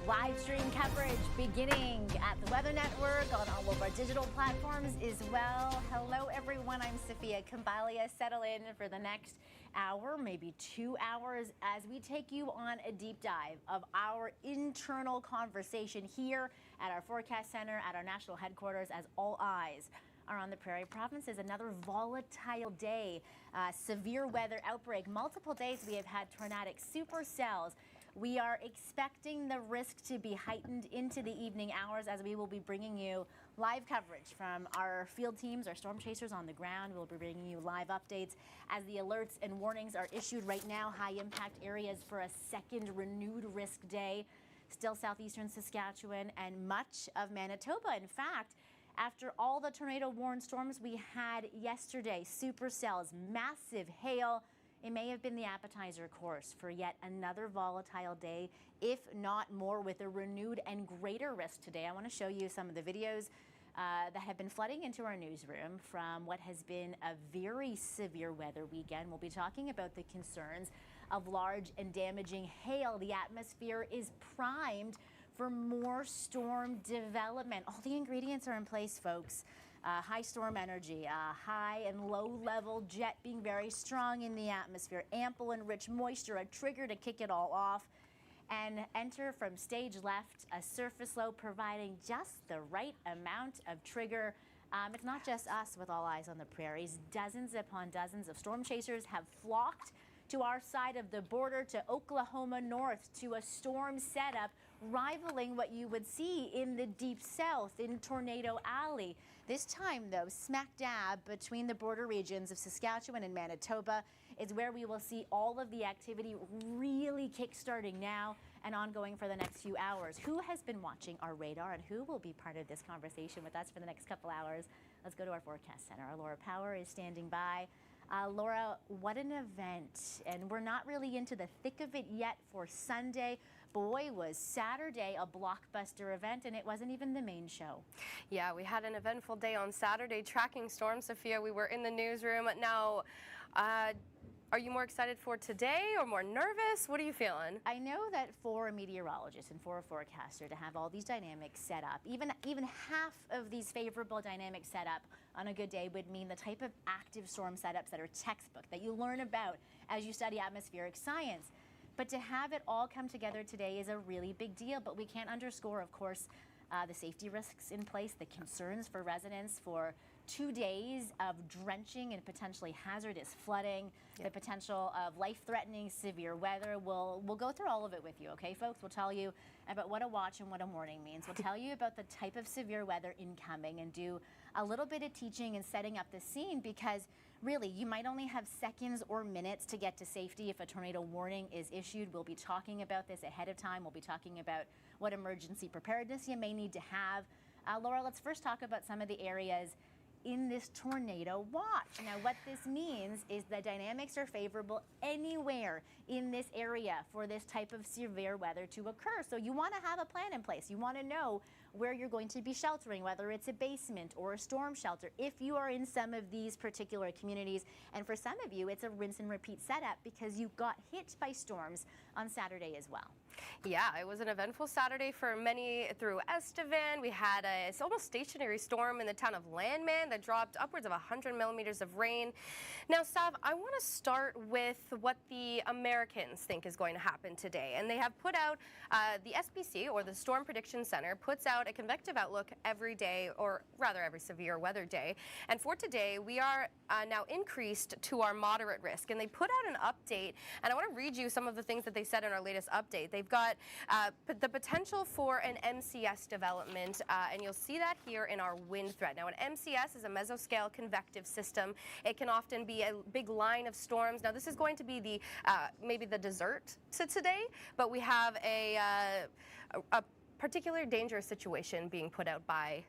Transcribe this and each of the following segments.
Live stream coverage beginning at the Weather Network, on all of our digital platforms as well. Hello, everyone. I'm Sophia Kambalia. Settle in for the next hour, maybe 2 hours, as we take you on a deep dive of our internal conversation here at our forecast center at our national headquarters, as all eyes are on the Prairie provinces. Another volatile day, severe weather outbreak. Multiple days we have had tornadic supercells. We are expecting the risk to be heightened into the evening hours, as we will be bringing you live coverage from our field teams, our storm chasers on the ground. We'll be bringing you live updates as the alerts and warnings are issued right now. High impact areas for a second renewed risk day. Still southeastern Saskatchewan and much of Manitoba. In fact, after all the tornado-warned storms we had yesterday, supercells, massive hail, it may have been the appetizer course for yet another volatile day, if not more, with a renewed and greater risk today. I want to show you some of the videos that have been flooding into our newsroom from what has been a very severe weather weekend. We'll be talking about the concerns of large and damaging hail. The atmosphere is primed for more storm development. All the ingredients are in place, folks. High storm energy, high and low level jet being very strong in the atmosphere, ample and rich moisture, a trigger to kick it all off. And enter from stage left, a surface low providing just the right amount of trigger. It's not just us with all eyes on the prairies. Dozens upon dozens of storm chasers have flocked to our side of the border, to Oklahoma north, to a storm setup rivaling what you would see in the deep south in Tornado Alley. This time, though, smack dab between the border regions of Saskatchewan and Manitoba is where we will see all of the activity really kick-starting now and ongoing for the next few hours. Who has been watching our radar and who will be part of this conversation with us for the next couple hours? Let's go to our forecast center. Our Laura Power is standing by. Laura, what an event. And we're not really into the thick of it yet for Sunday. Boy, was Saturday a blockbuster event, and it wasn't even the main show. Yeah, we had an eventful day on Saturday tracking storms, Sophia. We were in the newsroom. Now, are you more excited for today or more nervous? What are you feeling? I know that for a meteorologist and for a forecaster to have all these dynamics set up, even half of these favorable dynamics set up on a good day would mean the type of active storm setups that are textbook, that you learn about as you study atmospheric science. But to have it all come together today is a really big deal. But we can't underscore, of course, the safety risks in place, the concerns for residents for 2 days of drenching and potentially hazardous flooding, the potential of life-threatening severe weather. We'll go through all of it with you, okay, folks? We'll tell you about what a watch and what a warning means. We'll tell you about the type of severe weather incoming and do a little bit of teaching and setting up the scene, because really, you might only have seconds or minutes to get to safety if a tornado warning is issued. We'll be talking about this ahead of time. We'll be talking about what emergency preparedness you may need to have. Laura, let's first talk about some of the areas in this tornado watch. Now, what this means is the dynamics are favorable anywhere in this area for this type of severe weather to occur. So you want to have a plan in place. You want to know where you're going to be sheltering, whether it's a basement or a storm shelter, if you are in some of these particular communities. And for some of you, it's a rinse and repeat setup because you got hit by storms on Saturday as well. Yeah, it was an eventful Saturday for many through Estevan. We had a almost stationary storm in the town of Landman that dropped upwards of 100 millimeters of rain. Now, Sav, I want to start with what the Americans think is going to happen today. And they have put out, the SPC, or the Storm Prediction Center, puts out a convective outlook every day, or rather every severe weather day. And for today, we are now increased to our moderate risk. And they put out an update, and I want to read you some of the things that they said in our latest update. They've got the potential for an MCS development, and you'll see that here in our wind threat. Now, an MCS is a mesoscale convective system. It can often be a big line of storms. Now, this is going to be the maybe the dessert to today, but we have a particular dangerous situation being put out by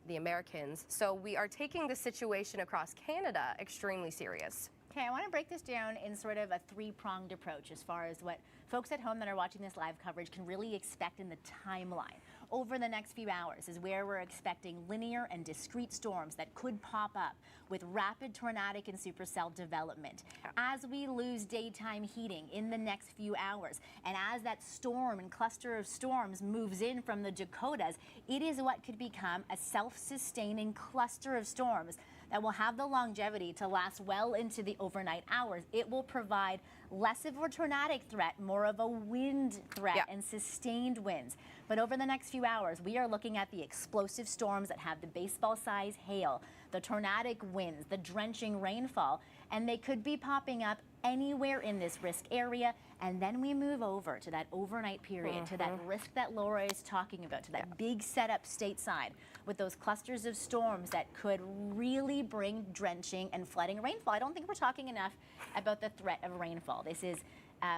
the Americans. So we are taking the situation across Canada extremely serious. Okay, I want to break this down in sort of a three-pronged approach as far as what folks at home that are watching this live coverage can really expect in the timeline. over the next few hours is where we're expecting linear and discrete storms that could pop up with rapid tornadic and supercell development. As we lose daytime heating in the next few hours, and as that storm and cluster of storms moves in from the Dakotas, it is what could become a self-sustaining cluster of storms that will have the longevity to last well into the overnight hours. It will provide less of a tornadic threat, more of a wind threat and sustained winds. But over the next few hours, we are looking at the explosive storms that have the baseball-size hail, the tornadic winds, the drenching rainfall, and they could be popping up anywhere in this risk area. And then we move over to that overnight period, to that risk that Laura is talking about, to that big setup stateside with those clusters of storms that could really bring drenching and flooding rainfall. I don't think we're talking enough about the threat of rainfall. This is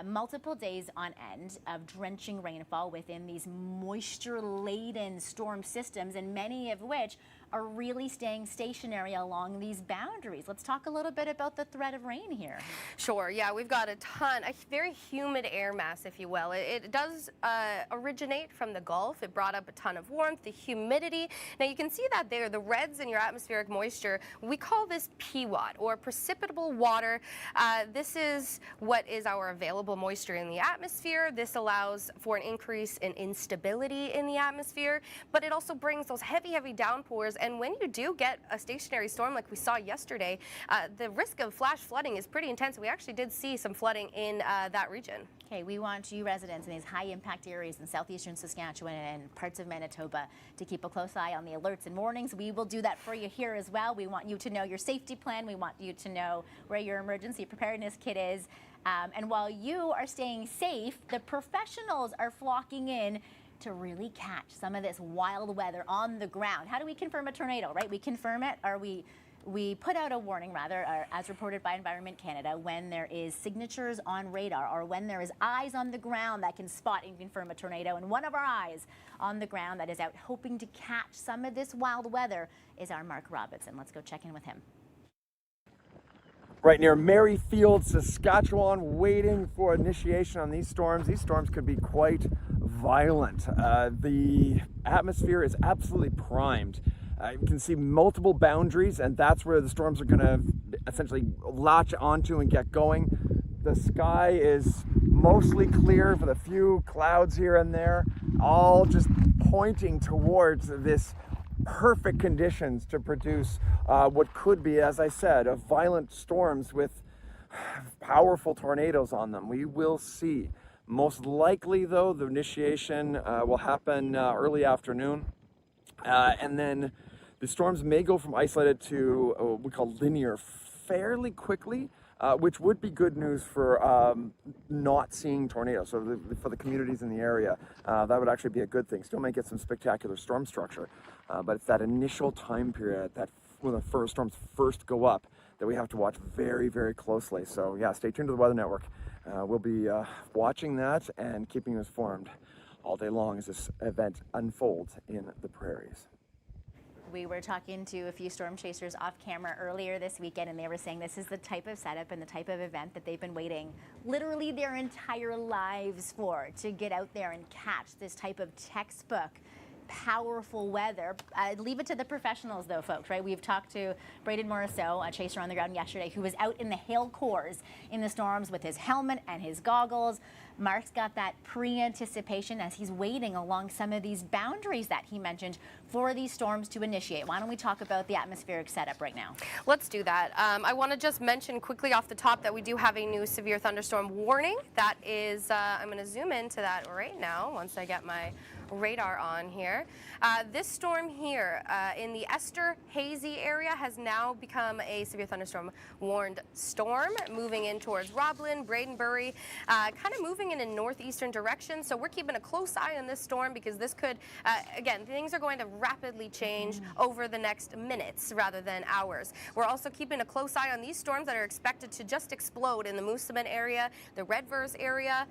multiple days on end of drenching rainfall within these moisture-laden storm systems, and many of which are really staying stationary along these boundaries. Let's talk a little bit about the threat of rain here. Sure, yeah, we've got a very humid air mass, if you will. It does originate from the Gulf. It brought up a ton of warmth, the humidity. Now you can see that there, the reds in your atmospheric moisture. We call this PWAT, or precipitable water. This is what is our available moisture in the atmosphere. This allows for an increase in instability in the atmosphere, but it also brings those heavy, heavy downpours. And when you do get a stationary storm like we saw yesterday, the risk of flash flooding is pretty intense. We actually did see some flooding in that region. Okay, we want you residents in these high impact areas in southeastern Saskatchewan and parts of Manitoba to keep a close eye on the alerts and warnings. We will do that for you here as well. We want you to know your safety plan. We want you to know where your emergency preparedness kit is. And while you are staying safe, the professionals are flocking in to really catch some of this wild weather on the ground. How do we confirm a tornado, right? We confirm it, or we put out a warning, rather, as reported by Environment Canada, when there is signatures on radar or when there is eyes on the ground that can spot and confirm a tornado. And one of our eyes on the ground that is out hoping to catch some of this wild weather is our Mark Robinson. Let's go check in with him. Right near Merrifield, Saskatchewan, waiting for initiation on these storms. These storms could be quite violent. The atmosphere is absolutely primed. You can see multiple boundaries, and that's where the storms are going to essentially latch onto and get going. The sky is mostly clear with a few clouds here and there, all just pointing towards this perfect conditions to produce what could be, as I said, a violent storms with powerful tornadoes on them. We will see. Most likely, though, the initiation will happen early afternoon, and then the storms may go from isolated to what we call linear fairly quickly, which would be good news for not seeing tornadoes. So for the communities in the area, that would actually be a good thing. Still may get some spectacular storm structure, but it's that initial time period, that when the first storms first go up, that we have to watch very, very closely. So yeah, stay tuned to the Weather Network. We'll be watching that and keeping you informed all day long as this event unfolds in the Prairies. We were talking to a few storm chasers off camera earlier this weekend, and they were saying this is the type of setup and the type of event that they've been waiting literally their entire lives for, to get out there and catch this type of textbook powerful weather. Leave it to the professionals though, folks, right? We've talked to Braden Morisseau, a chaser on the ground yesterday, who was out in the hail cores in the storms with his helmet and his goggles. Mark's got that pre-anticipation as he's waiting along some of these boundaries that he mentioned for these storms to initiate. Why don't we talk about the atmospheric setup right now? Let's do that. I want to just mention quickly off the top that we do have a new severe thunderstorm warning. That is, I'm going to zoom into that right now once I get my radar on here. This storm here in the Esther Hazy area has now become a severe thunderstorm warned storm, moving in towards Roblin, Bradenbury, kind of moving in a northeastern direction. So we're keeping a close eye on this storm because this could, again, things are going to rapidly change over the next minutes rather than hours. We're also keeping a close eye on these storms that are expected to just explode in the Moosomin area, the Redvers area.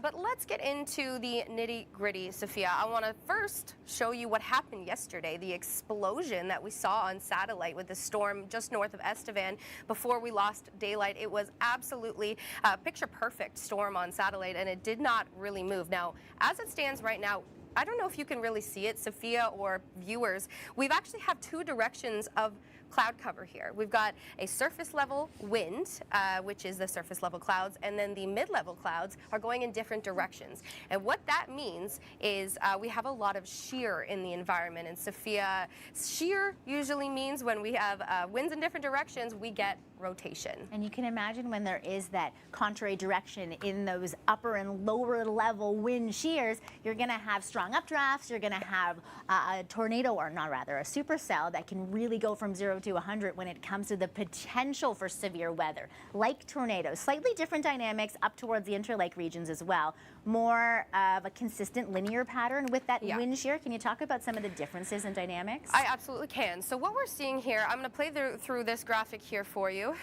But let's get into the nitty-gritty, Sophia. I want to first show you what happened yesterday, the explosion that we saw on satellite with the storm just north of Estevan before we lost daylight. It was absolutely a picture-perfect storm on satellite, and it did not really move. Now, as it stands right now, I don't know if you can really see it, Sophia or viewers. We've actually have two directions of cloud cover here. We've got a surface level wind, which is the surface level clouds, and then the mid-level clouds are going in different directions. And what that means is we have a lot of shear in the environment. And Sophia, shear usually means when we have winds in different directions, we get rotation. And you can imagine when there is that contrary direction in those upper and lower level wind shears, you're going to have strong updrafts, you're going to have a tornado, or not rather, a supercell that can really go from 0 to 100 when it comes to the potential for severe weather. Like tornadoes, slightly different dynamics up towards the interlake regions as well. More of a consistent linear pattern with that wind shear. Can you talk about some of the differences in dynamics? I absolutely can. So what we're seeing here, I'm going to play through this graphic here for you,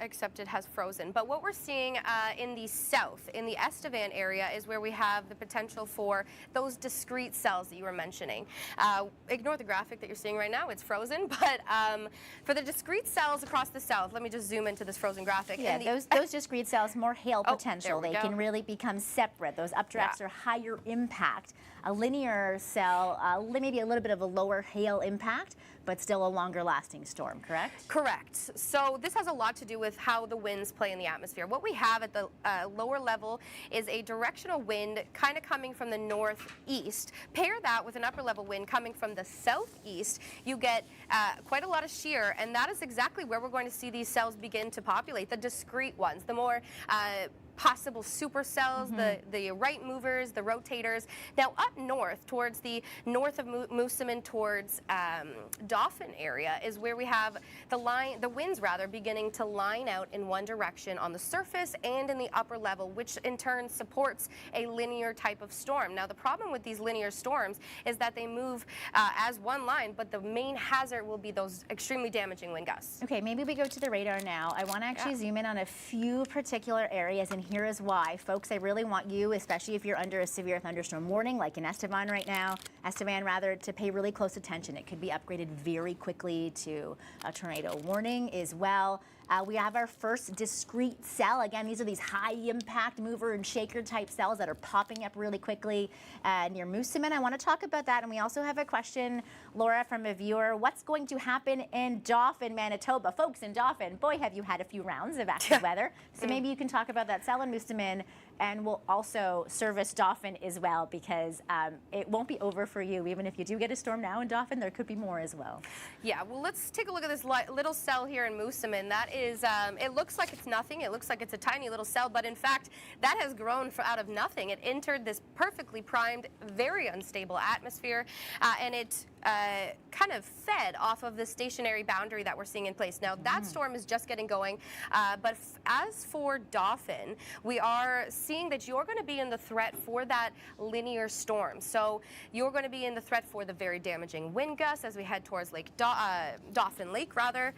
except it has frozen. But what we're seeing in the south, in the Estevan area, is where we have the potential for those discrete cells that you were mentioning. Ignore the graphic that you're seeing right now, it's frozen, but for the discrete cells across the south, let me just zoom into this frozen graphic. Yeah, those discrete cells, more hail potential. They can really become separate. Those updrafts are higher impact. A linear cell, maybe a little bit of a lower hail impact, but still a longer lasting storm, correct? Correct. So this has a lot to do with how the winds play in the atmosphere. What we have at the lower level is a directional wind kind of coming from the northeast. Pair that with an upper level wind coming from the southeast, you get quite a lot of shear, and that is exactly where we're going to see these cells begin to populate, the discrete ones, the more possible supercells, the right movers, the rotators. Now up north, towards the north of Moosomin, towards Dauphin area, is where we have the winds rather beginning to line out in one direction on the surface and in the upper level, which in turn supports a linear type of storm. Now the problem with these linear storms is that they move as one line, but the main hazard will be those extremely damaging wind gusts. Okay, maybe we go to the radar now. I want to actually zoom in on a few particular areas, and here is why. Folks, I really want you, especially if you're under a severe thunderstorm warning, like in Estevan right now, to pay really close attention. It could be upgraded very quickly to a tornado warning as well. We have our first discrete cell. Again, these are these high impact mover and shaker type cells that are popping up really quickly near Moosomin. I want to talk about that. And we also have a question, Laura, from a viewer. What's going to happen in Dauphin, Manitoba? Folks, in Dauphin, boy, have you had a few rounds of active weather. So maybe you can talk about that cell in Moosomin, and we'll also service Dauphin as well, because it won't be over for you. Even if you do get a storm now in Dauphin, there could be more as well. Yeah, well, let's take a look at this little cell here in Moosomin. That is, it looks like it's nothing. It looks like it's a tiny little cell, but in fact, that has grown out of nothing. It entered this perfectly primed, very unstable atmosphere, and it kind of fed off of the stationary boundary that we're seeing in place. Now, that storm is just getting going, but as for Dauphin, we are seeing that you're going to be in the threat for that linear storm. So you're going to be in the threat for the very damaging wind gusts as we head towards Dauphin Lake, rather,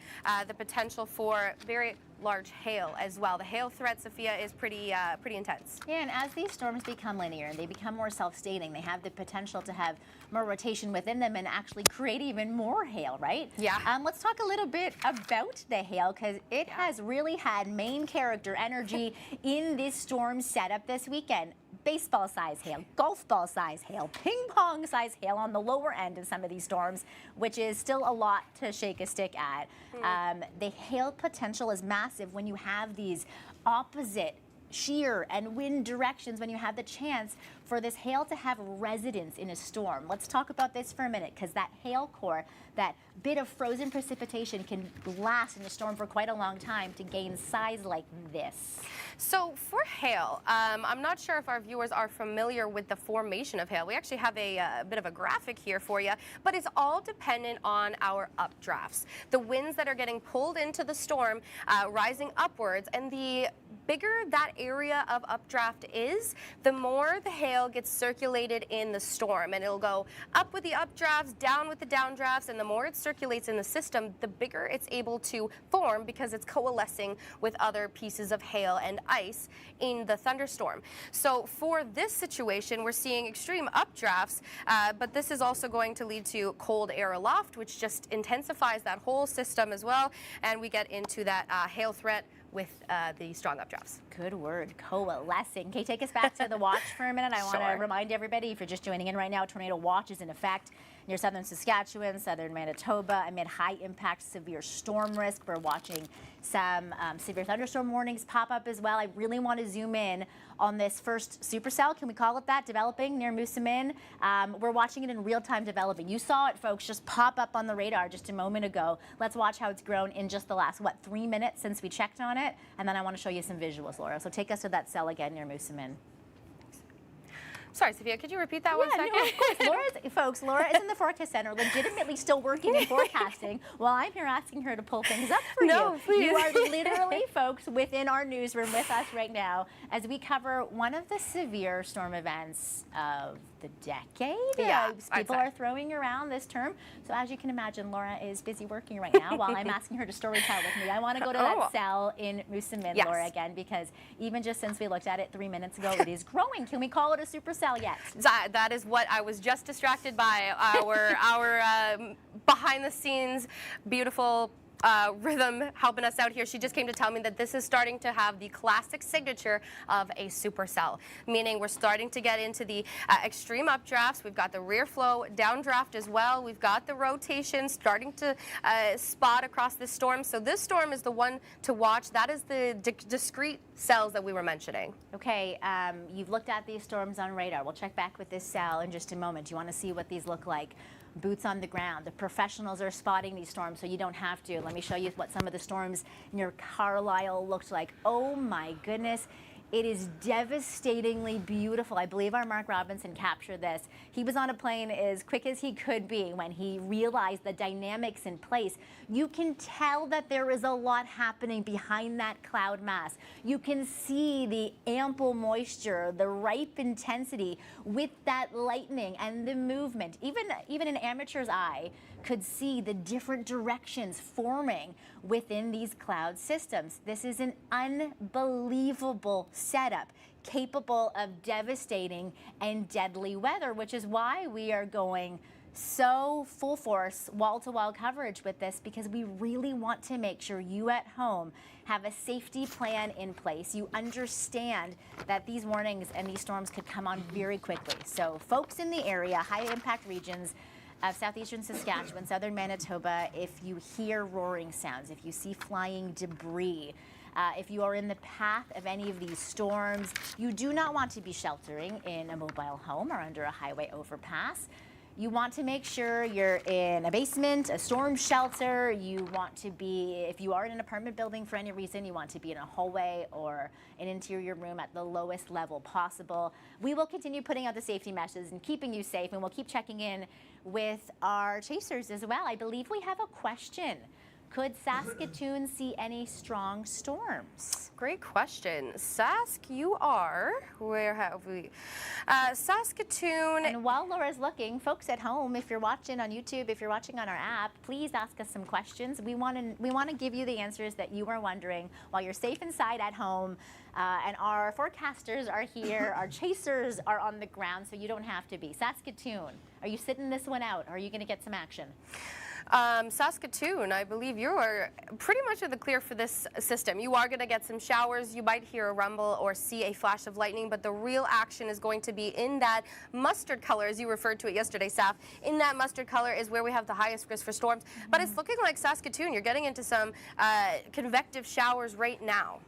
the potential for very large hail as well. The hail threat, Sophia, is pretty intense. Yeah, and as these storms become linear and they become more self-staining, they have the potential to have more rotation within them and actually create even more hail, right? Yeah. Let's talk a little bit about the hail, because it has really had main character energy in this storm setup this weekend. Baseball size hail, golf ball size hail, ping pong size hail on the lower end of some of these storms, which is still a lot to shake a stick at. The hail potential is massive when you have these opposite shear and wind directions, when you have the chance for this hail to have residence in a storm. Let's talk about this for a minute, because that hail core, that bit of frozen precipitation, can last in a storm for quite a long time to gain size like this. So for hail, I'm not sure if our viewers are familiar with the formation of hail. We actually have a bit of a graphic here for you, but it's all dependent on our updrafts. The winds that are getting pulled into the storm, rising upwards, and the bigger that area of updraft is, the more the hail gets circulated in the storm, and it'll go up with the updrafts, down with the downdrafts, and the more it circulates in the system, the bigger it's able to form because it's coalescing with other pieces of hail and ice in the thunderstorm. So for this situation, we're seeing extreme updrafts, but this is also going to lead to cold air aloft, which just intensifies that whole system as well, and we get into that hail threat with the strong updrafts. Good word, coalescing. Okay, take us back to the watch for a minute. I want to remind everybody, if you're just joining in right now, tornado watch is in effect near southern Saskatchewan, southern Manitoba, amid high impact severe storm risk. We're watching some severe thunderstorm warnings pop up as well. I really want to zoom in on this first supercell, can we call it that, developing near Moosomin. We're watching it in real time developing. You saw it, folks, just pop up on the radar just a moment ago. Let's watch how it's grown in just the last, 3 minutes since we checked on it? And then I want to show you some visuals, Laura. So take us to that cell again near Moosomin. Sorry, Sophia, could you repeat that 1 second? No, of course. Laura is in the forecast center, legitimately still working in forecasting, while I'm here asking her to pull things up for you. Please. You are literally, folks, within our newsroom with us right now as we cover one of the severe storm events of the decade. Yeah, people are throwing around this term. So as you can imagine, Laura is busy working right now while I'm asking her to storytell with me. I want to go to that cell in Moosomin, Laura, again, because even just since we looked at it 3 minutes ago, it is growing. Can we call it a supercell yet? That is what I was just distracted by. Our behind the scenes beautiful Rhythm helping us out here. She just came to tell me that this is starting to have the classic signature of a supercell, meaning we're starting to get into the extreme updrafts. We've got the rear flow downdraft as well. We've got the rotation starting to spot across this storm. So this storm is the one to watch. That is the discrete cells that we were mentioning. Okay, you've looked at these storms on radar. We'll check back with this cell in just a moment. Do you want to see what these look like? Boots on the ground. The professionals are spotting these storms, so you don't have to. Let me show you what some of the storms near Carlisle looked like. Oh my goodness. It is devastatingly beautiful. I believe our Mark Robinson captured this. He was on a plane as quick as he could be when he realized the dynamics in place. You can tell that there is a lot happening behind that cloud mass. You can see the ample moisture, the ripe intensity with that lightning and the movement. Even an amateur's eye could see the different directions forming within these cloud systems. This is an unbelievable setup capable of devastating and deadly weather, which is why we are going so full force, wall-to-wall coverage with this, because we really want to make sure you at home have a safety plan in place. You understand that these warnings and these storms could come on very quickly. So folks in the area, high impact regions of southeastern Saskatchewan, southern Manitoba, if you hear roaring sounds, if you see flying debris, if you are in the path of any of these storms, you do not want to be sheltering in a mobile home or under a highway overpass. You want to make sure you're in a basement, a storm shelter. You want to be, if you are in an apartment building for any reason, you want to be in a hallway or an interior room at the lowest level possible. We will continue putting out the safety meshes and keeping you safe, and we'll keep checking in with our chasers as well. I believe we have a question. Could Saskatoon see any strong storms? Great question. Sask, you are. Where have we? Saskatoon. And while Laura's looking, folks at home, if you're watching on YouTube, if you're watching on our app, please ask us some questions. We want to give you the answers that you were wondering while you're safe inside at home. And our forecasters are here. Our chasers are on the ground, so you don't have to be. Saskatoon, are you sitting this one out? Or are you going to get some action? Saskatoon, I believe you are pretty much in the clear for this system. You are going to get some showers. You might hear a rumble or see a flash of lightning, but the real action is going to be in that mustard color, as you referred to it yesterday, Saf. In that mustard color is where we have the highest risk for storms. But it's looking like Saskatoon. You're getting into some convective showers right now.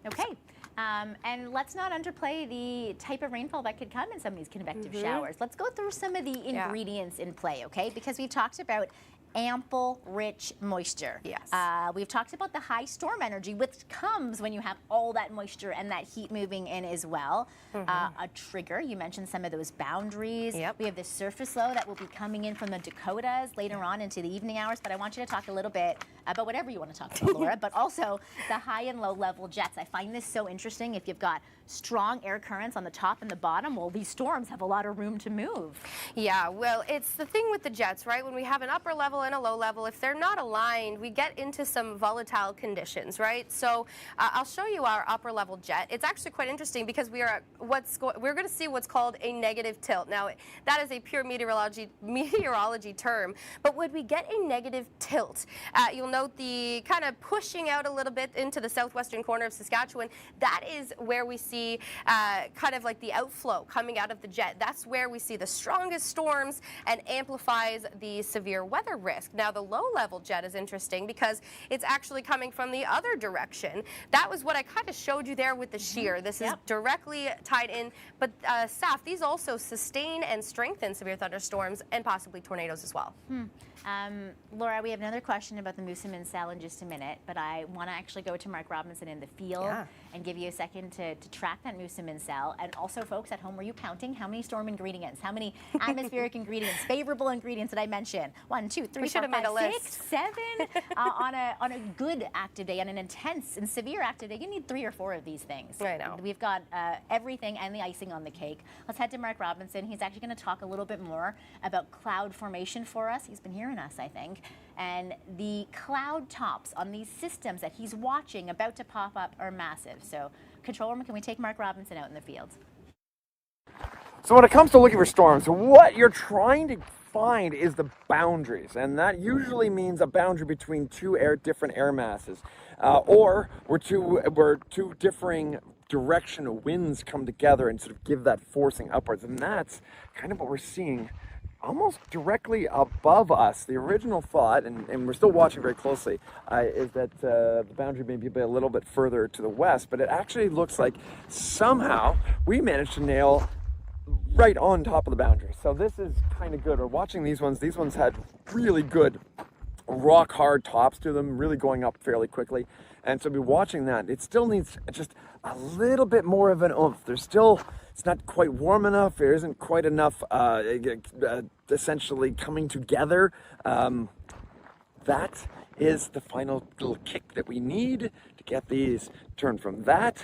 Okay. And let's not underplay the type of rainfall that could come in some of these convective showers. Let's go through some of the ingredients in play, okay? Because we've talked about ample, rich moisture. Yes. We've talked about the high storm energy, which comes when you have all that moisture and that heat moving in as well. A trigger, you mentioned some of those boundaries. Yep. We have this surface low that will be coming in from the Dakotas later on into the evening hours, but I want you to talk a little bit about whatever you want to talk about, Laura, but also the high and low level jets. I find this so interesting. If you've got strong air currents on the top and the bottom, well, these storms have a lot of room to move. Yeah, well, it's the thing with the jets, right? When we have an upper level and a low level, if they're not aligned, we get into some volatile conditions, right? So I'll show you our upper level jet. It's actually quite interesting because we're going to see what's called a negative tilt. Now, that is a pure meteorology term, but when we get a negative tilt, you'll note the kind of pushing out a little bit into the southwestern corner of Saskatchewan. That is where we see kind of like the outflow coming out of the jet. That's where we see the strongest storms and amplifies the severe weather risk. Now, the low-level jet is interesting because it's actually coming from the other direction. That was what I kind of showed you there with the shear. This is directly tied in, but Saf, these also sustain and strengthen severe thunderstorms and possibly tornadoes as well. Laura, we have another question about the Moosomin cell in just a minute, but I want to actually go to Mark Robinson in the field and give you a second to track that Moosomin cell. And also, folks at home, were you counting how many storm ingredients, how many atmospheric ingredients, favorable ingredients did I mention? 1, 2, 3, 4, 5, 6, 7 on a good active day, on an intense and severe active day. You need 3 or 4 of these things. I know. We've got everything and the icing on the cake. Let's head to Mark Robinson. He's actually going to talk a little bit more about cloud formation for us. He's been hearing us, I think, and the cloud tops on these systems that he's watching about to pop up are massive. So, control room, can we take Mark Robinson out in the field? So when it comes to looking for storms, what you're trying to find is the boundaries, and that usually means a boundary between different air masses, or where two differing direction of winds come together and sort of give that forcing upwards, and that's kind of what we're seeing almost directly above us. The original thought, and we're still watching very closely, is that the boundary may be a little bit further to the west, but it actually looks like somehow we managed to nail right on top of the boundary. So this is kind of good. We're watching these ones. These ones had really good rock hard tops to them, really going up fairly quickly. And so be watching that. It still needs just a little bit more of an oomph. It's not quite warm enough. There isn't quite enough essentially coming together. That is the final little kick that we need to get these turned from that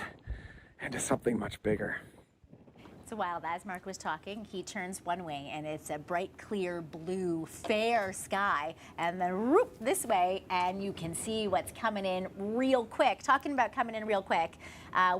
into something much bigger. It's wild. As Mark was talking, he turns one way and it's a bright, clear blue, fair sky, and then whoop, this way, and you can see what's coming in real quick. Talking about coming in real quick,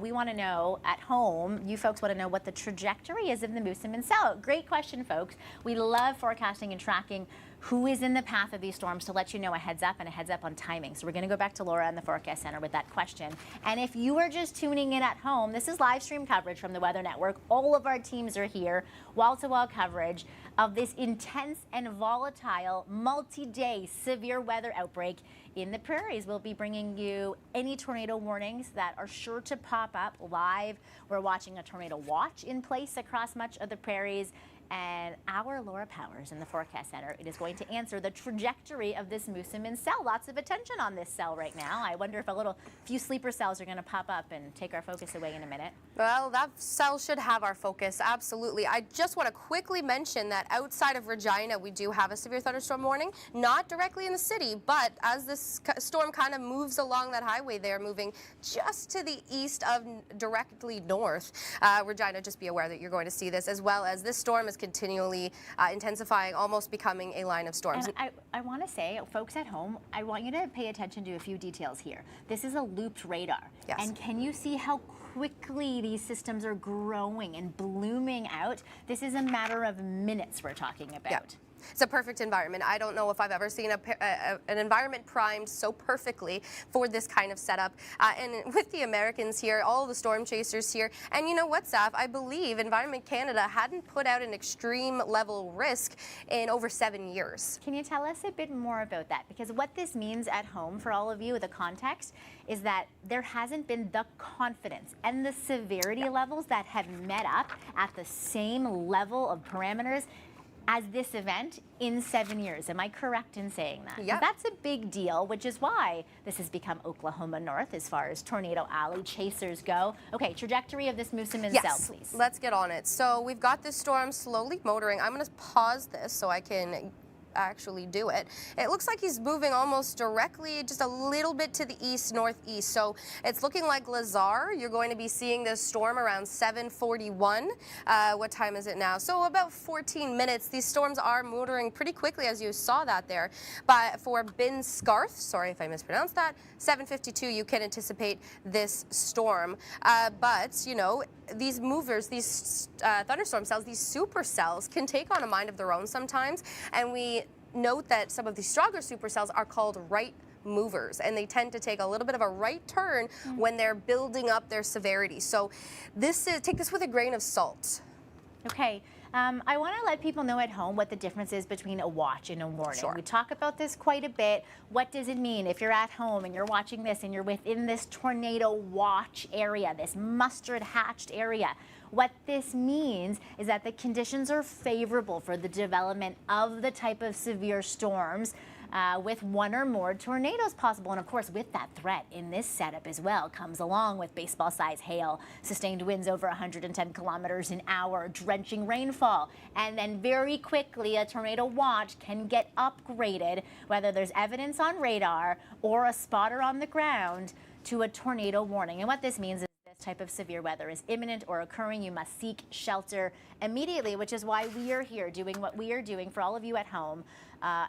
we want to know at home, you folks want to know what the trajectory is of the Moosomin cell. Great question, folks. We love forecasting and tracking who is in the path of these storms to let you know a heads up and a heads up on timing. So we're going to go back to Laura in the Forecast Center with that question. And if you are just tuning in at home, this is live stream coverage from the Weather Network. All of our teams are here, wall-to-wall coverage of this intense and volatile multi-day severe weather outbreak in the Prairies. We'll be bringing you any tornado warnings that are sure to pop up live. We're watching a tornado watch in place across much of the Prairies. And our Laura Powers in the Forecast Center, it is going to answer the trajectory of this Moosomin cell. Lots of attention on this cell right now. I wonder if a few sleeper cells are going to pop up and take our focus away in a minute. Well, that cell should have our focus, absolutely. I just want to quickly mention that outside of Regina, we do have a severe thunderstorm warning, not directly in the city, but as this storm kind of moves along that highway there, moving just to the east of directly north, Regina, just be aware that you're going to see this, as well as this storm is continually intensifying, almost becoming a line of storms. And I want to say, folks at home, I want you to pay attention to a few details here. This is a looped radar. Yes. And can you see how quickly these systems are growing and blooming out? This is a matter of minutes we're talking about. Yep. It's a perfect environment. I don't know if I've ever seen an environment primed so perfectly for this kind of setup. And with the Americans here, all the storm chasers here, and you know what, Saf? I believe Environment Canada hadn't put out an extreme level risk in over 7 years. Can you tell us a bit more about that? Because what this means at home for all of you, the context, is that there hasn't been the confidence and the severity levels that have met up at the same level of parameters as this event in 7 years. Am I correct in saying that? Yeah. That's a big deal, which is why this has become Oklahoma North as far as Tornado Alley chasers go. Okay, trajectory of this Moosomin cell, please. Let's get on it. So we've got this storm slowly motoring. I'm going to pause this so I can actually do it. It looks like he's moving almost directly, just a little bit to the east-northeast. So it's looking like Lazar. You're going to be seeing this storm around 7:41. What time is it now? So about 14 minutes. These storms are motoring pretty quickly, as you saw that there. But for Bin Scarth, sorry if I mispronounced that, 7:52, you can anticipate this storm. But, you know, these movers, these thunderstorm cells, these supercells can take on a mind of their own sometimes. And we note that some of these stronger supercells are called right movers, and they tend to take a little bit of a right turn when they're building up their severity. So take this with a grain of salt. Okay. I want to let people know at home what the difference is between a watch and a warning. Sure. We talk about this quite a bit. What does it mean if you're at home and you're watching this and you're within this tornado watch area, this mustard hatched area? What this means is that the conditions are favorable for the development of the type of severe storms with one or more tornadoes possible. And of course, with that threat in this setup as well comes along with baseball-sized hail, sustained winds over 110 kilometers an hour, drenching rainfall. And then very quickly, a tornado watch can get upgraded, whether there's evidence on radar or a spotter on the ground, to a tornado warning. And what this means is this type of severe weather is imminent or occurring. You must seek shelter immediately, which is why we are here doing what we are doing for all of you at home.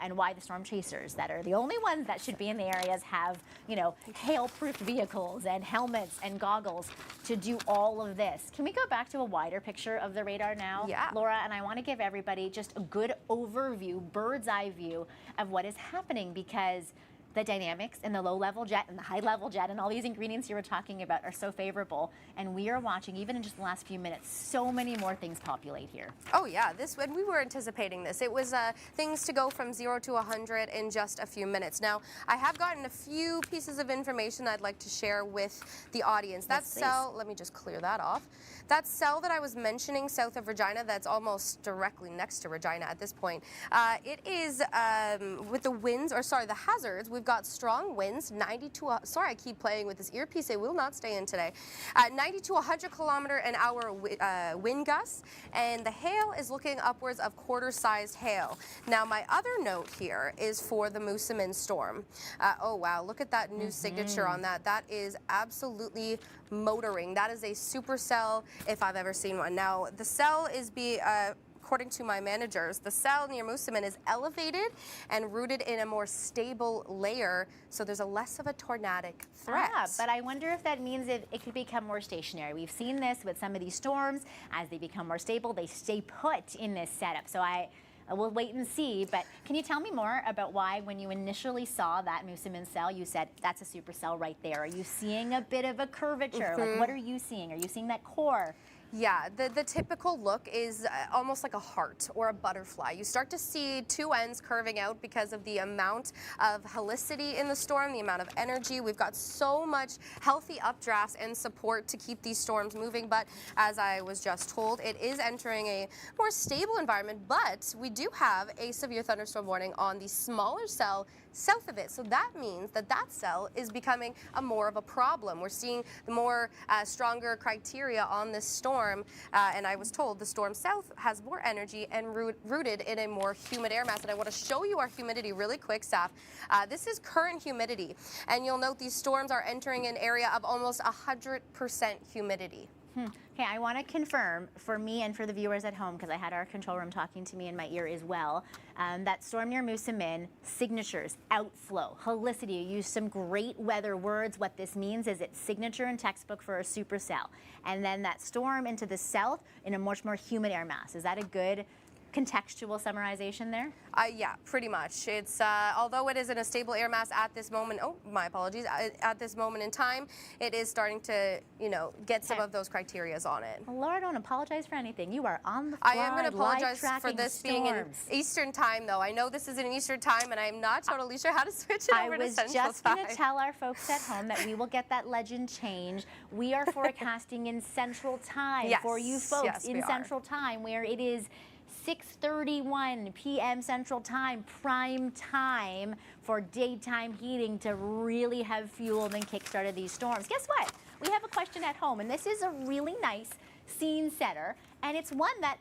And why the storm chasers, that are the only ones that should be in the areas, have, you know, hail-proof vehicles and helmets and goggles to do all of this. Can we go back to a wider picture of the radar now, yeah, Laura? And I want to give everybody just a good overview, bird's eye view of what is happening, because the dynamics in the low-level jet and the high-level jet and all these ingredients you were talking about are so favorable. And we are watching, even in just the last few minutes, so many more things populate here. Oh yeah, when we were anticipating this, it was things to go from 0 to 100 in just a few minutes. Now, I have gotten a few pieces of information I'd like to share with the audience. That cell, let me just clear that off. That cell that I was mentioning south of Regina, that's almost directly next to Regina at this point, it is with the winds, or sorry, the hazards. We've got strong winds, 90 to, sorry, I keep playing with this earpiece, it will not stay in today, 90 to 100 kilometer an hour wind gusts, and the hail is looking upwards of quarter-sized hail. Now, my other note here is for the Moosomin storm. Oh wow, look at that new signature on that. That is absolutely motoring. That is a supercell if I've ever seen one. Now, the cell is according to my managers, the cell near Moosomin is elevated and rooted in a more stable layer, so there's a less of a tornadic threat. But I wonder if that means it could become more stationary. We've seen this with some of these storms. As they become more stable, they stay put in this setup. So we'll wait and see. But can you tell me more about why, when you initially saw that Moosomin cell, you said that's a supercell right there? Are you seeing a bit of a curvature? Like, what are you seeing? Are you seeing that core? Yeah, the typical look is almost like a heart or a butterfly. You start to see two ends curving out because of the amount of helicity in the storm, the amount of energy. We've got so much healthy updrafts and support to keep these storms moving, but as I was just told, it is entering a more stable environment, but we do have a severe thunderstorm warning on the smaller cell south of it. So that means that that cell is becoming more of a problem. We're seeing the more stronger criteria on this storm, and I was told the storm south has more energy and rooted in a more humid air mass. And I want to show you our humidity really quick, Saf. This is current humidity, and you'll note these storms are entering an area of almost 100% humidity. Okay, I want to confirm for me and for the viewers at home, because I had our control room talking to me in my ear as well, that storm near Moosomin, signatures, outflow, helicity. You used some great weather words. What this means is it's signature and textbook for a supercell. And then that storm into the south in a much more humid air mass. Is that a good contextual summarization there? Yeah, pretty much. It's although it is in a stable air mass at this moment, oh, my apologies, at this moment in time, it is starting to, you know, get some of those criterias on it. Well, Laura, don't apologize for anything. You are on the fly. I am going to apologize for this storms. being in Eastern time, though. I know this is in Eastern time, and I'm not totally sure how to switch it over to Central time. I was just going to tell our folks at home that we will get that legend change. We are forecasting in Central time for you folks in Central time, where it is 6:31 p.m. Central Time, prime time for daytime heating to really have fueled and kick-started these storms. Guess what? We have a question at home, and this is a really nice scene setter, and it's one that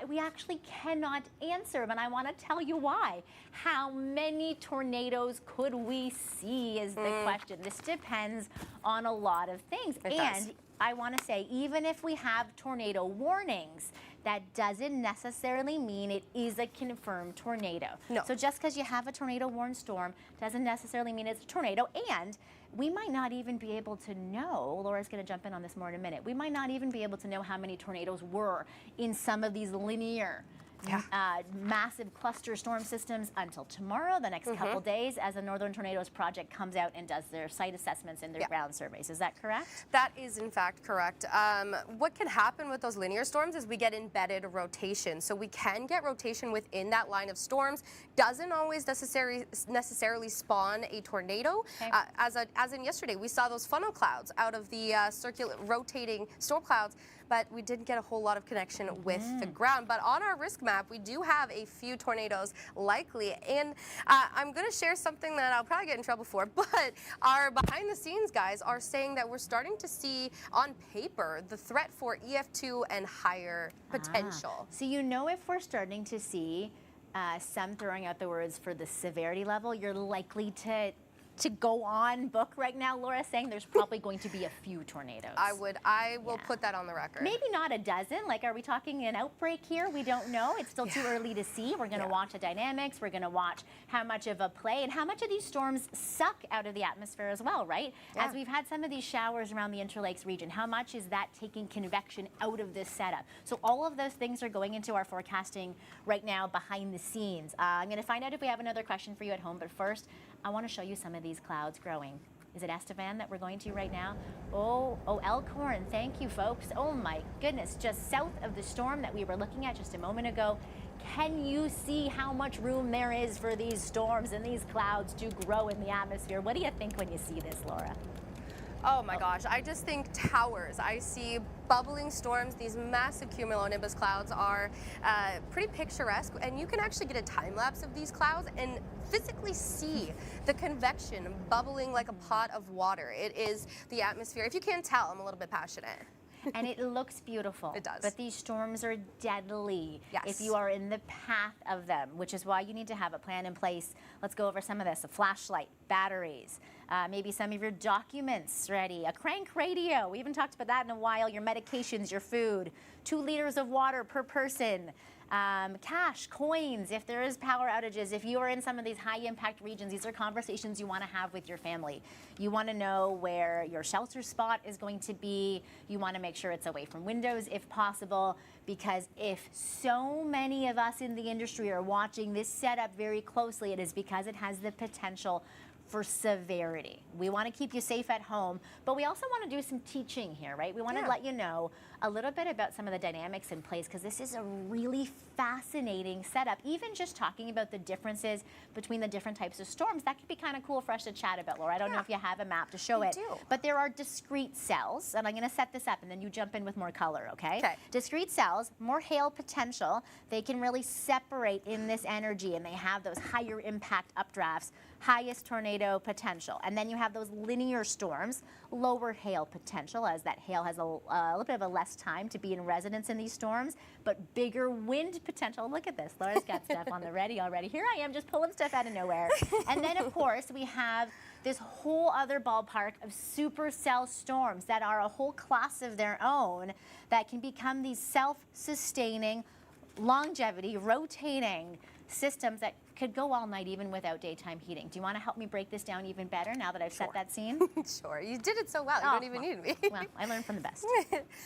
we actually cannot answer, and I want to tell you why. How many tornadoes could we see is the question. This depends on a lot of things. It does. I want to say, even if we have tornado warnings, that doesn't necessarily mean it is a confirmed tornado. No. So just because you have a tornado warned storm doesn't necessarily mean it's a tornado. And we might not even be able to know, Laura's going to jump in on this more in a minute, we might not even be able to know how many tornadoes were in some of these linear massive cluster storm systems until tomorrow, the next couple days, as the Northern Tornadoes Project comes out and does their site assessments and their ground surveys. Is that correct? That is in fact correct. What can happen with those linear storms is we get embedded rotation. So we can get rotation within that line of storms. Doesn't always necessarily spawn a tornado. Okay. As in yesterday, we saw those funnel clouds out of the rotating storm clouds, but we didn't get a whole lot of connection with the ground. But on our risk map, we do have a few tornadoes likely. And I'm going to share something that I'll probably get in trouble for, but our behind the scenes guys are saying that we're starting to see on paper the threat for EF2 and higher potential. So you know, if we're starting to see some throwing out the words for the severity level, you're likely to go on book right now, Laura, saying there's probably going to be a few tornadoes. I will put that on the record. Maybe not a dozen. Like, are we talking an outbreak here? We don't know. It's still too early to see. We're going to watch the dynamics. We're going to watch how much of a play and how much of these storms suck out of the atmosphere as well, right? Yeah. As we've had some of these showers around the Interlakes region, how much is that taking convection out of this setup? So all of those things are going into our forecasting right now behind the scenes. I'm going to find out if we have another question for you at home, but first, I want to show you some of these clouds growing. Is it Estevan that we're going to right now? Oh, Elkhorn, thank you, folks. Oh my goodness, just south of the storm that we were looking at just a moment ago. Can you see how much room there is for these storms and these clouds to grow in the atmosphere? What do you think when you see this, Laura? Oh my gosh, I just think towers. I see bubbling storms. These massive cumulonimbus clouds are pretty picturesque, and you can actually get a time lapse of these clouds and physically see the convection bubbling like a pot of water. It is the atmosphere. If you can't tell, I'm a little bit passionate. And it looks beautiful. It does. But these storms are deadly Yes. if you are in the path of them, which is why you need to have a plan in place. Let's go over some of this. A flashlight, batteries, maybe some of your documents ready, a crank radio. We haven't talked about that in a while. Your medications, your food, 2 liters of water per person. Cash, coins, if there is power outages, if you are in some of these high impact regions, these are conversations you want to have with your family. You want to know where your shelter spot is going to be. You want to make sure it's away from windows if possible, because if so many of us in the industry are watching this setup very closely, it is because it has the potential for severity. We want to keep you safe at home, but we also want to do some teaching here, right? We want to let you know a little bit about some of the dynamics in place, because this is a really fascinating setup. Even just talking about the differences between the different types of storms, that could be kind of cool for us to chat about, Laura. I don't know if you have a map to show it, but there are discrete cells, and I'm going to set this up and then you jump in with more color, okay? Okay. Discrete cells, more hail potential. They can really separate in this energy, and they have those higher impact updrafts, highest tornado potential. And then you have those linear storms, lower hail potential, as that hail has a little bit of a less time to be in residence in these storms, but bigger wind potential. Look at this. Laura's got stuff on the ready already. Here I am just pulling stuff out of nowhere. And then, of course, we have this whole other ballpark of supercell storms that are a whole class of their own that can become these self-sustaining, longevity, rotating systems that could go all night even without daytime heating. Do you want to help me break this down even better now that I've set that scene? Sure, you did it so well. You don't even need me. Well, I learned from the best.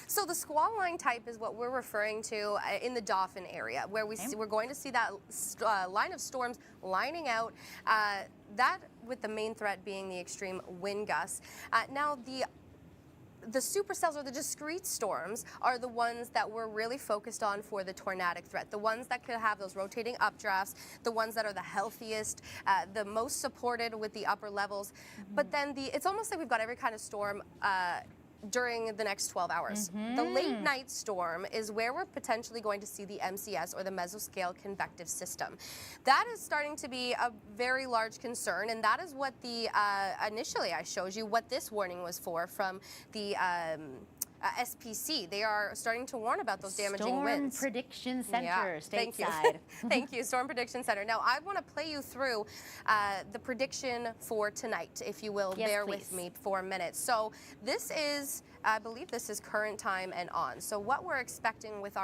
So the squall line type is what we're referring to in the Dauphin area, where we're going to see that line of storms lining out. That with the main threat being the extreme wind gusts. Now the supercells, or the discrete storms, are the ones that we're really focused on for the tornadic threat, the ones that could have those rotating updrafts, the ones that are the healthiest, the most supported with the upper levels. But then it's almost like we've got every kind of storm during the next 12 hours. The late night storm is where we're potentially going to see the MCS, or the mesoscale convective system. That is starting to be a very large concern, and that is what initially I showed you what this warning was for from the SPC. They are starting to warn about those damaging Storm winds. Prediction Center, Thank you. stateside. Thank you, Storm Prediction Center. Now, I want to play you through the prediction for tonight, if you will. Yes, bear please. with me for a minute. So this is, I believe this is current time and on. So what we're expecting with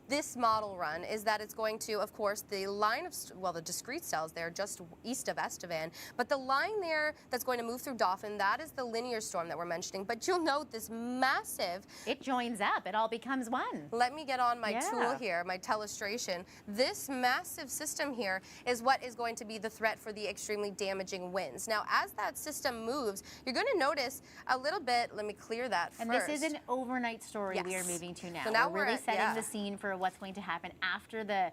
this model run is that it's going to, of course, the line of, well, the discrete cells there just east of Estevan, but the line there that's going to move through Dauphin, that is the linear storm that we're mentioning. But you'll note this massive, It joins up. It all becomes one. let me get on my tool here, my telestration. This massive system here is what is going to be the threat for the extremely damaging winds. Now, as that system moves, you're going to notice a little bit, let me clear that And first. this is an overnight story we are moving to now. So now we're really at- setting the scene for what's going to happen after the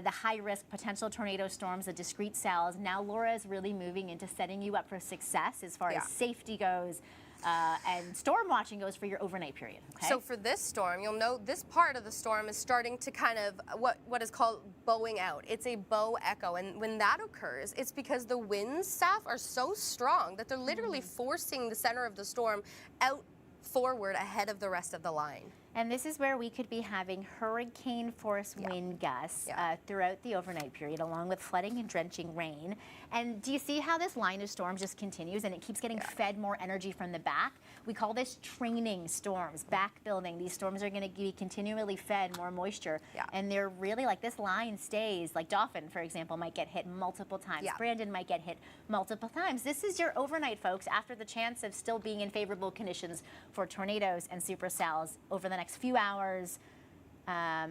high-risk potential tornado storms, the discrete cells. Now Laura is really moving into setting you up for success as far as safety goes and storm watching goes for your overnight period. Okay? So for this storm, you'll note this part of the storm is starting to kind of what is called bowing out. It's a bow echo, and when that occurs, it's because the winds, Saf, are so strong that they're literally forcing the center of the storm out forward ahead of the rest of the line. And this is where we could be having hurricane force wind gusts throughout the overnight period, along with flooding and drenching rain. And do you see how this line of storms just continues and it keeps getting fed more energy from the back? We call this training storms, back building. These storms are going to be continually fed more moisture. And they're really like this line stays, like Dauphin, for example, might get hit multiple times. Brandon might get hit multiple times. This is your overnight, folks, after the chance of still being in favorable conditions for tornadoes and supercells over the next few hours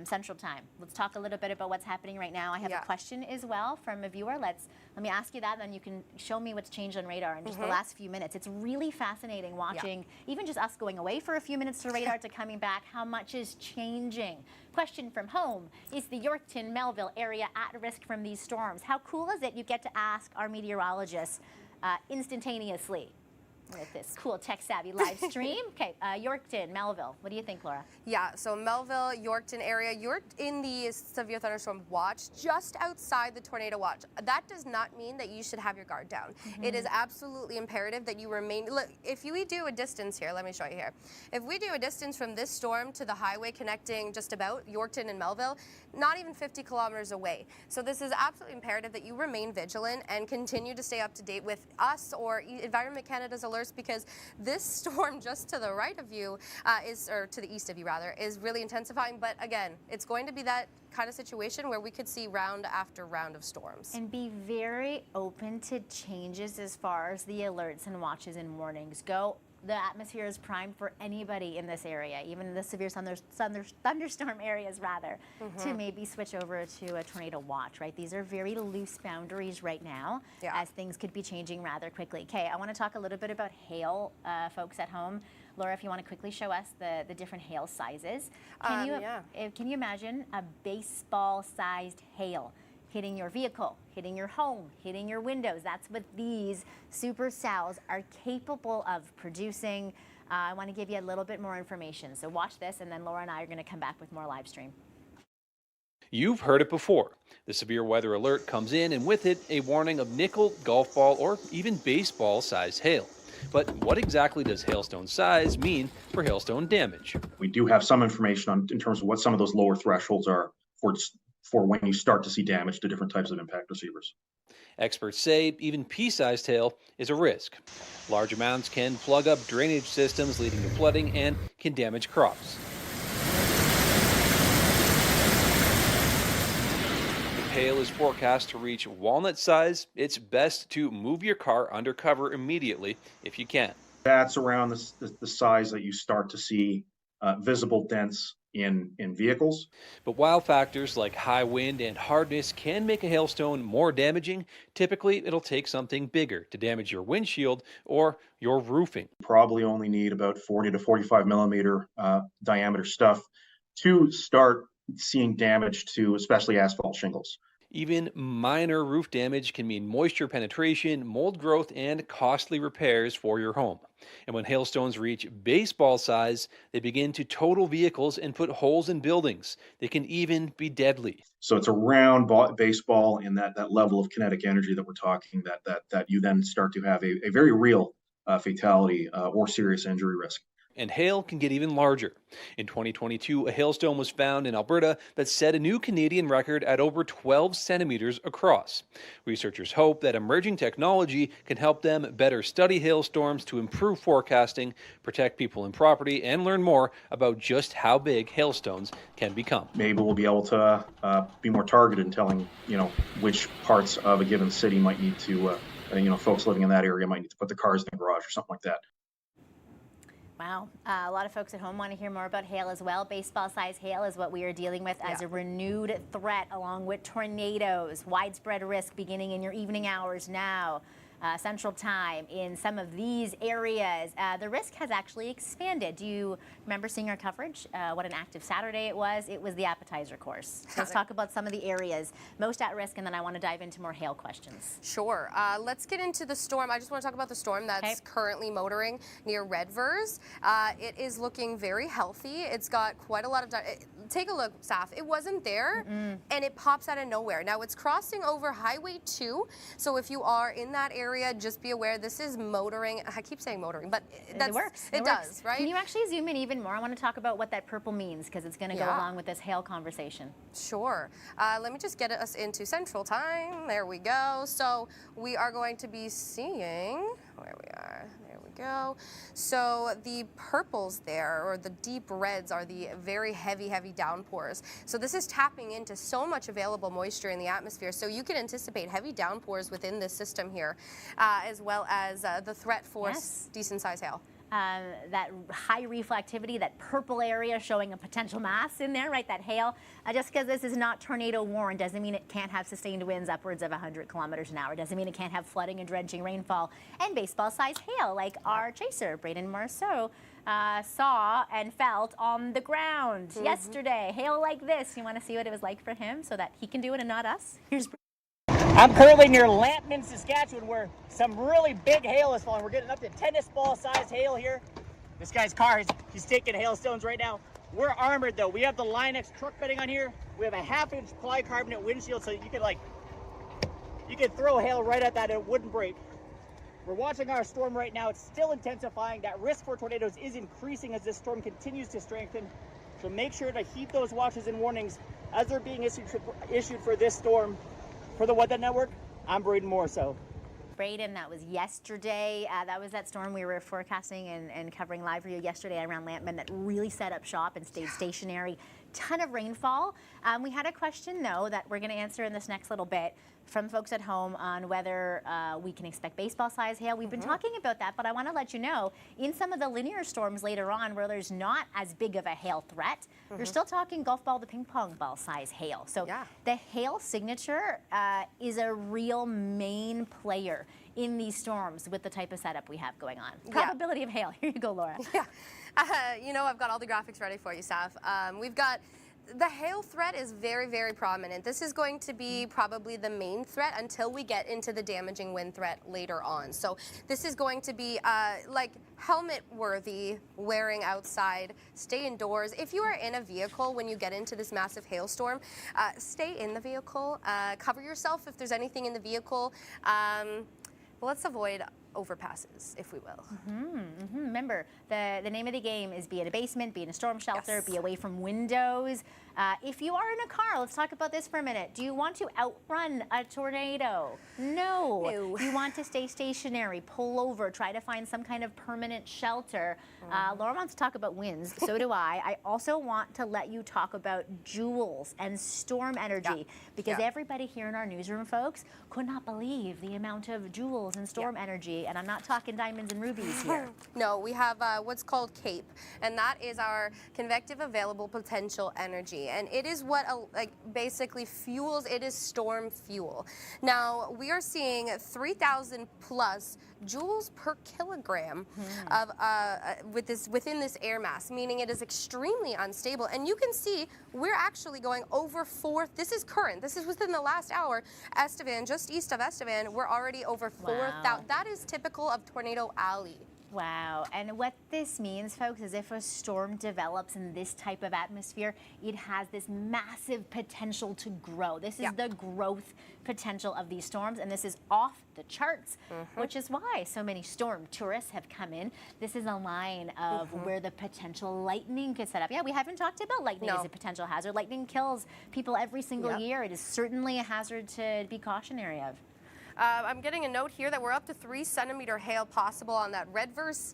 Central Time. Let's talk a little bit about what's happening right now. I have a question as well from a viewer. Let me ask you that, then you can show me what's changed on radar in just the last few minutes. It's really fascinating watching even just us going away for a few minutes to radar to coming back, how much is changing. Question from home: is the Yorkton, Melville area at risk from these storms? How cool is it you get to ask our meteorologists instantaneously with this cool tech-savvy live stream? Okay, Yorkton, Melville. What do you think, Laura? Yeah, so Melville, Yorkton area, you're in the severe thunderstorm watch, just outside the tornado watch. That does not mean that you should have your guard down. It is absolutely imperative that you remain, look, if we do a distance here, let me show you here. If we do a distance from this storm to the highway connecting just about Yorkton and Melville, not even 50 kilometers away. So this is absolutely imperative that you remain vigilant and continue to stay up to date with us or Environment Canada's alerts, because this storm just to the right of you or to the east of you rather, is really intensifying. But again, it's going to be that kind of situation where we could see round after round of storms. And be very open to changes as far as the alerts and watches and warnings go. The atmosphere is primed for anybody in this area, even the severe thunderstorm areas rather, to maybe switch over to a tornado watch, right? These are very loose boundaries right now, as things could be changing rather quickly. Okay, I want to talk a little bit about hail, folks at home. Laura, if you want to quickly show us the different hail sizes. Can you imagine a baseball-sized hail hitting your vehicle, hitting your home, hitting your windows? That's what these supercells are capable of producing. I want to give you a little bit more information. So watch this, and then Laura and I are going to come back with more live stream. You've heard it before. The severe weather alert comes in, and with it, a warning of nickel, golf ball, or even baseball-sized hail. But what exactly does hailstone size mean for hailstone damage? We do have some information in terms of what some of those lower thresholds are for when you start to see damage to different types of impact receivers. Experts say even pea-sized hail is a risk. Large amounts can plug up drainage systems, leading to flooding, and can damage crops. If hail is forecast to reach walnut size, it's best to move your car under cover immediately if you can. That's around the size that you start to see visible dents in vehicles. But while factors like high wind and hardness can make a hailstone more damaging, typically it'll take something bigger to damage your windshield or your roofing. Probably only need about 40 to 45 millimeter diameter stuff to start seeing damage to especially asphalt shingles. Even minor roof damage can mean moisture penetration, mold growth, and costly repairs for your home. And when hailstones reach baseball size, they begin to total vehicles and put holes in buildings. They can even be deadly. So it's around baseball and that level of kinetic energy that we're talking, that you then start to have a very real fatality or serious injury risk. And hail can get even larger. In 2022, a hailstone was found in Alberta that set a new Canadian record at over 12 centimeters across. Researchers hope that emerging technology can help them better study hailstorms to improve forecasting, protect people and property, and learn more about just how big hailstones can become. Maybe we'll be able to be more targeted in telling, which parts of a given city might need to, folks living in that area might need to put the cars in the garage or something like that. Wow. A lot of folks at home want to hear more about hail as well. Baseball-size hail is what we are dealing with as a renewed threat, along with tornadoes. Widespread risk beginning in your evening hours now. Central Time in some of these areas. The risk has actually expanded. Do you remember seeing our coverage? What an active Saturday it was. It was the appetizer course. So let's talk about some of the areas most at risk, and then I want to dive into more hail questions. Sure. Let's get into the storm. I just want to talk about the storm that's currently motoring near Redvers. It is looking very healthy. It's got quite a lot of... Take a look, Saf. It wasn't there, and it pops out of nowhere. Now, it's crossing over Highway 2, so if you are in that area, just be aware this is motoring. I keep saying motoring, but it works. It does, right? Can you actually zoom in even more? I want to talk about what that purple means, because it's going to go along with this hail conversation. Sure. Let me just get us into Central Time. There we go. So we are going to be seeing, where we are, there we go. So the purples there, or the deep reds, are the very heavy downpours. So this is tapping into so much available moisture in the atmosphere. So you can anticipate heavy downpours within this system here, as well as the threat for decent size hail. That high reflectivity, that purple area showing a potential mass in there, right? That hail. Just because this is not tornado warned doesn't mean it can't have sustained winds upwards of 100 kilometers an hour. Doesn't mean it can't have flooding and drenching rainfall and baseball-sized hail, like our chaser, Braden Marceau, saw and felt on the ground yesterday. Hail like this. You want to see what it was like for him so that he can do it and not us? Here's I'm currently near Lampman, Saskatchewan, where some really big hail is falling. We're getting up to tennis ball size hail here. This guy's car, he's taking hailstones right now. We're armored though. We have the Line-X truck bedding on here. We have a 1/2-inch polycarbonate windshield so you can throw hail right at that and it wouldn't break. We're watching our storm right now. It's still intensifying. That risk for tornadoes is increasing as this storm continues to strengthen. So make sure to heed those watches and warnings as they're being issued for this storm. For the Weather Network, I'm Braden Marceau. Braden, that was yesterday. That was that storm we were forecasting and covering live for you yesterday around Lampman that really set up shop and stayed stationary. Ton of rainfall. We had a question, though, that we're going to answer in this next little bit from folks at home on whether we can expect baseball-size hail. We've been talking about that, but I want to let you know, in some of the linear storms later on where there's not as big of a hail threat, you're still talking golf ball to ping pong ball size hail. So the hail signature is a real main player in these storms with the type of setup we have going on. Probability of hail. Here you go, Laura. I've got all the graphics ready for you, Saf. We've got the hail threat is very, very prominent. This is going to be probably the main threat until we get into the damaging wind threat later on. So this is going to be like helmet worthy, wearing outside, stay indoors. If you are in a vehicle when you get into this massive hailstorm, stay in the vehicle, cover yourself if there's anything in the vehicle. Let's avoid overpasses, if we will. Remember, the name of the game is be in a basement, be in a storm shelter, be away from windows. If you are in a car, let's talk about this for a minute. Do you want to outrun a tornado? No. You want to stay stationary, pull over, try to find some kind of permanent shelter. Laura wants to talk about winds, so do I. I also want to let you talk about joules and storm energy, because everybody here in our newsroom, folks, could not believe the amount of joules and storm energy, and I'm not talking diamonds and rubies here. No, we have what's called CAPE, and that is our convective available potential energy, and it is what basically fuels, it is storm fuel. Now, we are seeing 3,000 plus joules per kilogram of within this air mass, meaning it is extremely unstable. And you can see we're actually going over 4. This is current. This is within the last hour. Estevan, just east of Estevan, we're already over 4,000. That is typical of Tornado Alley. Wow. And what this means, folks, is if a storm develops in this type of atmosphere, it has this massive potential to grow. This is the growth potential of these storms, and this is off the charts, which is why so many storm tourists have come in. This is a line of where the potential lightning could set up. Yeah, we haven't talked about lightning as a potential hazard. Lightning kills people every single year. It is certainly a hazard to be cautionary of. I'm getting a note here that we're up to 3-centimeter hail possible on that Redverse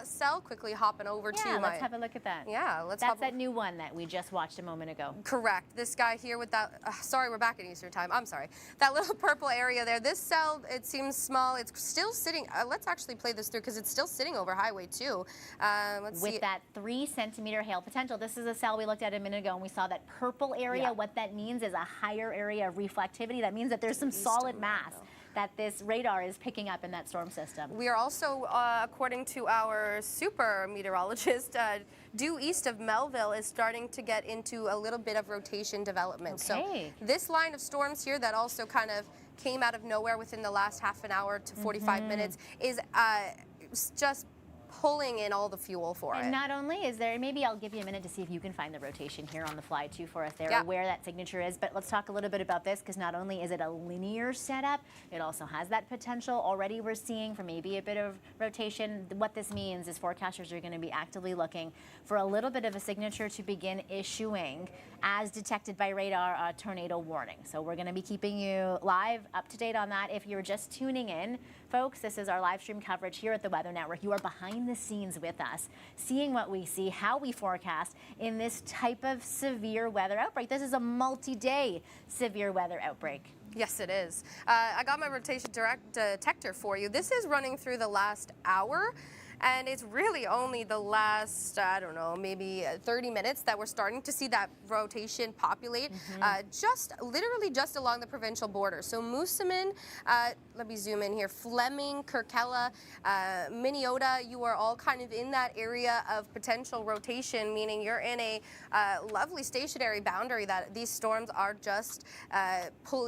cell. Quickly hopping over to my... let's have a look at that. Yeah, That's that new one that we just watched a moment ago. Correct. This guy here with that... sorry, we're back at Eastern time. I'm sorry. That little purple area there. This cell, it seems small. It's still sitting... let's actually play this through because it's still sitting over Highway 2. Let's see. With that 3-centimeter hail potential. This is a cell we looked at a minute ago, and we saw that purple area. What that means is a higher area of reflectivity. That means that there's some solid mass that this radar is picking up in that storm system. We are also, according to our super meteorologist, due east of Melville is starting to get into a little bit of rotation development. Okay. So this line of storms here that also kind of came out of nowhere within the last half an hour to 45 minutes is just pulling in all the fuel for it. And not only is there, maybe I'll give you a minute to see if you can find the rotation here on the fly too for us there, or where that signature is, but let's talk a little bit about this, because not only is it a linear setup, it also has that potential. Already we're seeing for maybe a bit of rotation. What this means is forecasters are going to be actively looking for a little bit of a signature to begin issuing, as detected by radar, a tornado warning. So we're going to be keeping you live, up to date on that. If you're just tuning in, folks, this is our live stream coverage here at the Weather Network. You are behind the scenes with us, seeing what we see, how we forecast in this type of severe weather outbreak. This is a multi-day severe weather outbreak. Yes, it is. I got my rotation direct detector for you. This is running through the last hour. And it's really only the last, I don't know, maybe 30 minutes that we're starting to see that rotation populate, literally just along the provincial border. So Moosomin, let me zoom in here, Fleming, Kirkella, Minneota, you are all kind of in that area of potential rotation, meaning you're in a lovely stationary boundary that these storms are just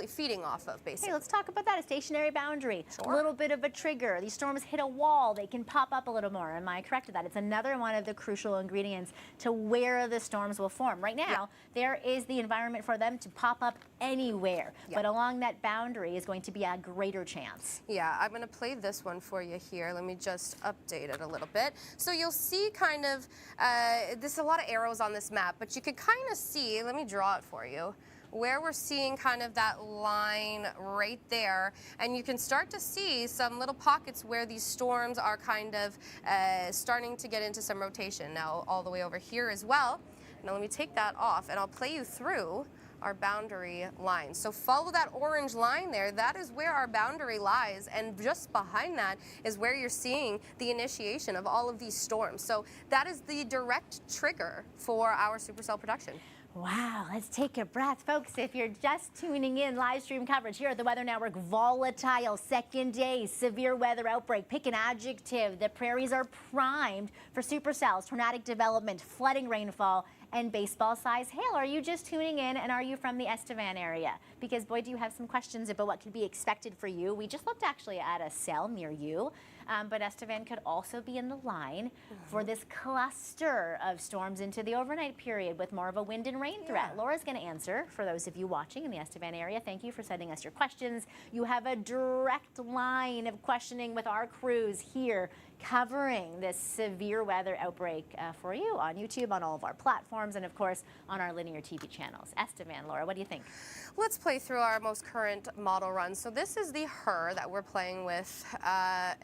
feeding off of, basically. Hey, let's talk about that, a stationary boundary. Sure. A little bit of a trigger. These storms hit a wall, they can pop up a little more. Am I correct with that? It's another one of the crucial ingredients to where the storms will form. Right now, there is the environment for them to pop up anywhere, but along that boundary is going to be a greater chance. Yeah, I'm going to play this one for you here. Let me just update it a little bit. So you'll see kind of, there's a lot of arrows on this map, but you could kind of see, let me draw it for you, where we're seeing kind of that line right there, and you can start to see some little pockets where these storms are kind of starting to get into some rotation. Now all the way over here as well. Now let me take that off and I'll play you through our boundary line. So follow that orange line there. That is where our boundary lies, and just behind that is where you're seeing the initiation of all of these storms. So that is the direct trigger for our supercell production. Wow, let's take a breath. Folks, if you're just tuning in, live stream coverage here at the Weather Network, volatile second day, severe weather outbreak. Pick an adjective. The prairies are primed for supercells, tornadic development, flooding rainfall, and baseball-sized hail. Are you just tuning in, and are you from the Estevan area? Because, boy, do you have some questions about what could be expected for you. We just looked actually at a cell near you. But Estevan could also be in the line for this cluster of storms into the overnight period with more of a wind and rain threat. Laura's going to answer for those of you watching in the Estevan area. Thank you for sending us your questions. You have a direct line of questioning with our crews here covering this severe weather outbreak for you on YouTube, on all of our platforms, and of course on our linear TV channels. Estevan, Laura, what do you think? Let's play through our most current model run. So this is the HER that we're playing with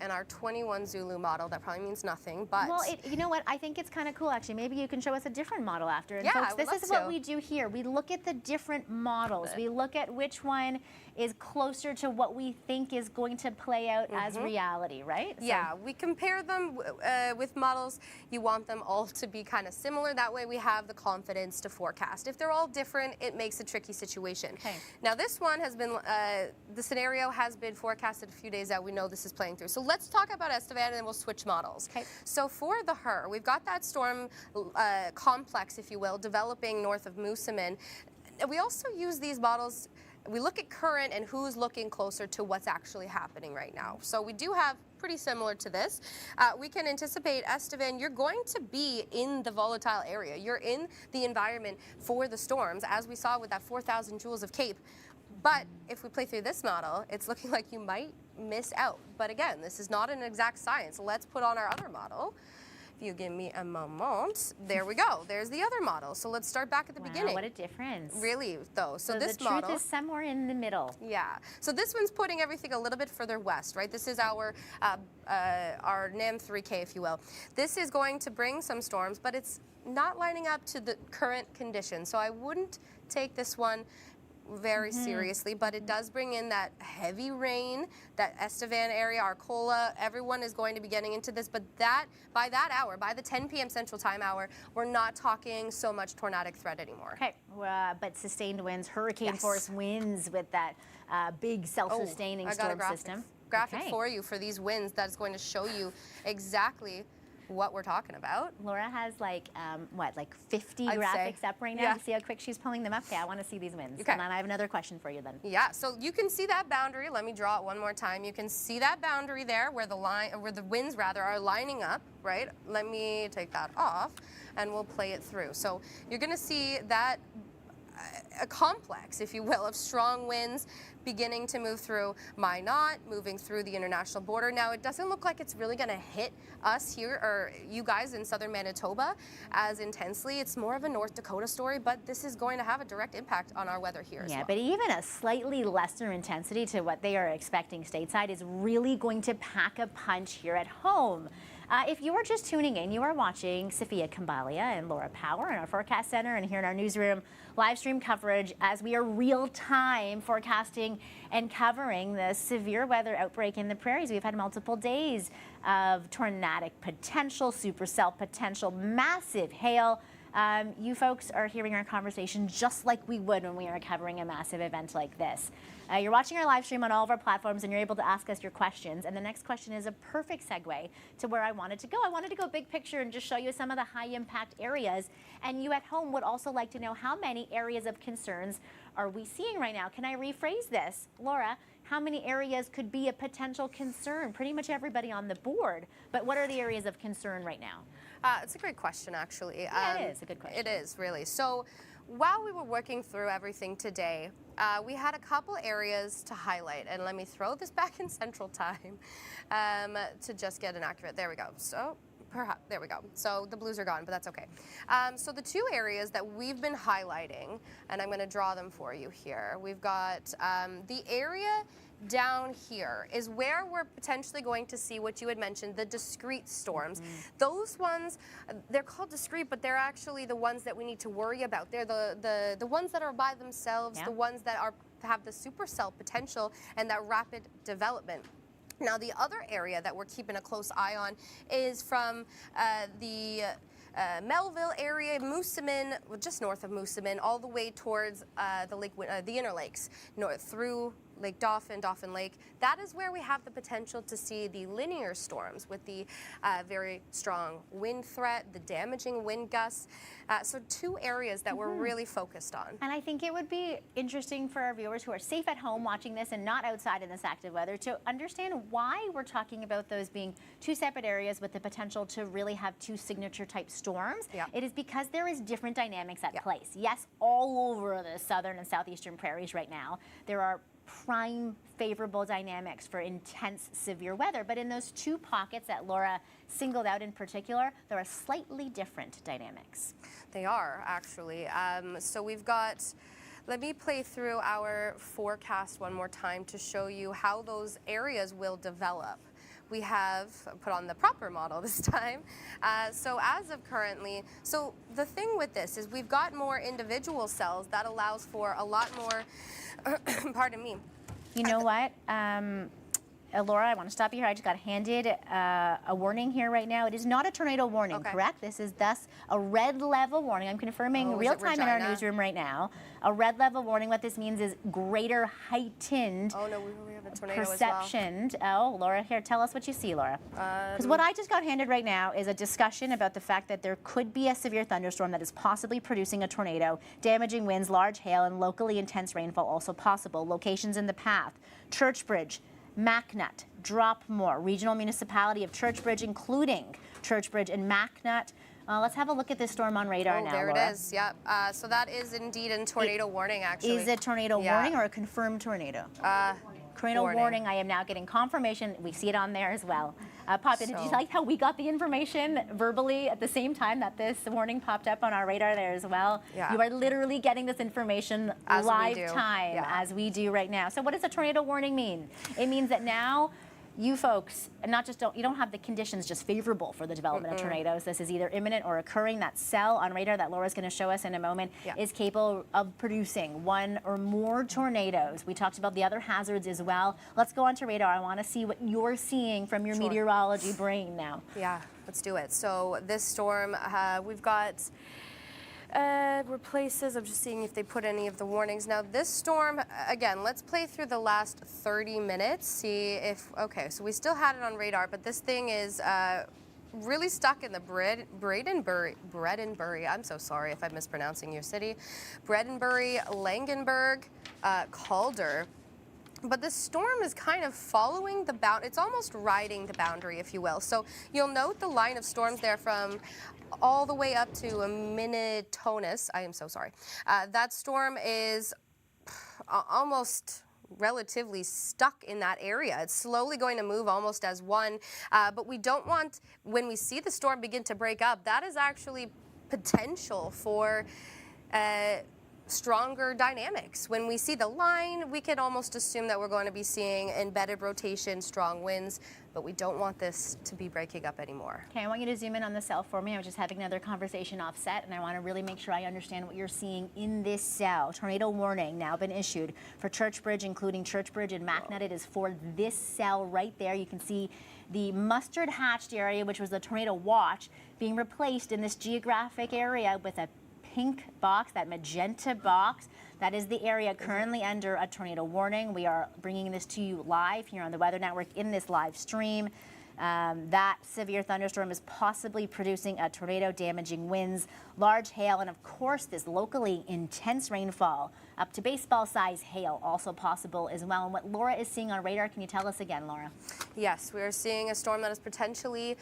in our 21 Zulu model. That probably means nothing, but... Well, you know what? I think it's kind of cool, actually. Maybe you can show us a different model after. And yeah, folks, this is what we do here. We look at the different models. We look at which one is closer to what we think is going to play out as reality, right? So, yeah, we compare them with models. You want them all to be kind of similar. That way we have the confidence to forecast. If they're all different, it makes a tricky situation. Okay. Now this one has been, the scenario has been forecasted a few days out. We know this is playing through. So let's talk about Estevan and then we'll switch models. Okay. So for the HER, we've got that storm complex, if you will, developing north of Moosomin. We also use these models we look at current and who's looking closer to what's actually happening right now. So we do have pretty similar to this. We can anticipate, Estevan, you're going to be in the volatile area. You're in the environment for the storms, as we saw with that 4,000 joules of CAPE. But if we play through this model, it's looking like you might miss out. But again, this is not an exact science. Let's put on our other model. If you give me a moment, there we go. There's the other model. So let's start back at the beginning. What a difference. Really, though. So this the model, truth is somewhere in the middle. yeah. So this one's putting everything a little bit further west, right? This is our NAM 3K, if you will. This is going to bring some storms, but it's not lining up to the current conditions. So I wouldn't take this one very seriously, but it does bring in that heavy rain, that Estevan area, Arcola, everyone is going to be getting into this, but that by that hour, by the 10 p.m. Central Time hour, we're not talking so much tornadic threat anymore. Okay, but sustained winds, hurricane force winds with that big self-sustaining storm system. Graphic for you for these winds that's going to show you exactly what we're talking about. Laura has like, like 50 I'd graphics say. up right now. Yeah. You see how quick she's pulling them up? Okay, I want to see these winds. Okay. And then I have another question for you then. Yeah, so you can see that boundary. Let me draw it one more time. You can see that boundary there where the winds rather are lining up, right? Let me take that off and we'll play it through. So you're going to see that a complex, if you will, of strong winds beginning to move through Minot, moving through the international border. Now, it doesn't look like it's really going to hit us here, or you guys in southern Manitoba, as intensely. It's more of a North Dakota story, but this is going to have a direct impact on our weather here as well. Yeah, but even a slightly lesser intensity to what they are expecting stateside is really going to pack a punch here at home. If you are just tuning in, you are watching Sophia Kambalia and Laura Power in our forecast center and here in our newsroom live stream coverage as we are real-time forecasting and covering the severe weather outbreak in the prairies. We've had multiple days of tornadic potential, supercell potential, massive hail. You folks are hearing our conversation just like we would when we are covering a massive event like this. You're watching our live stream on all of our platforms and you're able to ask us your questions. And the next question is a perfect segue to where I wanted to go. I wanted to go big picture and just show you some of the high impact areas. And you at home would also like to know how many areas of concerns are we seeing right now? Can I rephrase this? Laura, how many areas could be a potential concern? Pretty much everybody on the board. But what are the areas of concern right now? It's a great question, actually. Yeah, it is a good question. It is, really. So while we were working through everything today, we had a couple areas to highlight. And let me throw this back in Central Time to just get an accurate. There we go. So perhaps, there we go. So the blues are gone, but that's okay. So the two areas that we've been highlighting, and I'm going to draw them for you here. We've got the area down here is where we're potentially going to see what you had mentioned, the discrete storms. Those ones, they're called discrete, but they're actually the ones that we need to worry about. They're the ones that are by themselves, the ones that have the supercell potential and that rapid development. Now, the other area that we're keeping a close eye on is from the Melville area, Moosomin, just north of Moosomin, all the way towards the Inner Lakes, through Lake Dauphin, Dauphin Lake. That is where we have the potential to see the linear storms with the very strong wind threat, the damaging wind gusts. So two areas that we're really focused on. And I think it would be interesting for our viewers who are safe at home watching this and not outside in this active weather to understand why we're talking about those being two separate areas with the potential to really have two signature type storms. It is because there is different dynamics at place. Yes, all over the southern and southeastern prairies right now, there are prime favorable dynamics for intense severe weather, but in those two pockets that Laura singled out in particular, there are slightly different dynamics. They are, actually. So we've got, let me play through our forecast one more time to show you how those areas will develop. We have put on the proper model this time. So as of currently, so the thing with this is we've got more individual cells that allows for a lot more, pardon me. You know what? Laura, I want to stop you here. I just got handed a warning here right now. It is not a tornado warning, Okay. correct? This is thus a red level warning. I'm confirming Oh, is real it time in our Regina? newsroom right now. A red level warning. What this means is greater heightened Oh no, we have a tornado perception. Oh, Laura, here, tell us what you see, Laura. Because what I just got handed right now is a discussion about the fact that there could be a severe thunderstorm that is possibly producing a tornado, damaging winds, large hail, and locally intense rainfall also possible. Locations in the path: Churchbridge, Macnut, Dropmore, Regional Municipality of Churchbridge, including Churchbridge and Macnut. Let's have a look at this storm on radar now, there Laura. it is. Yep. So that is indeed in tornado warning, actually. Is it tornado Yeah. warning or a confirmed tornado? Tornado Warning. warning. I am now getting confirmation. We see it on there as well. Poppy, did you So- like how we got the information verbally at the same time that this warning popped up on our radar there as well? Yeah. You are literally getting this information As we live do. time Yeah. as we do right now. So what does a tornado warning mean? It means that now you folks, not just you don't have the conditions just favorable for the development of tornadoes. This is either imminent or occurring. That cell on radar that Laura's going to show us in a moment Yeah. is capable of producing one or more tornadoes. We talked about the other hazards as well. Let's go on to radar. I want to see what you're seeing from your Sure. meteorology brain now. Yeah, let's do it. So this storm, we've got replaces. I'm just seeing if they put any of the warnings. Now this storm, again, let's play through the last 30 minutes, see if, okay, so we still had it on radar, but this thing is really stuck in the Bredenbury, I'm so sorry if I'm mispronouncing your city, Bredenbury, Langenberg, Calder. But this storm is kind of following the it's almost riding the boundary, if you will. So you'll note the line of storms there from all the way up to a Minnetonus. I am so sorry. That storm is almost relatively stuck in that area. It's slowly going to move almost as one, but we don't want, when we see the storm begin to break up, that is actually potential for stronger dynamics. When we see the line, we can almost assume that we're going to be seeing embedded rotation, strong winds, but we don't want this to be breaking up anymore. Okay, I want you to zoom in on the cell for me. I was just having another conversation offset, and I want to really make sure I understand what you're seeing in this cell. Tornado warning now been issued for Churchbridge, including Churchbridge and Macnut. It is for this cell right there. You can see the mustard hatched area, which was the tornado watch, being replaced in this geographic area with a pink box, that magenta box. That is the area currently under a tornado warning. We are bringing this to you live here on the Weather Network in this live stream. That severe thunderstorm is possibly producing a tornado, damaging winds, large hail, and of course this locally intense rainfall up to baseball size hail also possible as well. And what Laura is seeing on radar, can you tell us again, Laura? Yes, we are seeing a storm that is potentially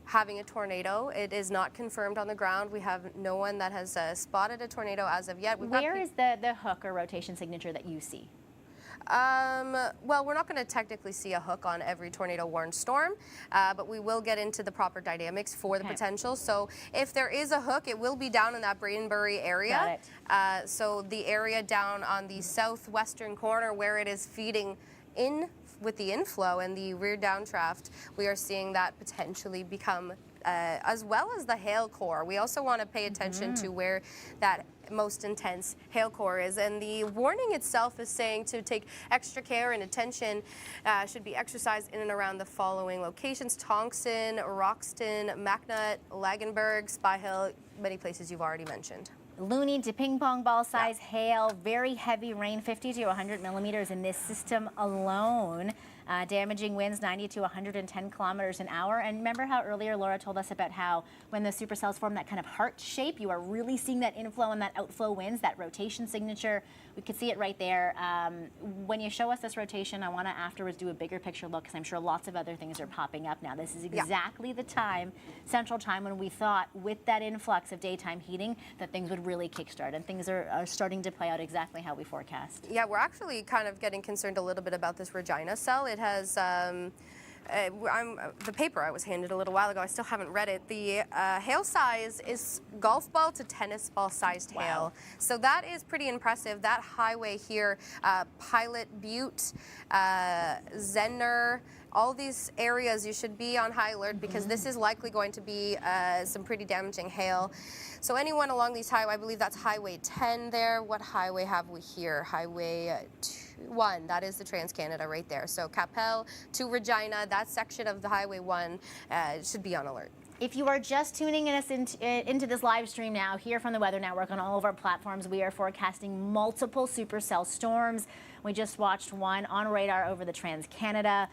having a tornado. It is not confirmed on the ground. We have no one that has spotted a tornado as of yet. Where is the hook or rotation signature that you see? Well, we're not going to technically see a hook on every tornado warned storm, but we will get into the proper dynamics for the potential. So if there is a hook, it will be down in that Bredenbury area. Got it. So the area down on the southwestern corner where it is feeding in with the inflow and the rear downdraft, we are seeing that potentially become, as well as the hail core. We also want to pay attention to where that most intense hail core is. And the warning itself is saying to take extra care and attention should be exercised in and around the following locations: Tonkston, Roxton, Macnut, Lagenberg, Spy Hill, many places you've already mentioned. Looney to ping pong ball size hail, very heavy rain, 50 to 100 millimeters in this system alone. Damaging winds 90 to 110 kilometers an hour. And remember how earlier Laura told us about how when the supercells form that kind of heart shape, you are really seeing that inflow and that outflow winds, that rotation signature. We could see it right there. When you show us this rotation, I want to afterwards do a bigger picture look, because I'm sure lots of other things are popping up now. This is exactly the time, central time, when we thought with that influx of daytime heating that things would really kickstart, and things are starting to play out exactly how we forecast. Yeah, we're actually kind of getting concerned a little bit about this Regina cell. It has the paper I was handed a little while ago, I still haven't read it. The hail size is golf ball to tennis ball sized hail. So that is pretty impressive. That highway here, Pilot Butte, Zenner, all these areas you should be on high alert, because this is likely going to be some pretty damaging hail. So anyone along these highways, I believe that's Highway 10 there. What highway have we here? Highway 1, that is the Trans-Canada right there. So Capel to Regina, that section of the Highway 1 should be on alert. If you are just tuning in us into this live stream now, here from the Weather Network on all of our platforms, we are forecasting multiple supercell storms. We just watched one on radar over the Trans-Canada,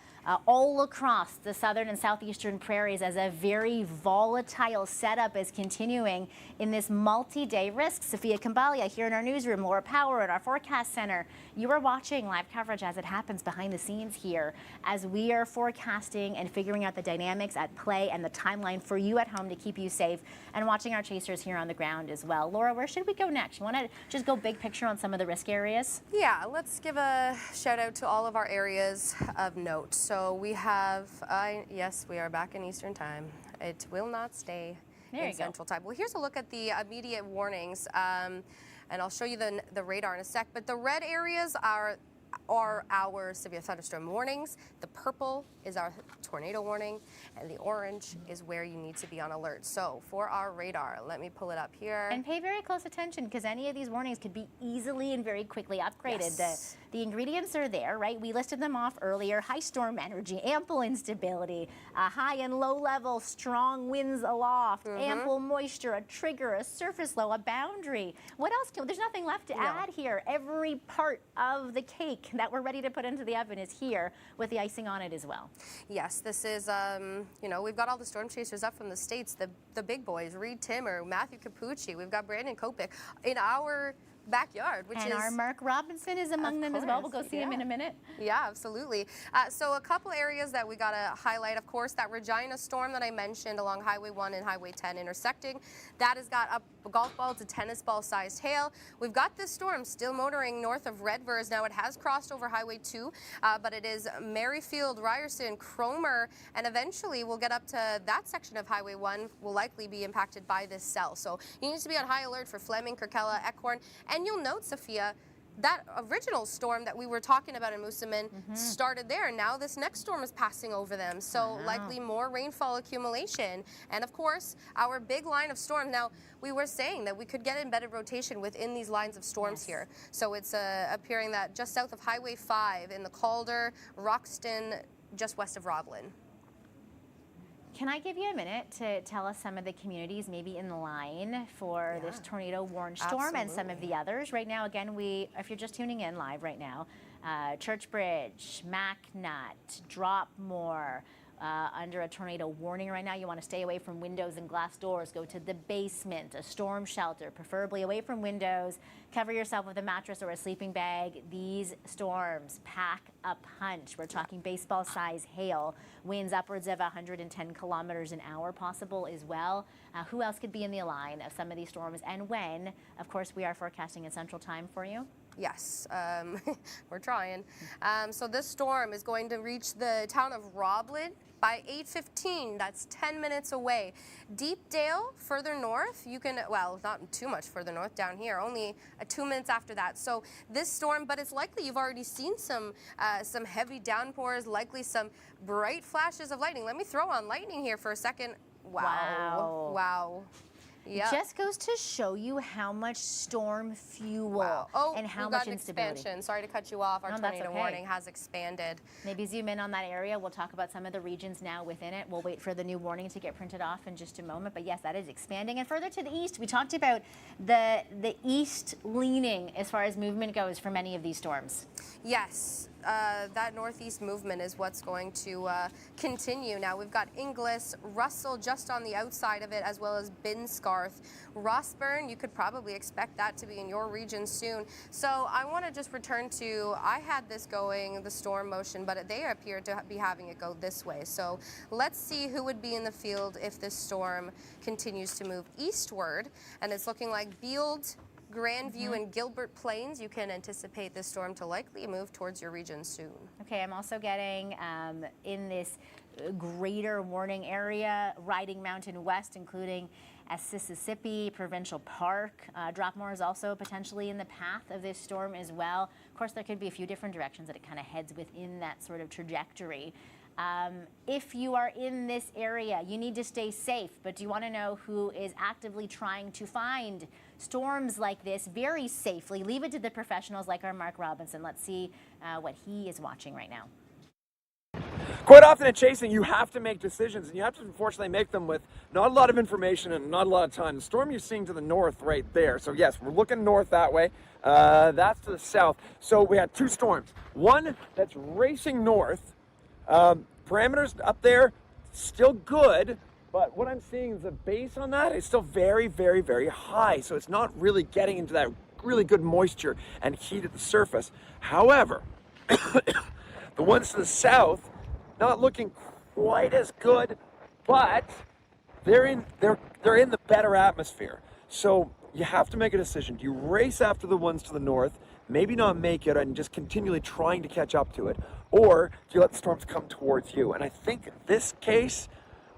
all across the southern and southeastern prairies, as a very volatile setup is continuing in this multi-day risk. Sophia Kambalia here in our newsroom, Laura Power at our forecast center. You are watching live coverage as it happens behind the scenes here as we are forecasting and figuring out the dynamics at play and the timeline for you at home to keep you safe, and watching our chasers here on the ground as well. Laura, where should we go next? You want to just go big picture on some of the risk areas? Yeah, let's give a shout out to all of our areas of note. So we have, yes, we are back in Eastern Time. It will not stay in Central Time. Well, here's a look at the immediate warnings, and I'll show you the radar in a sec. But the red areas are our severe thunderstorm warnings. The purple is our tornado warning, and the orange is where you need to be on alert. So for our radar, let me pull it up here. And pay very close attention, because any of these warnings could be easily and very quickly upgraded. Yes. The ingredients are there, right? We listed them off earlier. High storm energy, ample instability, high and low level, strong winds aloft, ample moisture, a trigger, a surface low, a boundary. What else? There's nothing left to add here. Every part of the cake that we're ready to put into the oven is here, with the icing on it as well. Yes, this is, you know, we've got all the storm chasers up from the States, the big boys, Reed Timmer, Matthew Capucci, we've got Brandon Kopic in our backyard, which and is our Mark Robinson is among them as well. We'll go see him in a minute. Yeah, absolutely. So a couple areas that we got to highlight, of course, that Regina storm that I mentioned along Highway 1 and Highway 10 intersecting. That has got a golf ball to tennis ball sized hail. We've got this storm still motoring north of Redvers. Now it has crossed over Highway 2, but it is Merrifield, Ryerson, Cromer, and eventually we'll get up to that section of Highway 1 will likely be impacted by this cell. So you need to be on high alert for Fleming, Kirkella, Ekhorn. And you'll note, Sophia, that original storm that we were talking about in Moosomin started there. Now this next storm is passing over them. So likely more rainfall accumulation. And of course, our big line of storms. Now, we were saying that we could get embedded rotation within these lines of storms here. So it's appearing that just south of Highway 5 in the Calder, Roxton, just west of Roblin. Can I give you a minute to tell us some of the communities maybe in line for this tornado warned storm and some of the others? Right now, again, if you're just tuning in live right now, Churchbridge, MacNut, Dropmore, under a tornado warning right now. You want to stay away from windows and glass doors. Go to the basement, a storm shelter, preferably away from windows. Cover yourself with a mattress or a sleeping bag. These storms pack a punch. We're talking baseball size hail, winds upwards of 110 kilometers an hour possible as well. Who else could be in the line of some of these storms, and when? Of course, we are forecasting in Central Time for you. Yes, we're trying. So this storm is going to reach the town of Roblin by 8:15. That's 10 minutes away. Deepdale, further north, you can, well, not too much further north down here, only 2 minutes after that. So this storm, but it's likely you've already seen some heavy downpours, likely some bright flashes of lightning. Let me throw on lightning here for a second. Wow. Wow. Yep. It just goes to show you how much storm fuel and how much instability. Expansion. Sorry to cut you off. Our tornado warning has expanded. Maybe zoom in on that area. We'll talk about some of the regions now within it. We'll wait for the new warning to get printed off in just a moment. But yes, that is expanding. And further to the east, we talked about the east leaning as far as movement goes for many of these storms. Yes. That northeast movement is what's going to continue. Now we've got Inglis, Russell just on the outside of it, as well as Binscarth. Rossburn, you could probably expect that to be in your region soon. So I want to just return to, I had this going, the storm motion, but they appear to be having it go this way. So let's see who would be in the field if this storm continues to move eastward. And it's looking like Beald, Grandview and Gilbert Plains. You can anticipate this storm to likely move towards your region soon. Okay, I'm also getting in this greater warning area, Riding Mountain West, including Mississippi Provincial Park. Dropmore is also potentially in the path of this storm as well. Of course, there could be a few different directions that it kind of heads within that sort of trajectory. If you are in this area, you need to stay safe, but do you want to know who is actively trying to find storms like this very safely? Leave it to the professionals like our Mark Robinson. Let's see what he is watching right now. Quite often in chasing, you have to make decisions, and you have to unfortunately make them with not a lot of information and not a lot of time. The storm you're seeing to the north right there. So yes, we're looking north that way. That's to the south. So we had two storms. One that's racing north. Parameters up there, still good, but what I'm seeing is the base on that is still very, very, very high. So it's not really getting into that really good moisture and heat at the surface. However, the ones to the south, not looking quite as good, but they're in the better atmosphere. So you have to make a decision. Do you race after the ones to the north, maybe not make it and just continually trying to catch up to it, or do you let the storms come towards you? And I think in this case,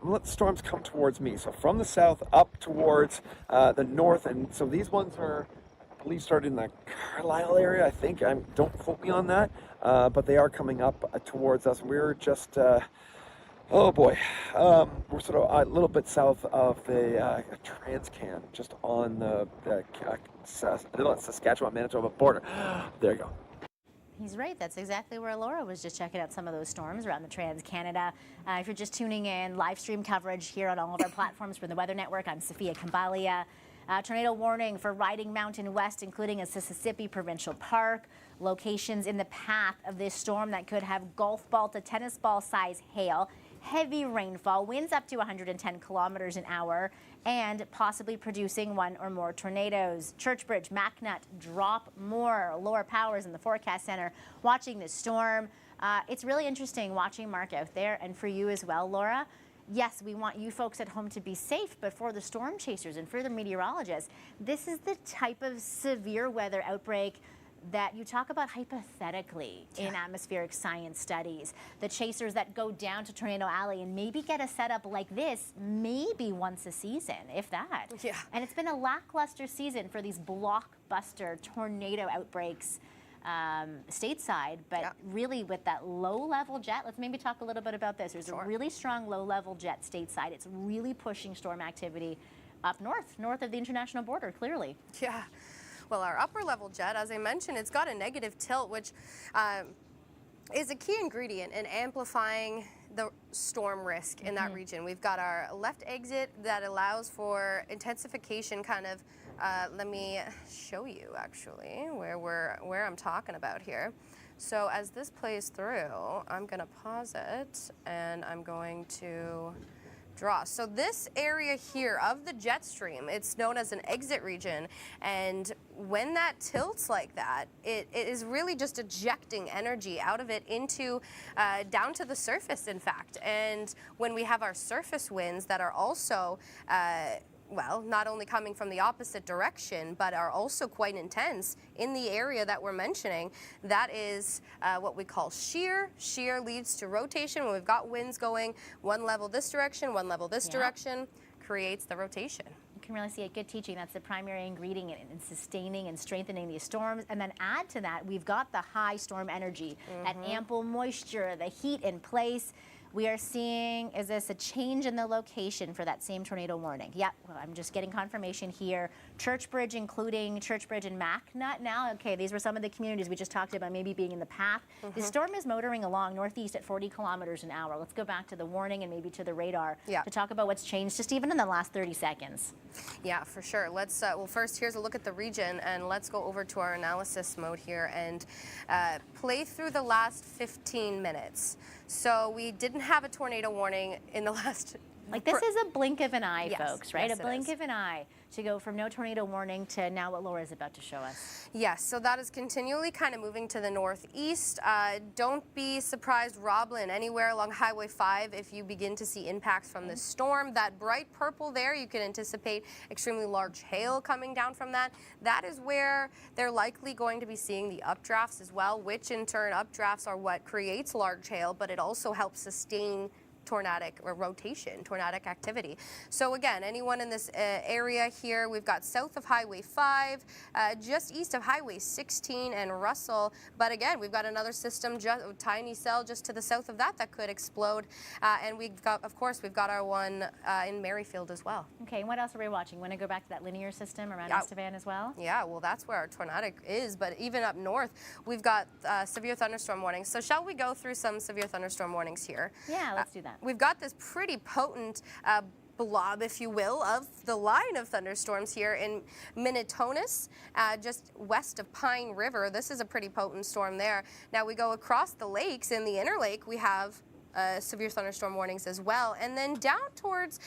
I'm gonna let the storms come towards me. So from the south up towards the north, and so these ones are, I believe, started in the Carlisle area, I think. Don't quote me on that, but they are coming up towards us. We're just, oh boy, we're sort of a little bit south of the Transcan, just on the Saskatchewan-Manitoba border. There you go. He's right. That's exactly where Laura was just checking out some of those storms around the Trans-Canada. If you're just tuning in, live stream coverage here on all of our platforms from the Weather Network. I'm Sophia Kambalia. Tornado warning for Riding Mountain West, including a Mississippi Provincial Park. Locations in the path of this storm that could have golf ball to tennis ball size hail. Heavy rainfall, winds up to 110 kilometers an hour, and possibly producing one or more tornadoes. Churchbridge, Macnut, drop more. Laura Powers in the Forecast Center watching this storm. It's really interesting watching Mark out there, and for you as well, Laura. Yes, we want you folks at home to be safe, but for the storm chasers and for the meteorologists, this is the type of severe weather outbreak that you talk about hypothetically in atmospheric science studies. The chasers that go down to Tornado Alley and maybe get a setup like this maybe once a season, if that. Yeah. And it's been a lackluster season for these blockbuster tornado outbreaks stateside, but really with that low-level jet, let's maybe talk a little bit about this. There's a really strong low-level jet stateside. It's really pushing storm activity up north of the international border, clearly. Yeah. Well, our upper level jet, as I mentioned, it's got a negative tilt, which is a key ingredient in amplifying the storm risk in that region. We've got our left exit that allows for intensification kind of, let me show you actually where I'm talking about here. So as this plays through, I'm going to pause it and I'm going to draw. So this area here of the jet stream, it's known as an exit region, and when that tilts like that, it is really just ejecting energy out of it into down to the surface, in fact. And when we have our surface winds that are also well, not only coming from the opposite direction, but are also quite intense in the area that we're mentioning. That is what we call shear. Shear leads to rotation. When we've got winds going one level this direction, one level this direction, creates the rotation. You can really see it. Good teaching. That's the primary ingredient in sustaining and strengthening these storms. And then add to that, we've got the high storm energy, that ample moisture, the heat in place. We are seeing, is this a change in the location for that same tornado warning? Yep, well, I'm just getting confirmation here. Churchbridge, including Churchbridge and Macnut now. Okay, these were some of the communities we just talked about maybe being in the path. The storm is motoring along northeast at 40 kilometers an hour. Let's go back to the warning and maybe to the radar to talk about what's changed just even in the last 30 seconds. Yeah, for sure. Let's, well, first here's a look at the region, and let's go over to our analysis mode here and play through the last 15 minutes. So we didn't have a tornado warning in the last... Like this is a blink of an eye, folks, right? Yes, a blink of an eye to go from no tornado warning to now what Laura is about to show us. Yes, so that is continually kind of moving to the northeast. Don't be surprised, Roblin, anywhere along Highway 5 if you begin to see impacts from this storm. That bright purple there, you can anticipate extremely large hail coming down from that. That is where they're likely going to be seeing the updrafts as well, which in turn updrafts are what creates large hail, but it also helps sustain tornadic or rotation, tornadic activity. So again, anyone in this area here, we've got south of Highway 5, just east of Highway 16 and Russell. But again, we've got another system, tiny cell just to the south of that could explode. And we've got, of course, we've got our one in Merrifield as well. Okay, and what else are we watching? Want to go back to that linear system around Estevan as well? Yeah, well, that's where our tornadic is. But even up north, we've got severe thunderstorm warnings. So shall we go through some severe thunderstorm warnings here? Yeah, let's do that. We've got this pretty potent blob, if you will, of the line of thunderstorms here in Minnetonus, just west of Pine River. This is a pretty potent storm there. Now we go across the lakes. In the Interlake, we have severe thunderstorm warnings as well. And then down towards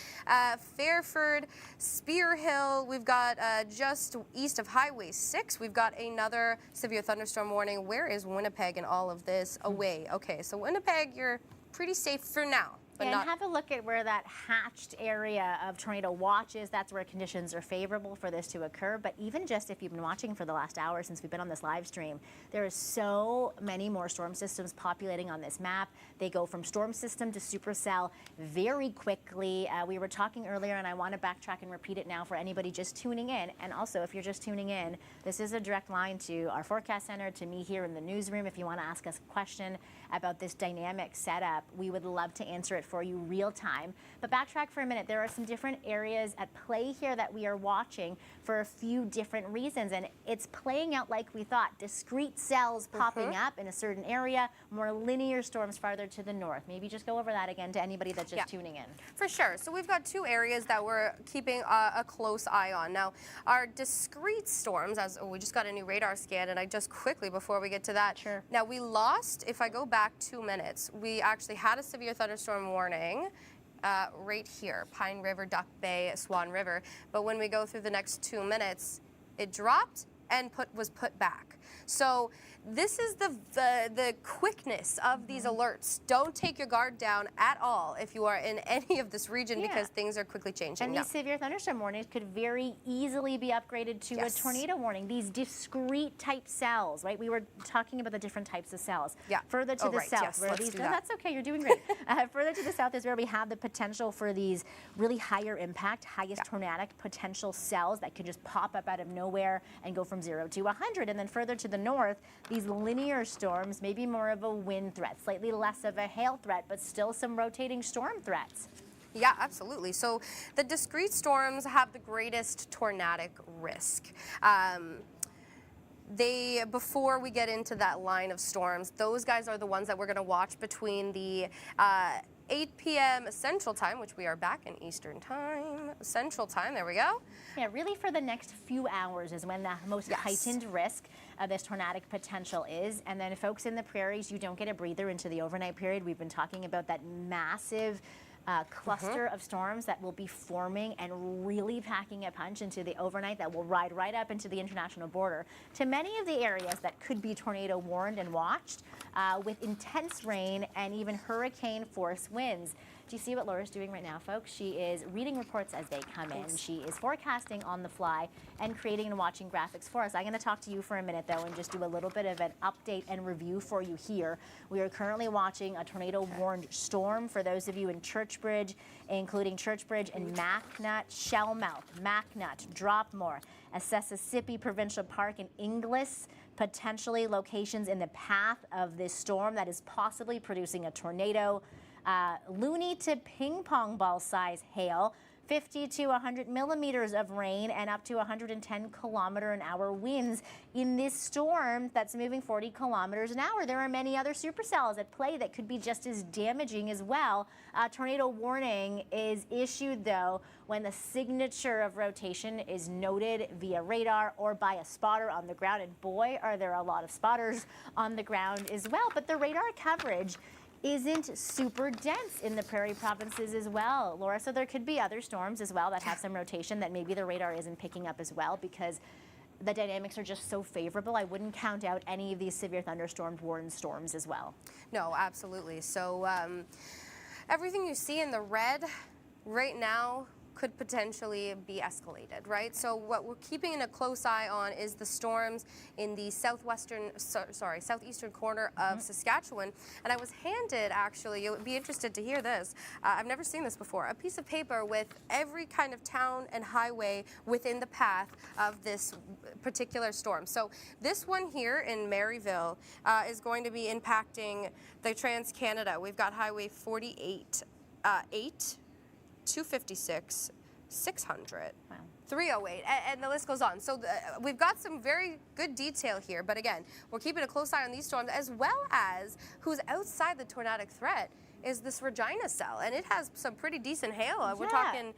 Fairford, Spear Hill, we've got just east of Highway 6, we've got another severe thunderstorm warning. Where is Winnipeg in all of this? Away. Okay, so Winnipeg, you're pretty safe for now. And have a look at where that hatched area of tornado watch is. That's where conditions are favorable for this to occur. But even just if you've been watching for the last hour since we've been on this live stream, there are so many more storm systems populating on this map. They go from storm system to supercell very quickly. We were talking earlier, and I want to backtrack and repeat it now for anybody just tuning in. And also, if you're just tuning in, this is a direct line to our forecast center, to me here in the newsroom. If you want to ask us a question about this dynamic setup, we would love to answer it for you real time. But backtrack for a minute. There are some different areas at play here that we are watching for a few different reasons, and it's playing out like we thought. Discrete cells popping up in a certain area, more linear storms farther to the north. Maybe just go over that again to anybody that's just tuning in. For sure. So we've got two areas that we're keeping a close eye on. Now, our discrete storms, we just got a new radar scan, and I just quickly, before we get to that. Sure. Now, we lost, if I go back 2 minutes, we actually had a severe thunderstorm warning right here, Pine River, Duck Bay, Swan River. But when we go through the next 2 minutes, it dropped and was put back. So this is the quickness of these alerts. Don't take your guard down at all if you are in any of this region, because things are quickly changing. And these severe thunderstorm warnings could very easily be upgraded to a tornado warning. These discrete type cells, right? We were talking about the different types of cells. Yeah. Further to the south, where these, that's okay, you're doing great. Further to the south is where we have the potential for these really higher impact, highest tornadic potential cells that could just pop up out of nowhere and go from 0 to 100. And then further to the north, these linear storms, maybe more of a wind threat, slightly less of a hail threat, but still some rotating storm threats. Yeah, absolutely. So the discrete storms have the greatest tornadic risk. Before we get into that line of storms, those guys are the ones that we're going to watch between the 8 p.m. Central Time, which we are back in Eastern Time, Central Time, there we go. Yeah, really for the next few hours is when the most heightened risk of this tornadic potential is. And then folks in the prairies, you don't get a breather into the overnight period. We've been talking about that massive cluster of storms that will be forming and really packing a punch into the overnight that will ride right up into the international border to many of the areas that could be tornado warned and watched with intense rain and even hurricane force winds. Do you see what Laura's doing right now, folks? She is reading reports as they come in. She is forecasting on the fly and creating and watching graphics for us. I'm going to talk to you for a minute, though, and just do a little bit of an update and review for you here. We are currently watching a tornado-warned storm for those of you in Churchbridge, including Churchbridge and MacNut, Shellmouth, MacNut, Dropmore, Assessissippi Provincial Park, and Inglis. Potentially locations in the path of this storm that is possibly producing a tornado. Looney to ping pong ball size hail, 50 to 100 millimeters of rain, and up to 110 kilometer-an-hour winds in this storm that's moving 40 kilometers an hour. There are many other supercells at play that could be just as damaging as well. Tornado warning is issued, though, when the signature of rotation is noted via radar or by a spotter on the ground. And boy, are there a lot of spotters on the ground as well. But the radar coverage isn't super dense in the prairie provinces as well, Laura. So there could be other storms as well that have some rotation that maybe the radar isn't picking up as well, because the dynamics are just so favorable. I wouldn't count out any of these severe thunderstorm warned storms as well. No, absolutely. So everything you see in the red right now, could potentially be escalated, right? So what we're keeping a close eye on is the storms in the southeastern corner of Saskatchewan. And I was handed, actually, you'll be interested to hear this, I've never seen this before, a piece of paper with every kind of town and highway within the path of this particular storm. So this one here in Maryville is going to be impacting the Trans-Canada. We've got Highway 48, 256, 600, 308, and the list goes on. So we've got some very good detail here, but again, we're keeping a close eye on these storms, as well as who's outside the tornadic threat is this Regina cell, and it has some pretty decent hail. We're talking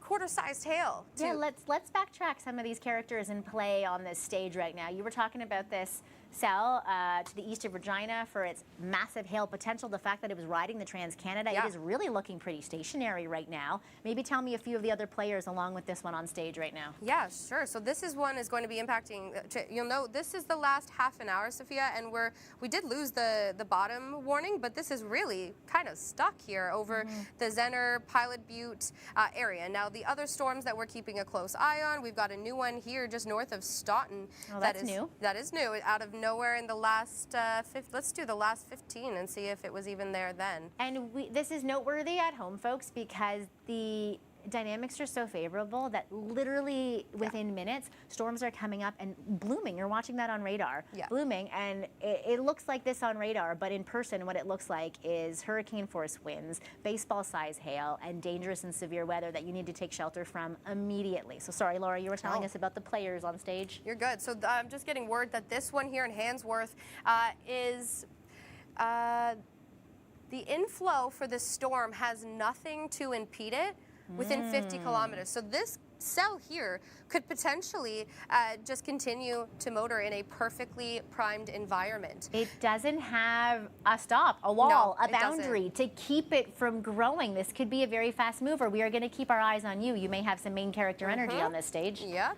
quarter-sized hail. Yeah, let's backtrack some of these characters in play on this stage right now. You were talking about this cell to the east of Regina for its massive hail potential, the fact that it was riding the Trans-Canada. It is really looking pretty stationary right now. Maybe tell me a few of the other players along with this one on stage right now. Yeah, sure. So this one is going to be impacting, you'll know, this is the last half an hour, Sophia, and we did lose the bottom warning, but this is really kind of stuck here over the Zenner, Pilot Butte area. Now, the other storms that we're keeping a close eye on, we've got a new one here just north of Stoughton. Oh, that's new. That is new, out of nowhere in the last, let's do the last 15 and see if it was even there then. And this is noteworthy at home, folks, because the dynamics are so favorable that literally within minutes, storms are coming up and blooming. You're watching that on radar, blooming, and it looks like this on radar, but in person, what it looks like is hurricane force winds, baseball size hail, and dangerous and severe weather that you need to take shelter from immediately. So sorry, Laura, you were telling us about the players on stage. You're good. So I'm just getting word that this one here in Handsworth is the inflow for this storm has nothing to impede it within 50 kilometers. So this cell here could potentially just continue to motor in a perfectly primed environment. It doesn't have a stop, a wall, a boundary to keep it from growing. This could be a very fast mover. We are going to keep our eyes on you. You may have some main character energy on this stage. Yeah.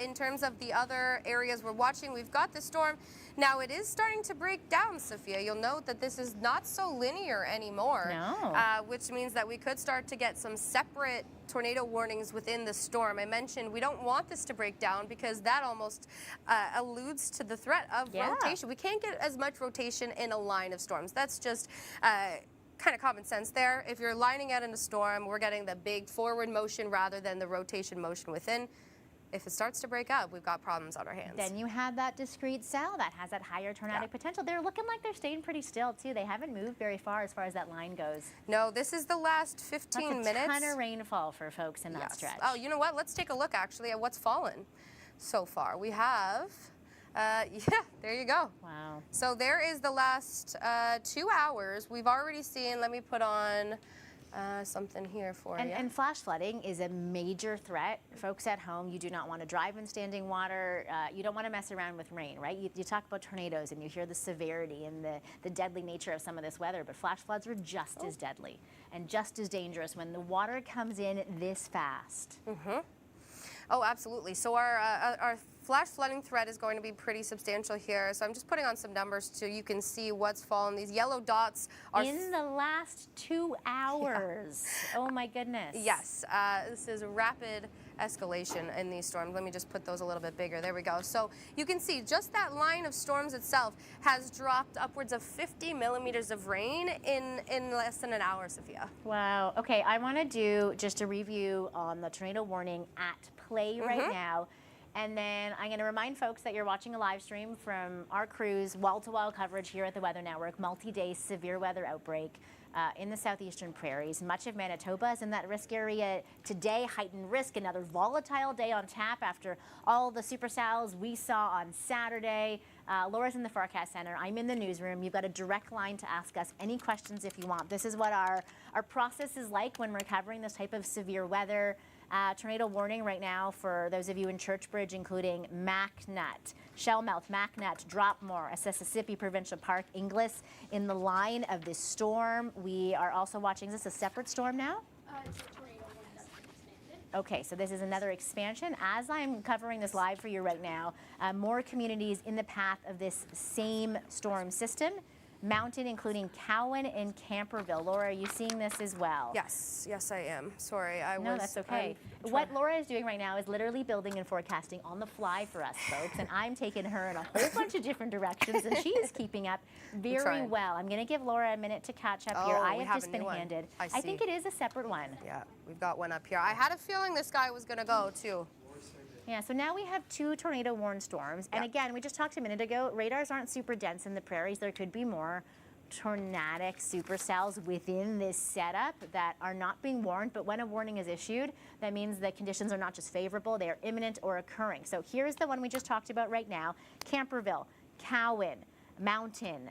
In terms of the other areas we're watching, we've got the storm. Now, it is starting to break down, Sophia. You'll note that this is not so linear anymore, which means that we could start to get some separate tornado warnings within the storm. I mentioned we don't want this to break down because that almost alludes to the threat of rotation. We can't get as much rotation in a line of storms. That's just kind of common sense there. If you're lining out in a storm, we're getting the big forward motion rather than the rotation motion within. If it starts to break up, we've got problems on our hands. Then you have that discrete cell that has that higher tornadic potential. They're looking like they're staying pretty still, too. They haven't moved very far as that line goes. No, this is the last 15 minutes. That's a ton of rainfall for folks in that stretch. Oh, you know what? Let's take a look, actually, at what's fallen so far. We have, there you go. Wow. So there is the last 2 hours. We've already seen, let me put on something here for you. And flash flooding is a major threat. Folks at home, you do not want to drive in standing water. You don't want to mess around with rain, right? You talk about tornadoes and you hear the severity and the deadly nature of some of this weather, but flash floods are just as deadly and just as dangerous when the water comes in this fast. Oh, absolutely. So our flash flooding threat is going to be pretty substantial here. So I'm just putting on some numbers so you can see what's fallen. These yellow dots are in the last 2 hours. Oh my goodness. Yes, this is rapid escalation in these storms. Let me just put those a little bit bigger. There we go. So you can see just that line of storms itself has dropped upwards of 50 millimeters of rain in less than an hour, Sophia. Wow. Okay, I want to do just a review on the tornado warning at play right now. And then I'm going to remind folks that you're watching a live stream from our crew's wall-to-wall coverage here at the Weather Network, multi-day severe weather outbreak in the southeastern prairies. Much of Manitoba is in that risk area today, heightened risk, another volatile day on tap after all the supercells we saw on Saturday. Laura's in the Forecast Center. I'm in the newsroom. You've got a direct line to ask us any questions if you want. This is what our process is like when we're covering this type of severe weather. Tornado warning right now for those of you in Churchbridge, including MacNut, Shellmouth, MacNut, Dropmore, Mississippi Provincial Park, Inglis in the line of this storm. We are also watching, is this a separate storm now? It's a tornado warning that's been expanded. Okay, so this is another expansion. As I'm covering this live for you right now, more communities in the path of this same storm system. Mountain, including Cowan and Camperville. Laura, are you seeing this as well? Yes, yes, I am. Sorry, No, that's okay. What Laura is doing right now is literally building and forecasting on the fly for us, folks, and I'm taking her in a whole bunch of different directions, and she is keeping up very well. I'm going to give Laura a minute to catch up here. I have just been handed. I think it is a separate one. Yeah, we've got one up here. I had a feeling this guy was going to go, too. Yeah, so now we have 2 tornado warned storms. And again, we just talked a minute ago, radars aren't super dense in the prairies. There could be more tornadic supercells within this setup that are not being warned. But when a warning is issued, that means the conditions are not just favorable, they are imminent or occurring. So here's the one we just talked about right now, Camperville, Cowan, Mountain.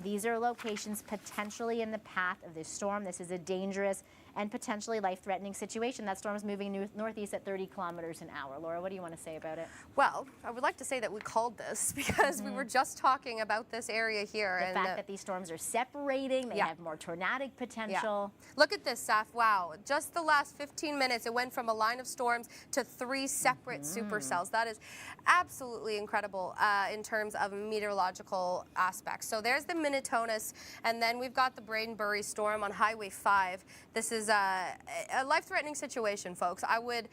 These are locations potentially in the path of this storm. This is a dangerous and potentially life-threatening situation. That storm is moving northeast at 30 kilometers an hour. Laura, what do you want to say about it? Well, I would like to say that we called this because we were just talking about this area here. The fact that these storms are separating, they have more tornadic potential. Look at this, Saf. Wow. Just the last 15 minutes, it went from a line of storms to 3 separate supercells. That is absolutely incredible in terms of meteorological aspects. So there's the Minnetonus, and then we've got the Bradenbury storm on Highway 5. This is a life-threatening situation, folks. I would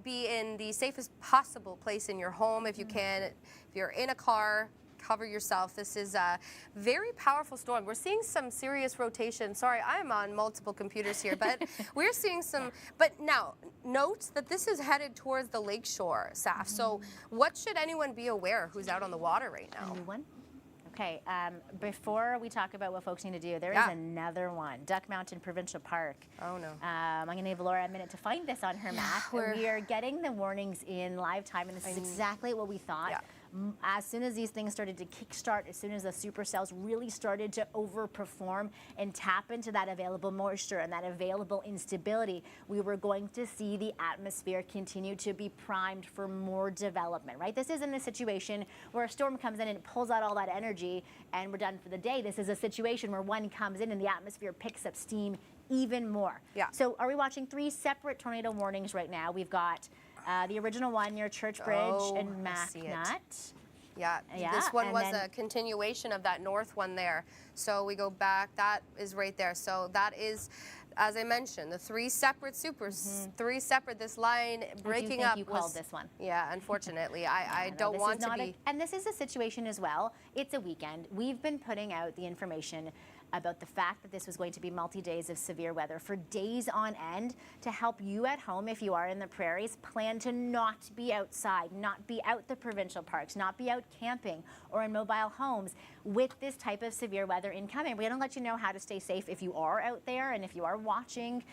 be in the safest possible place in your home if you can. If you're in a car, cover yourself. This is a very powerful storm. We're seeing some serious rotation. Sorry, I'm on multiple computers here, but we're seeing some. But now, note that this is headed towards the lakeshore, Saf. So what should anyone be aware who's out on the water right now? Anyone? Okay, before we talk about what folks need to do, there is another one, Duck Mountain Provincial Park. Oh, no. I'm going to give Laura a minute to find this on her map. We are getting the warnings in live time, and this is exactly what we thought. As soon as these things started to kickstart, as soon as the supercells really started to overperform and tap into that available moisture and that available instability, we were going to see the atmosphere continue to be primed for more development, right? This isn't a situation where a storm comes in and it pulls out all that energy and we're done for the day. This is a situation where one comes in and the atmosphere picks up steam even more. So are we watching 3 separate tornado warnings right now? We've got the original one near Church Bridge and MacNut. Yeah, this one was a continuation of that north one there. So we go back, that is right there. So that is, as I mentioned, the 3 separate three separate, this line breaking up. You called this one. Yeah, unfortunately. I don't want to be. And this is a situation as well. It's a weekend. We've been putting out the information about the fact that this was going to be multi-days of severe weather for days on end to help you at home, if you are in the prairies, plan to not be outside, not be out the provincial parks, not be out camping or in mobile homes with this type of severe weather incoming. We're going to let you know how to stay safe if you are out there and if you are watching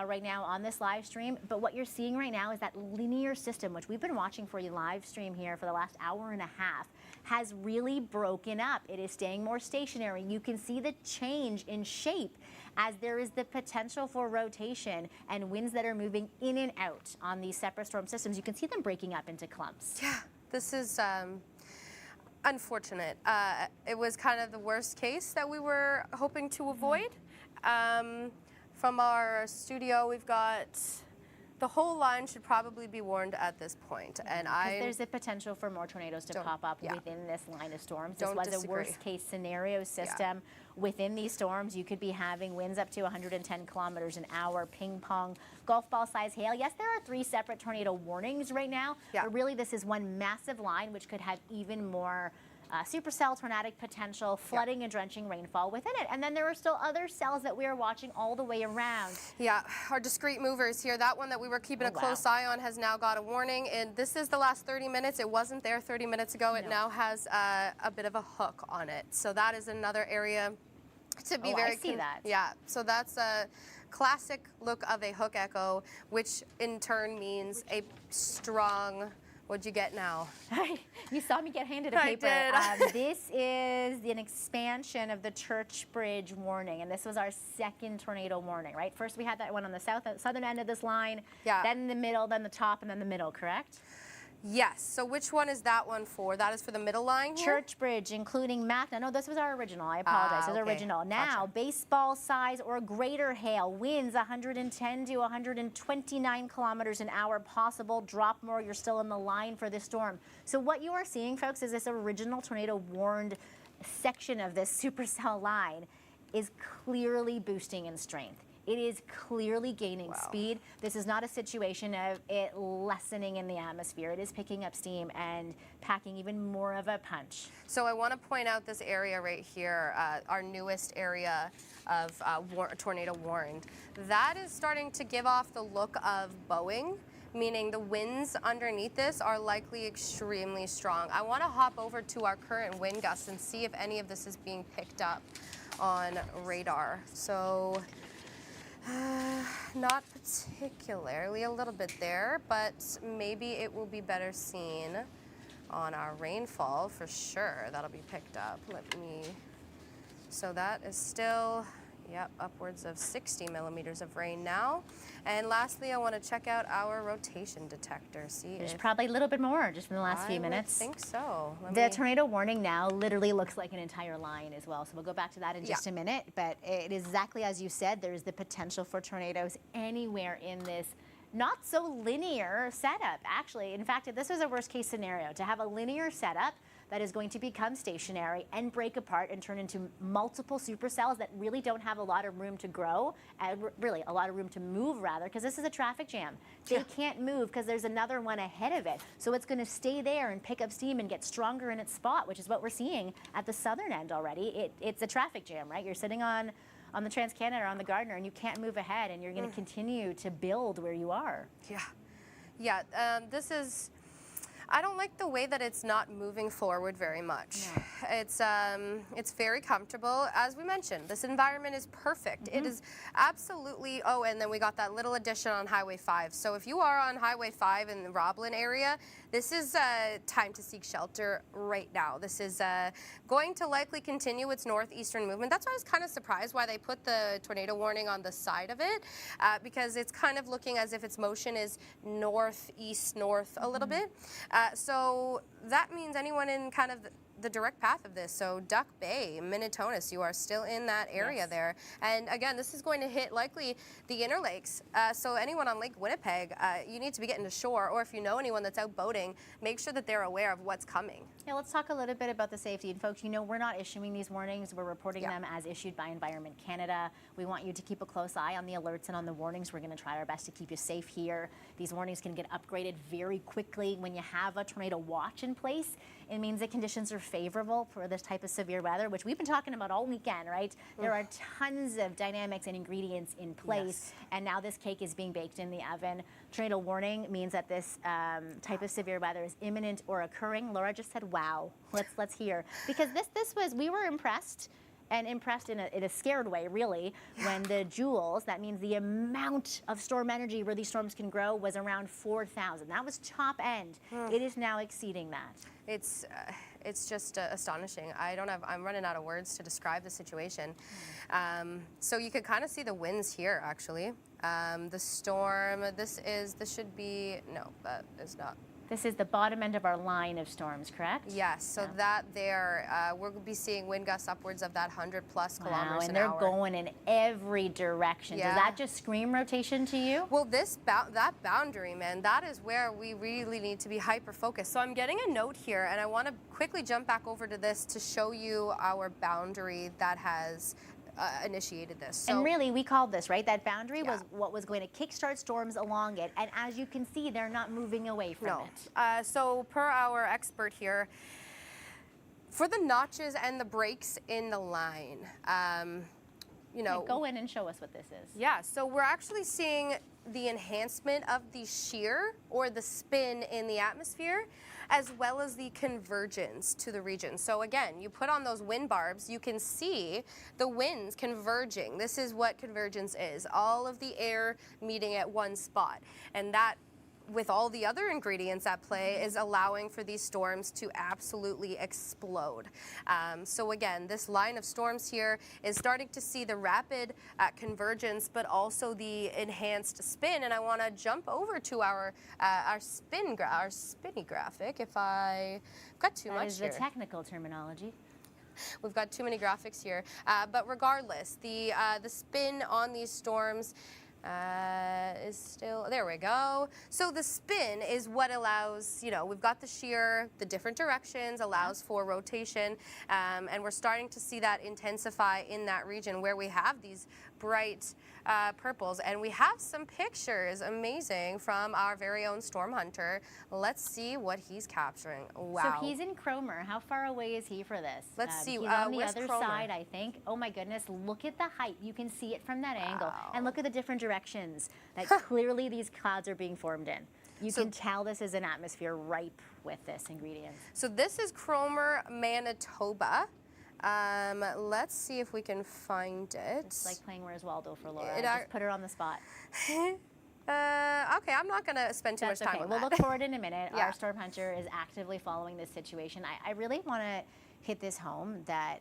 right now on this live stream. But what you're seeing right now is that linear system, which we've been watching for you live stream here for the last hour and a half, has really broken up. It is staying more stationary. You can see the change in shape as there is the potential for rotation and winds that are moving in and out on these separate storm systems. You can see them breaking up into clumps. Yeah, this is unfortunate. It was kind of the worst case that we were hoping to avoid. From our studio, we've got the whole line should probably be warned at this point. And there's a potential for more tornadoes to pop up within this line of storms. This was a worst case scenario system. Within these storms, you could be having winds up to 110 kilometers an hour, ping pong, golf ball size hail. Yes, there are 3 separate tornado warnings right now, but really this is one massive line which could have even more supercell tornadic potential, flooding and drenching rainfall within it. And then there are still other cells that we are watching all the way around. Yeah, our discrete movers here, that one that we were keeping a close eye on has now got a warning. And this is the last 30 minutes. It wasn't there 30 minutes ago. It now has a bit of a hook on it. So that is another area to be very... I see that. Yeah, so that's a classic look of a hook echo, which in turn means a strong... What'd you get now? You saw me get handed a paper. I did. This is an expansion of the Church Bridge warning, and this was our second tornado warning, right? First we had that one on the southern end of this line, then the middle, then the top, and then the middle, correct? Yes. So which one is that one for? That is for the middle line here? Church Bridge, including MacNut. No, this was our original. I apologize. This is original. Now, baseball size or greater hail, winds 110 to 129 kilometers an hour possible. Drop more, you're still in the line for this storm. So what you are seeing, folks, is this original tornado warned section of this supercell line is clearly boosting in strength. It is clearly gaining speed. This is not a situation of it lessening in the atmosphere. It is picking up steam and packing even more of a punch. So I want to point out this area right here, our newest area of tornado warned. That is starting to give off the look of bowing, meaning the winds underneath this are likely extremely strong. I want to hop over to our current wind gusts and see if any of this is being picked up on radar. So not particularly, a little bit there, but maybe it will be better seen on our rainfall for sure. That'll be picked up. So that is still, yep, upwards of 60 millimeters of rain now. And lastly, I want to check out our rotation detector. See, There's probably a little bit more just in the last few minutes. I think so. The tornado warning now literally looks like an entire line as well. So we'll go back to that in just a minute. But it is exactly as you said, there's the potential for tornadoes anywhere in this not so linear setup, actually. In fact, this is a worst case scenario, to have a linear setup that is going to become stationary and break apart and turn into multiple supercells that really don't have a lot of room to grow, and really a lot of room to move rather, because this is a traffic jam. They can't move because there's another one ahead of it. So it's going to stay there and pick up steam and get stronger in its spot, which is what we're seeing at the southern end already. It's a traffic jam, right? You're sitting on the Trans-Canada or on the Gardner and you can't move ahead, and you're going to continue to build where you are. Yeah, this is, I don't like the way that it's not moving forward very much. No. It's very comfortable. As we mentioned, this environment is perfect. It is absolutely, oh, and then we got that little addition on Highway 5. So if you are on Highway 5 in the Roblin area, this is time to seek shelter right now. This is going to likely continue its northeastern movement. That's why I was kind of surprised why they put the tornado warning on the side of it, because it's kind of looking as if its motion is northeast-north a little bit. So that means anyone in kind of the direct path of this, so Duck Bay, Minnetonka, you are still in that area there. And again, this is going to hit likely the inner lakes. So anyone on Lake Winnipeg, you need to be getting to shore, or if you know anyone that's out boating, make sure that they're aware of what's coming. Yeah, let's talk a little bit about the safety. And folks, you know, we're not issuing these warnings. We're reporting them as issued by Environment Canada. We want you to keep a close eye on the alerts and on the warnings. We're going to try our best to keep you safe here. These warnings can get upgraded very quickly. When you have a tornado watch in place, it means that conditions are favorable for this type of severe weather, which we've been talking about all weekend, right? There are tons of dynamics and ingredients in place, and now this cake is being baked in the oven. Tornado warning means that this type of severe weather is imminent or occurring. Laura just said, wow. Let's hear. Because we were impressed, and impressed in a scared way, really, when the joules, that means the amount of storm energy where these storms can grow, was around 4,000. That was top end. It is now exceeding that. It's just astonishing. I'm running out of words to describe the situation. So you could kind of see the winds here, actually. The storm, this should be, no, that is not. This is the bottom end of our line of storms, correct? Yes, so that there, we'll be seeing wind gusts upwards of that 100+ kilometers an hour. And they're going in every direction. Does that just scream rotation to you? Well, that boundary, man, that is where we really need to be hyper-focused. So I'm getting a note here, and I want to quickly jump back over to this to show you our boundary that has initiated this. So, and really, we called this, right? That boundary was what was going to kickstart storms along it. And as you can see, they're not moving away from it. So per our expert here, for the notches and the breaks in the line, you know. Go in and show us what this is. Yeah, so we're actually seeing the enhancement of the shear or the spin in the atmosphere, as well as the convergence to the region. So again, you put on those wind barbs, you can see the winds converging. This is what convergence is, all of the air meeting at one spot. And that, with all the other ingredients at play, is allowing for these storms to absolutely explode. So again, this line of storms here is starting to see the rapid convergence, but also the enhanced spin. And I want to jump over to our spinny graphic. If I've got too much here. That is the technical terminology. We've got too many graphics here, but regardless, the spin on these storms. Is still, there we go. So the spin is what allows, you know, we've got the shear, the different directions, allows for rotation, and we're starting to see that intensify in that region where we have these bright purples. And we have some pictures, amazing, from our very own storm hunter. Let's see what he's capturing. Wow. So he's in Cromer. How far away is he for this? Let's see. He's on the where's other Cromer? side, I think. Oh my goodness, look at the height. You can see it from that angle. And look at the different directions that clearly these clouds are being formed in. You can tell this is an atmosphere ripe with this ingredient. So this is Cromer, Manitoba. Let's see if we can find it. It's like playing Where's Waldo for Laura. It Just put her on the spot. Okay, I'm not going to spend too much time on We'll that. look forward in a minute. Yeah. Our storm hunter is actively following this situation. I really want to hit this home that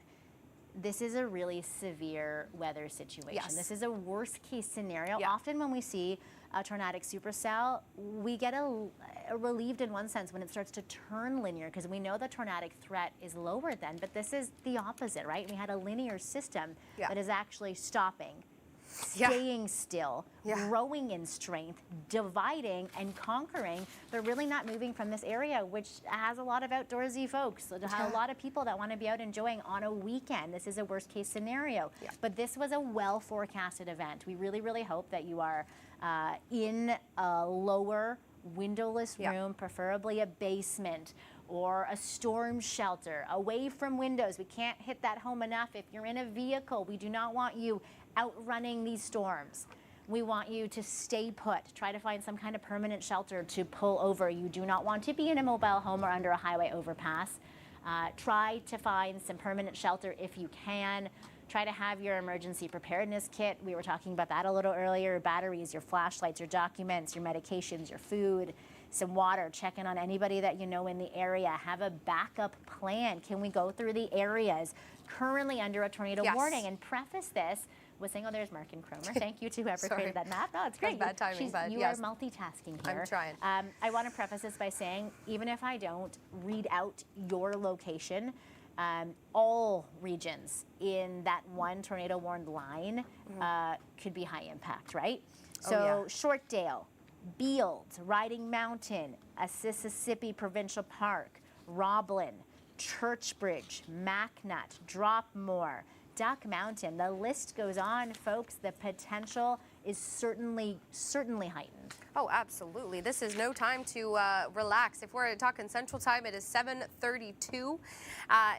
this is a really severe weather situation. Yes. This is a worst case scenario. Yeah. Often when we see a tornadic supercell, we get relieved in one sense when it starts to turn linear, because we know the tornadic threat is lower then, but this is the opposite, right? We had a linear system that is actually stopping, staying still, growing in strength, dividing and conquering, but really not moving from this area, which has a lot of outdoorsy folks, a lot of people that want to be out enjoying on a weekend. This is a worst case scenario. But this was a well forecasted event. We really, really hope that you are in a lower windowless room, preferably a basement or a storm shelter, away from windows. We can't hit that home enough. If you're in a vehicle, we do not want you outrunning these storms. We want you to stay put. Try to find some kind of permanent shelter to pull over. You do not want to be in a mobile home or under a highway overpass. Try to find some permanent shelter if you can. Try to have your emergency preparedness kit. We were talking about that a little earlier. Batteries, your flashlights, your documents, your medications, your food, some water. Check in on anybody that you know in the area. Have a backup plan. Can we go through the areas currently under a tornado warning? And preface this with saying, oh, there's Mark and Cromer. Thank you to whoever created that map. No, it's great. Bad timing, but you are multitasking here. I'm trying. I want to preface this by saying, even if I don't read out your location, all regions in that one tornado warned line could be high impact, right? So Shortdale, Beald, Riding Mountain, Mississippi Provincial Park, Roblin, Churchbridge, Macnut, Dropmore, Duck Mountain. The list goes on, folks. The potential is certainly heightened. Oh, absolutely. This is no time to relax. If we're talking Central Time, it is 7:32,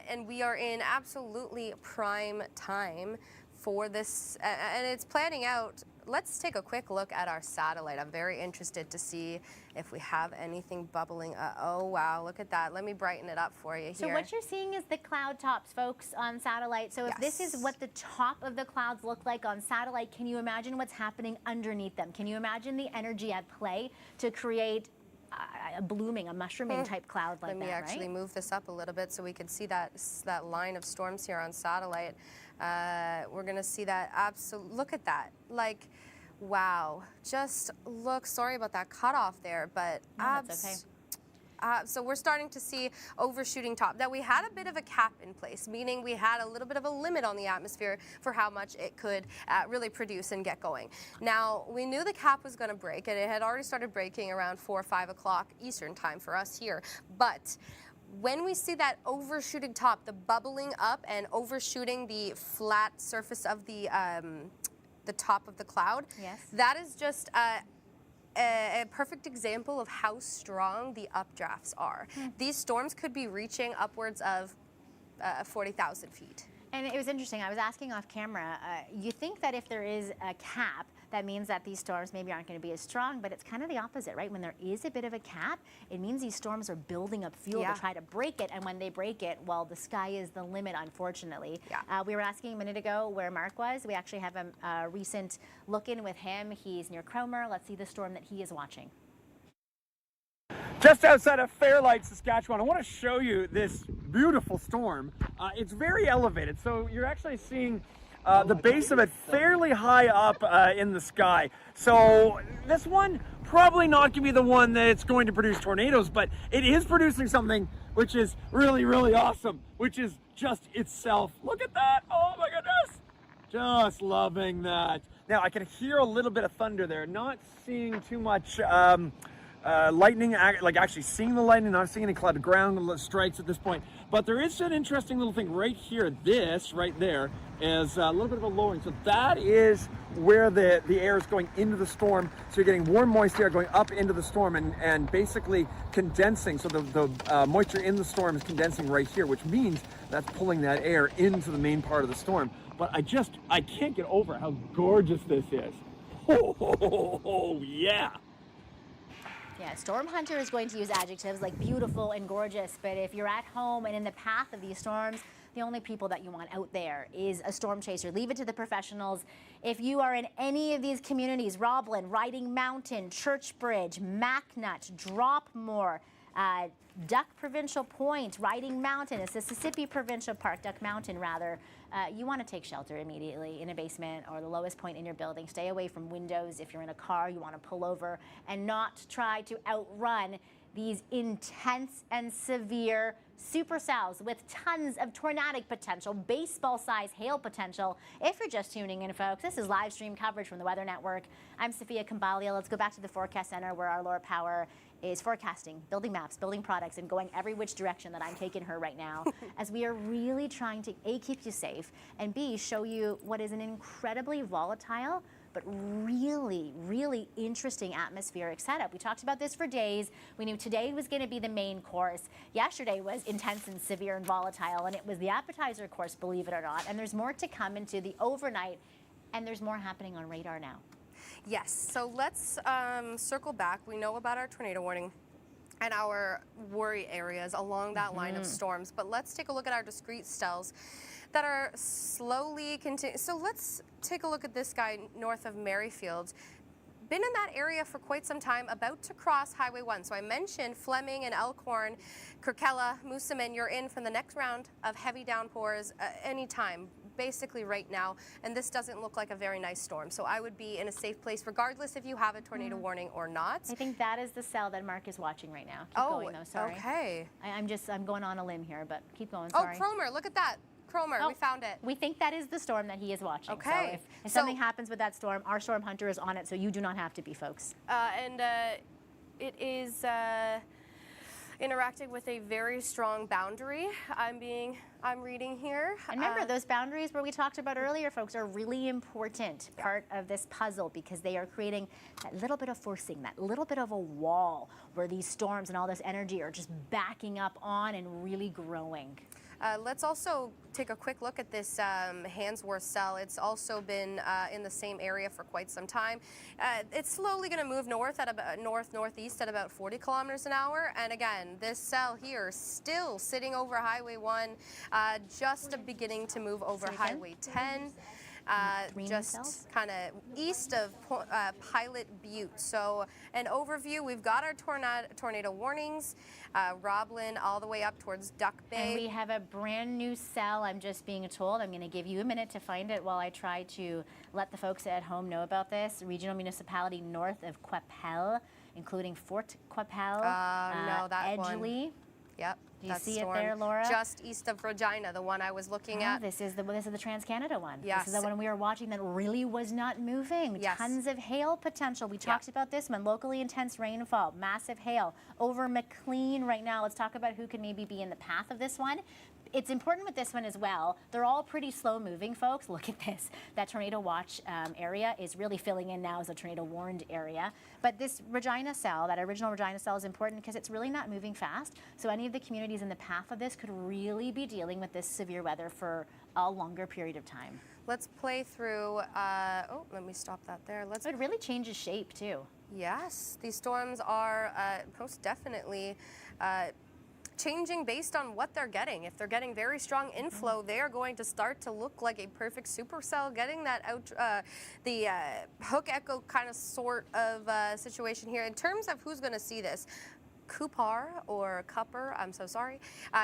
and we are in absolutely prime time for this, and it's planning out. Let's take a quick look at our satellite. I'm very interested to see if we have anything bubbling. Oh, wow, look at that. Let me brighten it up for you here. So what you're seeing is the cloud tops, folks, on satellite. So if this is what the top of the clouds look like on satellite, can you imagine what's happening underneath them? Can you imagine the energy at play to create a blooming, a mushrooming type cloud like that, Let me actually move this up a little bit so we can see that line of storms here on satellite. We're going to see that look at that. Like, wow. Just look, sorry about that cutoff there, but that's okay. So we're starting to see overshooting top. Now, we had a bit of a cap in place, meaning we had a little bit of a limit on the atmosphere for how much it could really produce and get going. Now, we knew the cap was going to break, and it had already started breaking around 4 or 5 o'clock Eastern time for us here. But when we see that overshooting top, the bubbling up and overshooting the flat surface of the top of the cloud, that is just a perfect example of how strong the updrafts are. These storms could be reaching upwards of 40,000 feet. And it was interesting. I was asking off camera, you think that if there is a cap, that means that these storms maybe aren't going to be as strong, but it's kind of the opposite, right? When there is a bit of a cap, it means these storms are building up fuel to try to break it, and when they break it, well, the sky is the limit, unfortunately. We were asking a minute ago where Mark was. We actually have a recent look-in with him. He's near Cromer. Let's see the storm that he is watching. Just outside of Fairlight, Saskatchewan, I want to show you this beautiful storm. It's very elevated, so you're actually seeing the base of it fairly high up in the sky. So this one probably not going to be the one that's going to produce tornadoes, but it is producing something which is really, really awesome, which is just itself. Look at that. Oh my goodness. Just loving that. Now I can hear a little bit of thunder there, not seeing too much lightning, like actually seeing the lightning, not seeing any cloud ground strikes at this point. But there is an interesting little thing right here. This right there is a little bit of a lowering. So that is where the air is going into the storm. So you're getting warm, moist air going up into the storm and basically condensing. So the moisture in the storm is condensing right here, which means that's pulling that air into the main part of the storm. But I can't get over how gorgeous this is. Oh yeah. Yeah, Storm Hunter is going to use adjectives like beautiful and gorgeous, but if you're at home and in the path of these storms, the only people that you want out there is a storm chaser. Leave it to the professionals. If you are in any of these communities, Roblin, Riding Mountain, Churchbridge, Macnut, Dropmore, Duck Provincial Point, Riding Mountain, it's Mississippi Provincial Park, Duck Mountain rather, you want to take shelter immediately in a basement or the lowest point in your building. Stay away from windows. If you're in a car, you want to pull over and not try to outrun these intense and severe supercells with tons of tornadic potential, baseball-sized hail potential. If you're just tuning in, folks, this is live stream coverage from the Weather Network. I'm Sophia Kambalia. Let's go back to the Forecast Center where our Laura Power is forecasting, building maps, building products, and going every which direction that I'm taking her right now as we are really trying to A, keep you safe, and B, show you what is an incredibly volatile but really, really interesting atmospheric setup. We talked about this for days. We knew today was going to be the main course. Yesterday was intense and severe and volatile, and it was the appetizer course, believe it or not. And there's more to come into the overnight, and there's more happening on radar now. Yes, so let's circle back. We know about our tornado warning and our worry areas along that line of storms, but let's take a look at our discrete cells that are slowly continuing. So let's take a look at this guy north of Merrifield. Been in that area for quite some time, about to cross Highway 1. So I mentioned Fleming and Elkhorn, Kirkella, Moosomin, you're in for the next round of heavy downpours anytime, basically right now. And this doesn't look like a very nice storm. So I would be in a safe place regardless if you have a tornado warning or not. I think that is the cell that Mark is watching right now. Keep going though, sorry. Okay. I'm going on a limb here, but keep going, sorry. Oh, Cromer, look at that. Cromer, we found it. We think that is the storm that he is watching. Okay. So if something happens with that storm, our Storm Hunter is on it, so you do not have to be, folks. It is interacting with a very strong boundary. I'm reading here. And remember, those boundaries where we talked about earlier, folks, are really important part of this puzzle because they are creating that little bit of forcing, that little bit of a wall where these storms and all this energy are just backing up on and really growing. Let's also take a quick look at this Handsworth cell. It's also been in the same area for quite some time. It's slowly going to move north at about northeast at about 40 kilometers an hour. And again, this cell here still sitting over Highway 1, just beginning to move over Highway 10. Just kind of east of Pilot Butte. So an overview, we've got our tornado warnings, Roblin all the way up towards Duck Bay. And we have a brand new cell, I'm just being told. I'm going to give you a minute to find it while I try to let the folks at home know about this. Regional municipality north of Qu'Appelle, including Fort Qu'Appelle, no, that Edgeley. One. Yep. Do you see it there, Laura? Just east of Regina, the one I was looking at. This is the Trans-Canada one. Yes. This is the one we were watching that really was not moving. Yes. Tons of hail potential. We talked about this one. Locally intense rainfall, massive hail. Over McLean right now. Let's talk about who could maybe be in the path of this one. It's important with this one as well. They're all pretty slow moving, folks. Look at this. That tornado watch area is really filling in now as a tornado warned area. But this Regina cell, that original Regina cell, is important because it's really not moving fast. So any of the communities in the path of this could really be dealing with this severe weather for a longer period of time. Let's play through, let me stop that there. It really changes shape too. Yes, these storms are most definitely changing based on what they're getting. If they're getting very strong inflow, they are going to start to look like a perfect supercell, getting that out, the hook echo kind of sort of situation here. In terms of who's going to see this, Cupar or Cupper, I'm so sorry.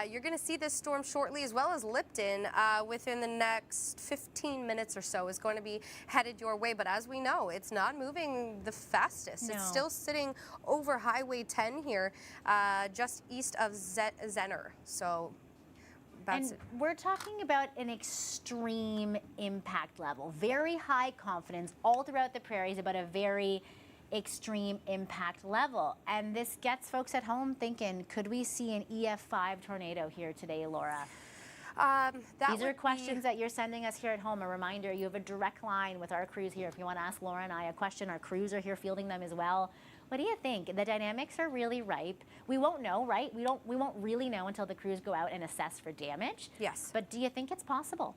You're going to see this storm shortly, as well as Lipton within the next 15 minutes or so is going to be headed your way. But as we know, it's not moving the fastest. No. It's still sitting over Highway 10 here, just east of Zenner. So And we're talking about an extreme impact level, very high confidence all throughout the prairies about a very extreme impact level. And this gets folks at home thinking, could we see an EF5 tornado here today, Laura? These are questions that you're sending us here at home. A reminder, you have a direct line with our crews here. If you want to ask Laura and I a question, our crews are here fielding them as well. What do you think? The dynamics are really ripe. We won't know, right? We won't really know until the crews go out and assess for damage. Yes. But do you think it's possible?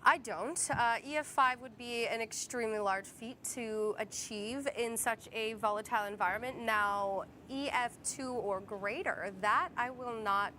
I don't. EF5 would be an extremely large feat to achieve in such a volatile environment. Now, EF2 or greater, that I will not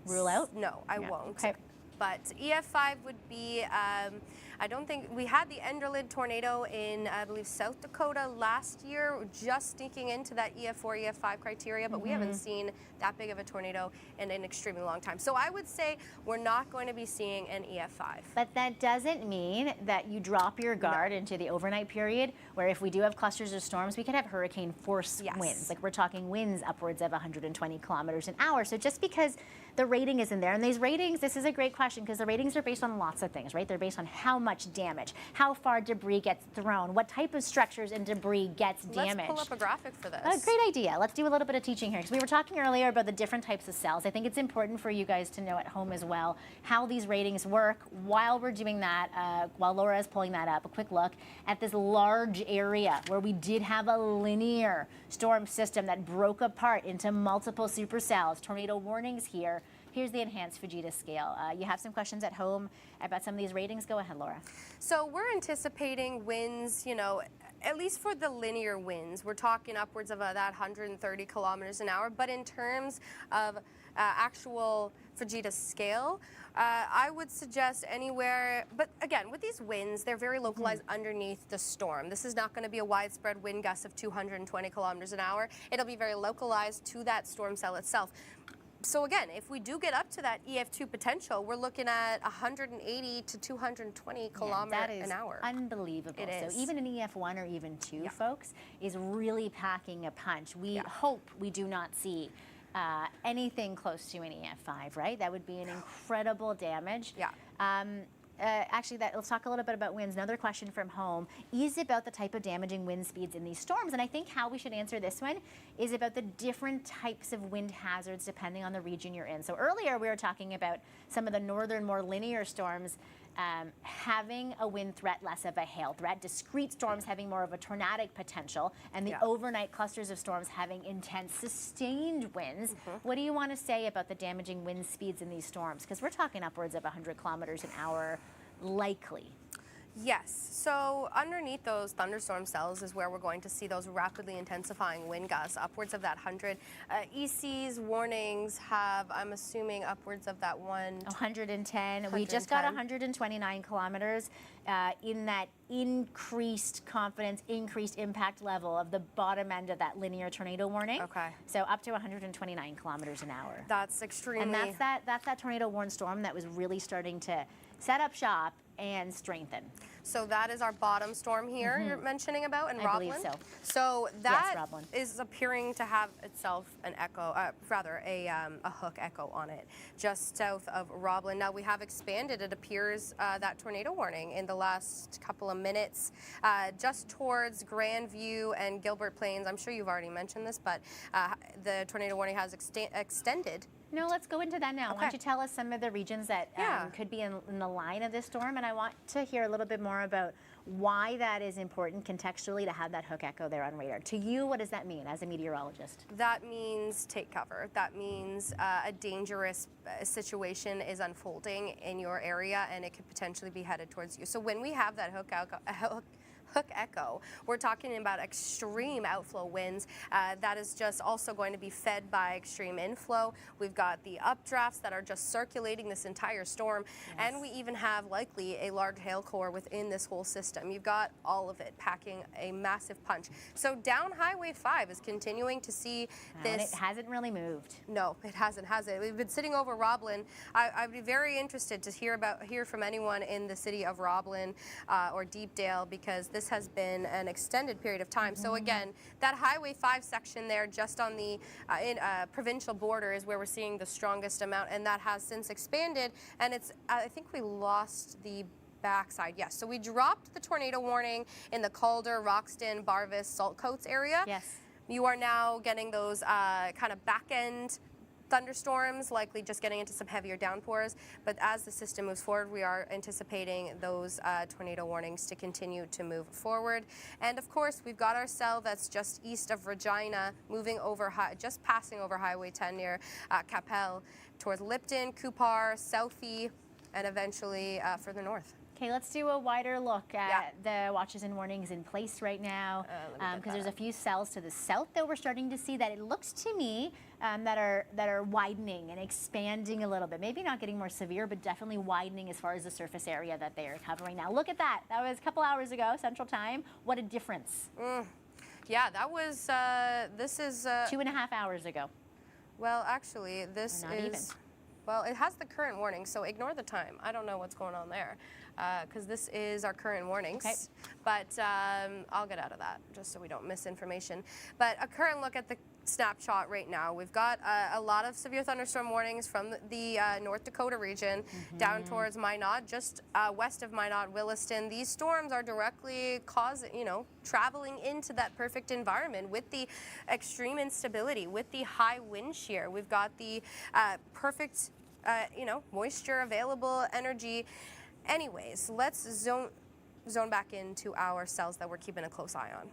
rule out? No, I won't. Okay. But EF5 would be, I don't think, we had the Enderlin tornado in, I believe, South Dakota last year, just sneaking into that EF4, EF5 criteria, but we haven't seen that big of a tornado in an extremely long time. So I would say we're not going to be seeing an EF5. But that doesn't mean that you drop your guard into the overnight period, where if we do have clusters of storms, we could have hurricane force winds. Like we're talking winds upwards of 120 kilometers an hour. So just because the rating isn't there, and these ratings, this is a great question because the ratings are based on lots of things, right? They're based on how much damage, how far debris gets thrown, what type of structures and debris gets damaged. Let's pull up a graphic for this. Great idea. Let's do a little bit of teaching here because we were talking earlier about the different types of cells. I think it's important for you guys to know at home as well how these ratings work. While we're doing that, while Laura is pulling that up, a quick look at this large area where we did have a linear storm system that broke apart into multiple supercells. Tornado warnings here. Here's the enhanced Fujita scale. You have some questions at home about some of these ratings. Go ahead, Laura. So we're anticipating winds, you know, at least for the linear winds, we're talking upwards of that 130 kilometers an hour. But in terms of actual Fujita scale, I would suggest anywhere, but again, with these winds, they're very localized underneath the storm. This is not going to be a widespread wind gust of 220 kilometers an hour. It'll be very localized to that storm cell itself. So again, if we do get up to that EF2 potential, we're looking at 180 to 220 kilometers an hour. Unbelievable. It is. So even an EF1 or even 2, folks, is really packing a punch. We hope we do not see anything close to an EF5, right? That would be an incredible damage. Yeah. Actually, let's talk a little bit about winds. Another question from home is about the type of damaging wind speeds in these storms. And I think how we should answer this one is about the different types of wind hazards depending on the region you're in. So earlier we were talking about some of the northern, more linear storms having a wind threat, less of a hail threat, discrete storms having more of a tornadic potential, and the overnight clusters of storms having intense, sustained winds. What do you want to say about the damaging wind speeds in these storms? Because we're talking upwards of 100 kilometers an hour likely. Yes, so underneath those thunderstorm cells is where we're going to see those rapidly intensifying wind gusts, upwards of that 100. EC's warnings have, I'm assuming, upwards of that 110. We just got 129 kilometers in that increased confidence, increased impact level of the bottom end of that linear tornado warning. Okay. So up to 129 kilometers an hour. That's extremely... And that's that tornado warned storm that was really starting to set up shop and strengthen. So that is our bottom storm here you're mentioning about in Roblin? I believe so. So that Roblin is appearing to have itself an echo, rather a hook echo on it, just south of Roblin. Now we have expanded, it appears, that tornado warning in the last couple of minutes, just towards Grandview and Gilbert Plains. I'm sure you've already mentioned this, but the tornado warning has extended. No, let's go into that now. Okay. Why don't you tell us some of the regions that could be in the line of this storm, and I want to hear a little bit more about why that is important contextually to have that hook echo there on radar. To you, what does that mean as a meteorologist? That means take cover. That means a dangerous situation is unfolding in your area, and it could potentially be headed towards you. So when we have that hook echo, we're talking about extreme outflow winds. That is just also going to be fed by extreme inflow. We've got the updrafts that are just circulating this entire storm, and we even have likely a large hail core within this whole system. You've got all of it packing a massive punch. So down Highway 5 is continuing to see this. And it hasn't really moved. No, it hasn't, has it? We've been sitting over Roblin. I'd be very interested to hear from anyone in the city of Roblin or Deepdale, because this this has been an extended period of time. So again, that Highway 5 section there, just on the provincial border, is where we're seeing the strongest amount, and that has since expanded. And it's, I think we lost the backside. Yes, so we dropped the tornado warning in the Calder, Roxton, Barvis, Saltcoats area. Yes. You are now getting those kind of back end thunderstorms, likely just getting into some heavier downpours. But as the system moves forward, we are anticipating those tornado warnings to continue to move forward. And of course, we've got our cell that's just east of Regina, moving over, just passing over Highway 10 near Capel, towards Lipton, Coupar, Southie, and eventually further north. Okay, let's do a wider look at the watches and warnings in place right now, because there's a few cells to the south that we're starting to see that it looks to me that are widening and expanding a little bit. Maybe not getting more severe, but definitely widening as far as the surface area that they are covering now. Look at that. That was a couple hours ago, Central Time. What a difference. Yeah, that was, this is... 2.5 hours ago. Well, actually, this Not is... even. Well, it has the current warning, so ignore the time. I don't know what's going on there, because this is our current warnings. Okay. But I'll get out of that, just so we don't miss information. But a current look at the snapshot right now. We've got a lot of severe thunderstorm warnings from the North Dakota region down towards Minot, just west of Minot, Williston. These storms are directly traveling into that perfect environment with the extreme instability, with the high wind shear. We've got the perfect, moisture available, energy. Anyways, let's zone back into our cells that we're keeping a close eye on.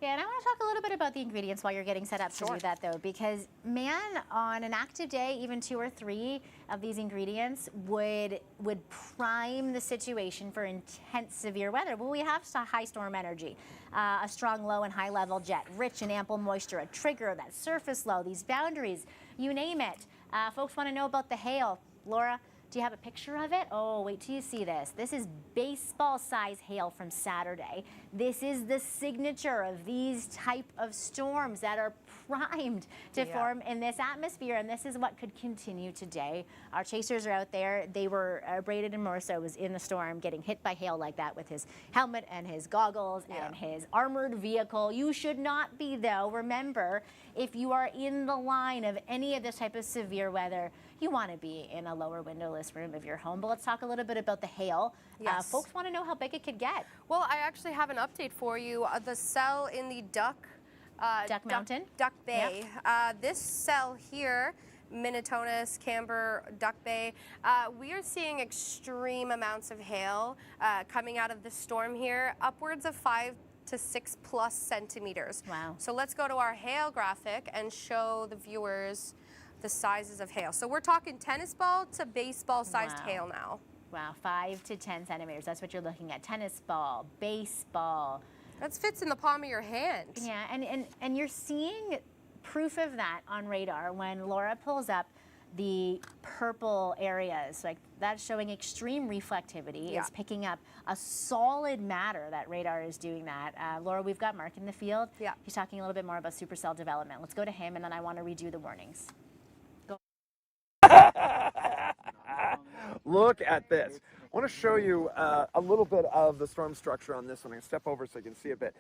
Yeah, and I want to talk a little bit about the ingredients while you're getting set up to do that, though, because, man, on an active day, even 2 or 3 of these ingredients would prime the situation for intense, severe weather. Well, we have high storm energy, a strong low and high level jet, rich and ample moisture, a trigger, that surface low, these boundaries, you name it. Folks want to know about the hail. Laura, do you have a picture of it? Oh, wait till you see this. This is baseball-size hail from Saturday. This is the signature of these type of storms that are primed to form in this atmosphere, and this is what could continue today. Our chasers are out there. They were, Braden and Morso was in the storm getting hit by hail like that with his helmet and his goggles and his armored vehicle. You should not be, though. Remember, if you are in the line of any of this type of severe weather, you want to be in a lower windowless room of your home. But let's talk a little bit about the hail. Yes. Folks want to know how big it could get. Well, I actually have an update for you. The cell in the Duck Mountain? Duck Bay. This cell here, Minnetonus, Camber, Duck Bay, we are seeing extreme amounts of hail coming out of the storm here, upwards of 5 to 6+ centimeters. Wow. So let's go to our hail graphic and show the viewers the sizes of hail. So we're talking tennis ball to baseball sized hail now. Wow, 5 to 10 centimeters. That's what you're looking at. Tennis ball, baseball. That fits in the palm of your hand. Yeah, and you're seeing proof of that on radar when Laura pulls up the purple areas. Like, that's showing extreme reflectivity. It's picking up a solid matter. That radar is doing that. Laura, we've got Mark in the field. Yeah. He's talking a little bit more about supercell development. Let's go to him, and then I want to redo the warnings. Look at this. I want to show you a little bit of the storm structure on this one. I'm going to step over so you can see a bit.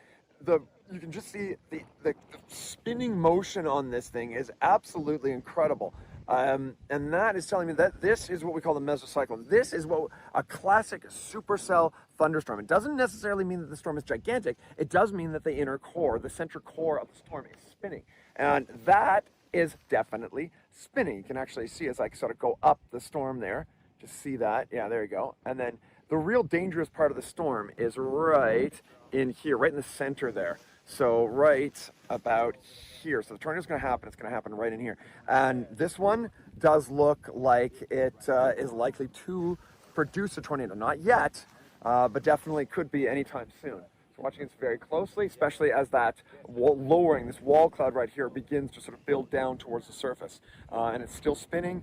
You can just see the spinning motion on this thing is absolutely incredible. And that is telling me that this is what we call the mesocyclone. This is what a classic supercell thunderstorm. It doesn't necessarily mean that the storm is gigantic. It does mean that the inner core, the center core of the storm is spinning. And that is definitely spinning. You can actually see as I sort of go up the storm there. Just see that. Yeah, there you go. And then the real dangerous part of the storm is right in here, right in the center there. So right about here. So the tornado is going to happen. It's going to happen right in here. And this one does look like it is likely to produce a tornado. Not yet, but definitely could be anytime soon. So watching this very closely, especially as that lowering, this wall cloud right here begins to sort of build down towards the surface. And it's still spinning.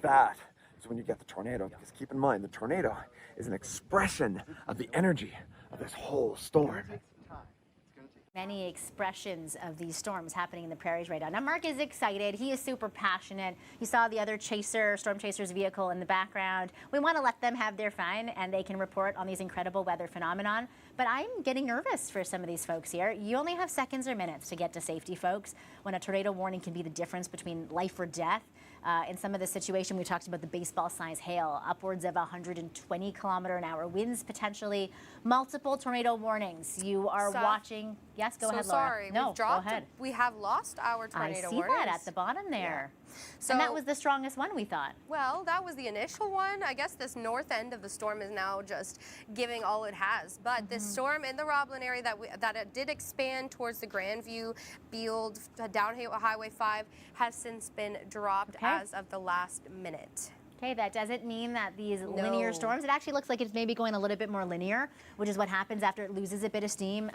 That is when you get the tornado. Because keep in mind, the tornado is an expression of the energy of this whole storm. Many expressions of these storms happening in the prairies right now. Now, Mark is excited. He is super passionate. You saw the other storm chaser's vehicle in the background. We want to let them have their fun and they can report on these incredible weather phenomenon. But I'm getting nervous for some of these folks here. You only have seconds or minutes to get to safety, folks, when a tornado warning can be the difference between life or death. In some of the situation, we talked about the baseball-size hail, upwards of 120 kilometer-an-hour winds, potentially multiple tornado warnings. You are watching. Yes, go ahead, Laura. Sorry, no, we've dropped. Go ahead. We have lost our tornado warnings. I see that at the bottom there. Yeah. So, and that was the strongest one, we thought. Well, that was the initial one. I guess this north end of the storm is now just giving all it has. But this storm in the Roblin area that it did expand towards the Grandview, Beald, down Highway 5 has since been dropped as of the last minute. Okay, that doesn't mean that these linear storms, it actually looks like it's maybe going a little bit more linear, which is what happens after it loses a bit of steam.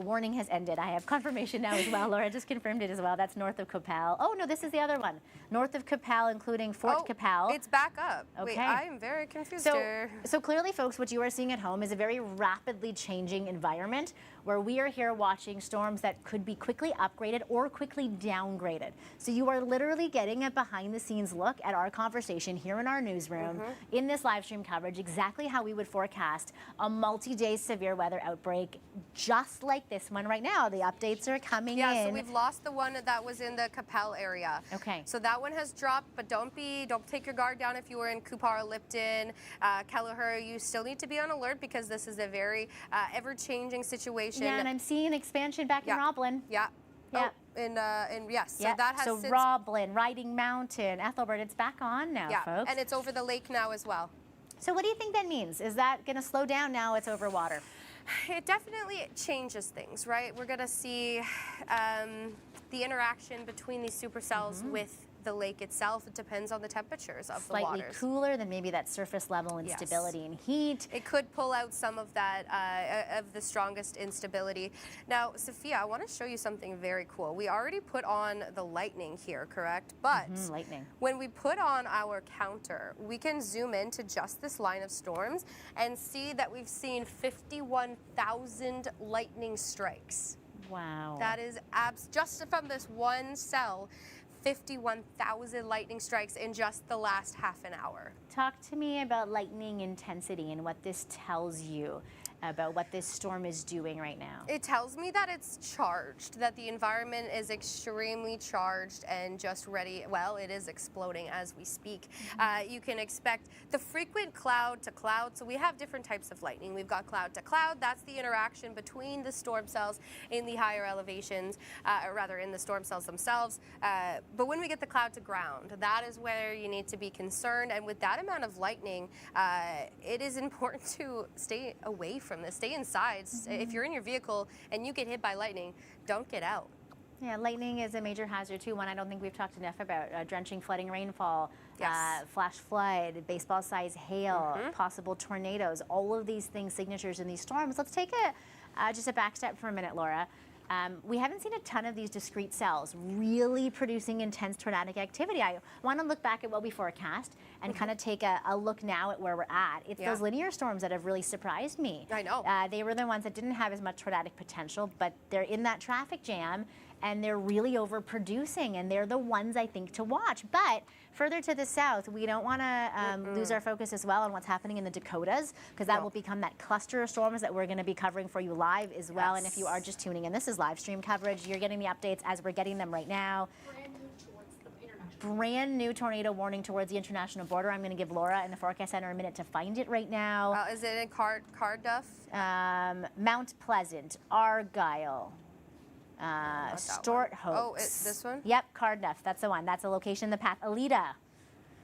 Warning has ended. I have confirmation now as well. Laura just confirmed it as well. That's north of Coppell. Oh, no, this is the other one. North of Coppell, including Fort Coppell. It's back up. Okay. Wait, I am very confused here. So clearly, folks, what you are seeing at home is a very rapidly changing environment where we are here watching storms that could be quickly upgraded or quickly downgraded. So you are literally getting a behind-the-scenes look at our conversation here in our newsroom in this live stream coverage, exactly how we would forecast a multi-day severe weather outbreak just like this one right now. The updates are coming in. Yeah, so we've lost the one that was in the Coppell area. Okay. So that one has dropped, but don't take your guard down if you were in Coupar, Lipton, Kelleher. You still need to be on alert because this is a very ever-changing situation. Yeah, and I'm seeing an expansion back in Roblin. Yeah. Yeah. Yes, so that has since... Roblin, Riding Mountain, Ethelbert, it's back on now, folks. And it's over the lake now as well. So what do you think that means? Is that going to slow down now it's over water? It definitely changes things, right? We're going to see the interaction between these supercells with the lake itself. It depends on the temperatures of the waters. Slightly cooler than maybe that surface level instability and heat. It could pull out some of that, of the strongest instability. Now, Sophia, I want to show you something very cool. We already put on the lightning here, correct? But lightning. When we put on our counter, we can zoom into just this line of storms and see that we've seen 51,000 lightning strikes. Wow. That is just from this one cell. 51,000 lightning strikes in just the last half an hour. Talk to me about lightning intensity and what this tells you about what this storm is doing right now. It tells me that it's charged, that the environment is extremely charged and just ready. Well, it is exploding as we speak. You can expect the frequent cloud to cloud. So we have different types of lightning. We've got cloud to cloud. That's the interaction between the storm cells in the higher elevations, or rather in the storm cells themselves. But when we get the cloud to ground, that is where you need to be concerned. And with that amount of lightning, it is important to stay away from this. Stay inside. If you're in your vehicle and you get hit by lightning, don't get out. Yeah, lightning is a major hazard too. One I don't think we've talked enough about. Drenching, flooding rainfall, flash flood, baseball-sized hail, possible tornadoes. All of these things, signatures in these storms. Let's take just a back step for a minute, Laura. We haven't seen a ton of these discrete cells really producing intense tornadic activity. I want to look back at what we forecast and kind of take a look now at where we're at. It's those linear storms that have really surprised me. I know. They were the ones that didn't have as much tornadic potential, but they're in that traffic jam and they're really overproducing, and they're the ones I think to watch. But further to the south, we don't want to lose our focus as well on what's happening in the Dakotas, because that will become that cluster of storms that we're going to be covering for you live as well. And if you are just tuning in, this is live stream coverage. You're getting the updates as we're getting them right now. Brand new tornado warning towards the international border. I'm going to give Laura in the Forecast Center a minute to find it right now. Is it in Cardiff? Mount Pleasant, Argyle. Stort Hoax. Oh, this one? Yep, Cardiff. That's the one. That's a location in the path. Alita.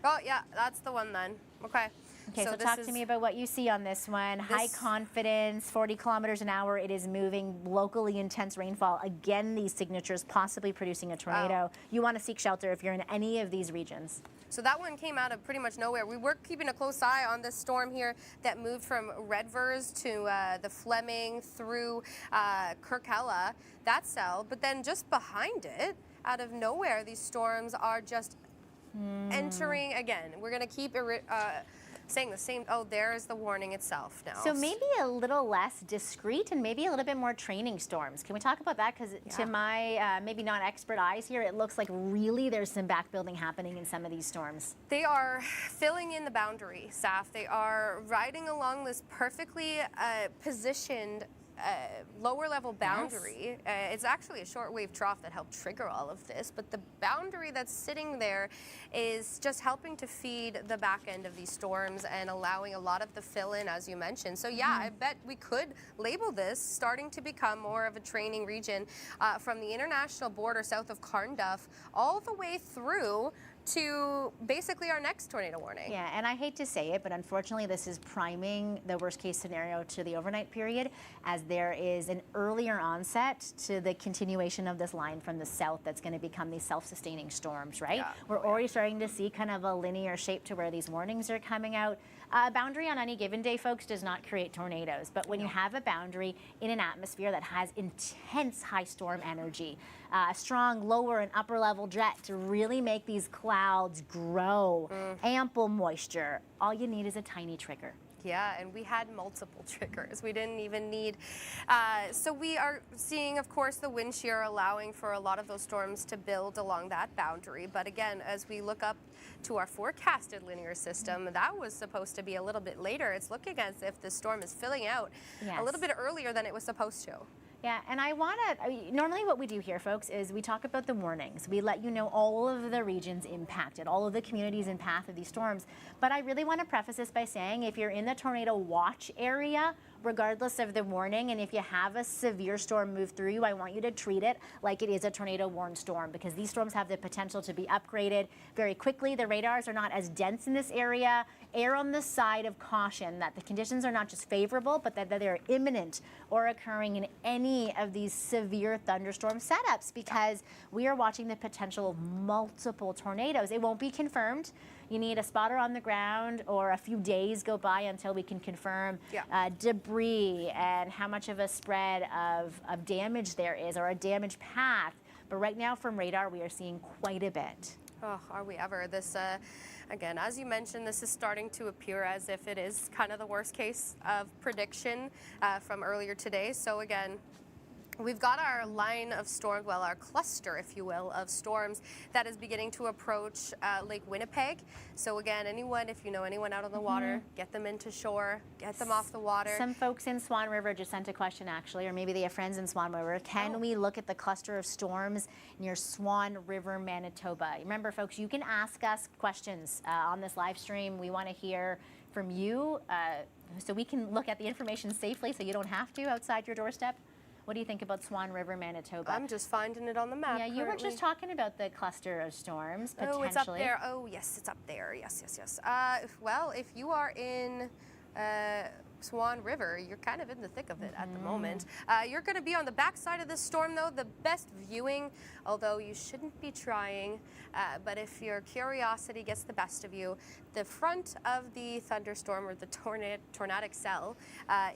Oh, yeah, that's the one then. Okay. Okay, so talk to me about what you see on this one. High confidence, 40 kilometers an hour. It is moving, locally intense rainfall. Again, these signatures possibly producing a tornado. You want to seek shelter if you're in any of these regions. So that one came out of pretty much nowhere. We were keeping a close eye on this storm here that moved from Redvers to the Fleming through Kirkella, that cell. But then just behind it, out of nowhere, these storms are just entering again. We're going to keep saying the same. Oh, there is the warning itself now. So maybe a little less discreet and maybe a little bit more training storms. Can we talk about that? Because to my maybe not expert eyes here, it looks like really there's some back building happening in some of these storms. They are filling in the boundary, Saf. They are riding along this perfectly positioned lower level boundary. Yes. It's actually a shortwave trough that helped trigger all of this, but the boundary that's sitting there is just helping to feed the back end of these storms and allowing a lot of the fill in, as you mentioned. So yeah, I bet we could label this starting to become more of a training region from the international border south of Carnduff all the way through to basically our next tornado warning. Yeah, and I hate to say it, but unfortunately this is priming the worst case scenario to the overnight period, as there is an earlier onset to the continuation of this line from the south that's going to become these self-sustaining storms, right? Yeah. We're already starting to see kind of a linear shape to where these warnings are coming out. Boundary on any given day, folks, does not create tornadoes, but when you have a boundary in an atmosphere that has intense high storm energy, a strong lower and upper level jet to really make these clouds grow, ample moisture, all you need is a tiny trigger. Yeah, and we had multiple triggers. We didn't even need. So we are seeing, of course, the wind shear allowing for a lot of those storms to build along that boundary. But again, as we look up to our forecasted linear system, that was supposed to be a little bit later. It's looking as if the storm is filling out a little bit earlier than it was supposed to. Yeah, and normally what we do here, folks, is we talk about the warnings. We let you know all of the regions impacted, all of the communities in path of these storms. But I really want to preface this by saying if you're in the tornado watch area, regardless of the warning, and if you have a severe storm move through you, I want you to treat it like it is a tornado warned storm, because these storms have the potential to be upgraded very quickly. The radars are not as dense in this area. Err on the side of caution that the conditions are not just favorable, but that they're imminent or occurring in any of these severe thunderstorm setups, because we are watching the potential of multiple tornadoes. It won't be confirmed. You need a spotter on the ground, or a few days go by until we can confirm debris and how much of a spread of damage there is, or a damage path. But right now from radar, we are seeing quite a bit. Oh, are we ever? This, again, as you mentioned, this is starting to appear as if it is kind of the worst case of prediction from earlier today. So again, we've got our line of storms, well, our cluster, if you will, of storms that is beginning to approach Lake Winnipeg. So again, if you know anyone out on the water, get them into shore, get them off the water. Some folks in Swan River just sent a question, actually, or maybe they have friends in Swan River. Can we look at the cluster of storms near Swan River, Manitoba? Remember, folks, you can ask us questions on this live stream. We want to hear from you so we can look at the information safely so you don't have to outside your doorstep. What do you think about Swan River, Manitoba? I'm just finding it on the map. Yeah, you were just talking about the cluster of storms, potentially. Oh, it's up there. Oh, yes, it's up there. Yes, yes, yes. Well, if you are in Swan River, you're kind of in the thick of it at the moment. You're going to be on the backside of this storm, though. The best viewing, although you shouldn't be trying, but if your curiosity gets the best of you, the front of the thunderstorm, or the tornadic cell,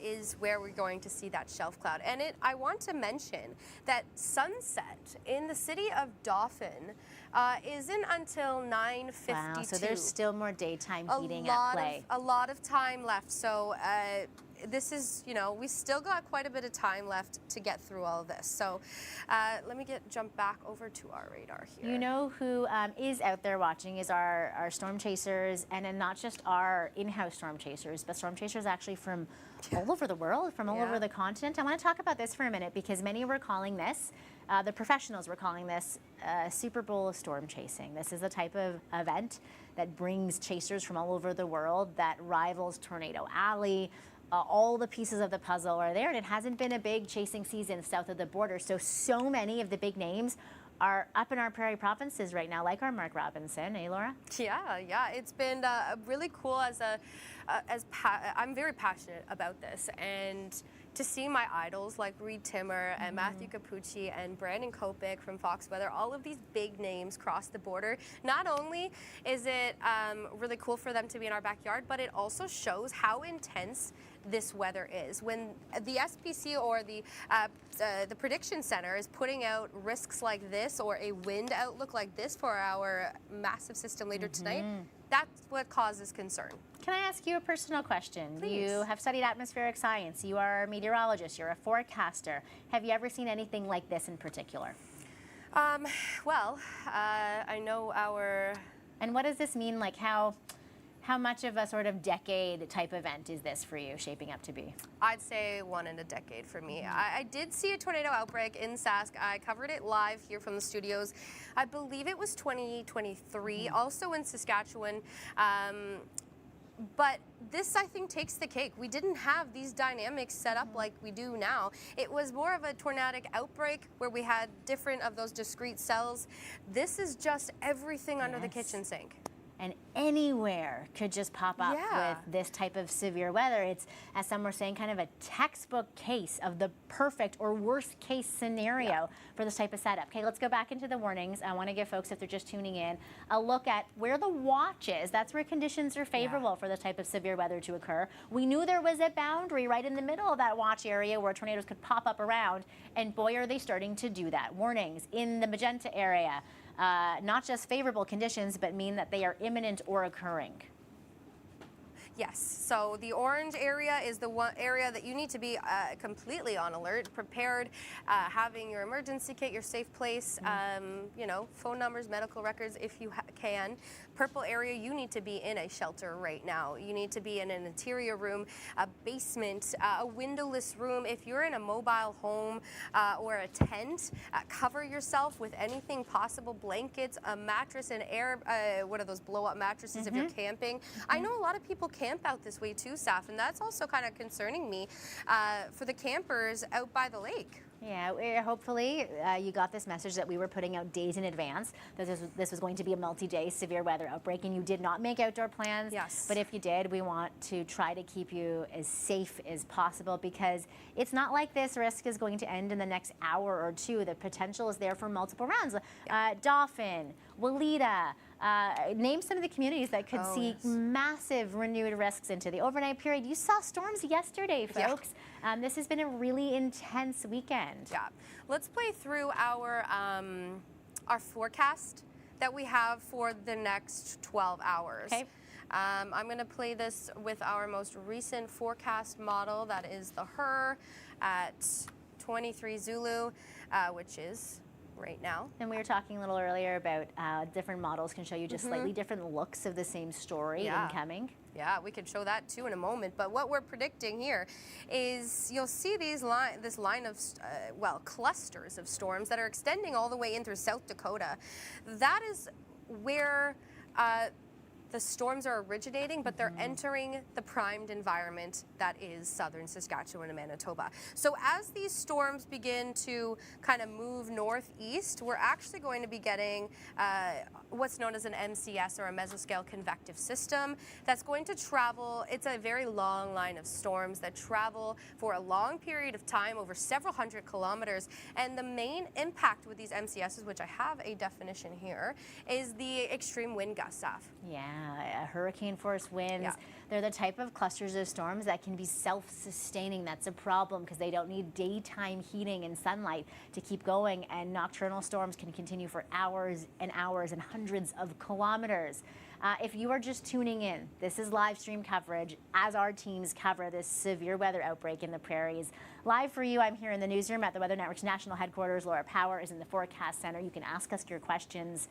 is where we're going to see that shelf cloud. And I want to mention that sunset in the city of Dauphin isn't until 9:52. Wow, so there's still more daytime heating at play. A lot of time left. So this is, we still got quite a bit of time left to get through all of this. So let me jump back over to our radar here. You know who is out there watching is our storm chasers, and then not just our in-house storm chasers, but storm chasers actually from all over the world, from all over the continent. I want to talk about this for a minute, because many were calling this, the professionals were calling this Super Bowl of storm chasing. This is the type of event that brings chasers from all over the world, that rivals Tornado Alley. All the pieces of the puzzle are there, and it hasn't been a big chasing season south of the border. So many of the big names are up in our prairie provinces right now, like our Mark Robinson, Laura? Yeah, it's been really cool. I'm very passionate about this, and to see my idols like Reed Timmer and Matthew Capucci and Brandon Kopic from Fox Weather, all of these big names cross the border. Not only is it really cool for them to be in our backyard, but it also shows how intense this weather is. When the SPC or the Prediction Center is putting out risks like this, or a wind outlook like this for our massive system later tonight, That's what causes concern. Can I ask you a personal question? Please. You have studied atmospheric science. You are a meteorologist. You're a forecaster. Have you ever seen anything like this in particular? I know our... And what does this mean? Like how much of a sort of decade type event is this for you shaping up to be? I'd say one in a decade for me. I did see a tornado outbreak in Sask. I covered it live here from the studios. I believe it was 2023, also in Saskatchewan. But this, I think, takes the cake. We didn't have these dynamics set up like we do now. It was more of a tornadic outbreak where we had different of those discrete cells. This is just everything under the kitchen sink. And anywhere could just pop up Yeah. with this type of severe weather. It's, as some were saying, kind of a textbook case of the perfect or worst case scenario for this type of setup. Okay, let's go back into the warnings. I want to give folks, if they're just tuning in, a look at where the watch is. That's where conditions are favorable for this type of severe weather to occur. We knew there was a boundary right in the middle of that watch area where tornadoes could pop up around, and boy, are they starting to do that. Warnings in the magenta area. Not just favorable conditions, but mean that they are imminent or occurring. Yes, so the orange area is the one area that you need to be completely on alert, prepared, having your emergency kit, your safe place, you know, phone numbers, medical records if you can. Purple area, you need to be in a shelter right now. You need to be in an interior room, a basement, a windowless room. If you're in a mobile home or a tent, cover yourself with anything possible, blankets, a mattress, and air, what are those blow-up mattresses if you're camping. I know a lot of people camp out this way too, Saf, and that's also kind of concerning me for the campers out by the lake. Yeah, hopefully you got this message that we were putting out days in advance. This was going to be a multi-day severe weather outbreak, and you did not make outdoor plans. Yes. But if you did, we want to try to keep you as safe as possible, because it's not like this risk is going to end in the next hour or two. The potential is there for multiple rounds. Dauphin, Walida, name some of the communities that could see massive renewed risks into the overnight period. You saw storms yesterday, folks. This has been a really intense weekend. Yeah. Let's play through our forecast that we have for the next 12 hours. Okay. I'm going to play this with our most recent forecast model. That is the HER at 23 Zulu, which is right now. And we were talking a little earlier about different models can show you just slightly different looks of the same story incoming. Yeah, we can show that too in a moment. But what we're predicting here is you'll see this line of, clusters of storms that are extending all the way in through South Dakota. That is where the storms are originating, but they're entering the primed environment that is southern Saskatchewan and Manitoba. So as these storms begin to kind of move northeast, we're actually going to be getting what's known as an MCS, or a mesoscale convective system, that's going to travel. It's a very long line of storms that travel for a long period of time, over several hundred kilometers. And the main impact with these MCSs, which I have a definition here, is the extreme wind gusts, Saf. Yeah, hurricane force winds. Yeah. They're the type of clusters of storms that can be self-sustaining. That's a problem because they don't need daytime heating and sunlight to keep going, and nocturnal storms can continue for hours and hours and hundreds of kilometers. If you are just tuning in, this is live stream coverage as our teams cover this severe weather outbreak in the Prairies. Live for you, I'm here in the newsroom at the Weather Network's national headquarters. Laura Power is in the forecast center. You can ask us your questions.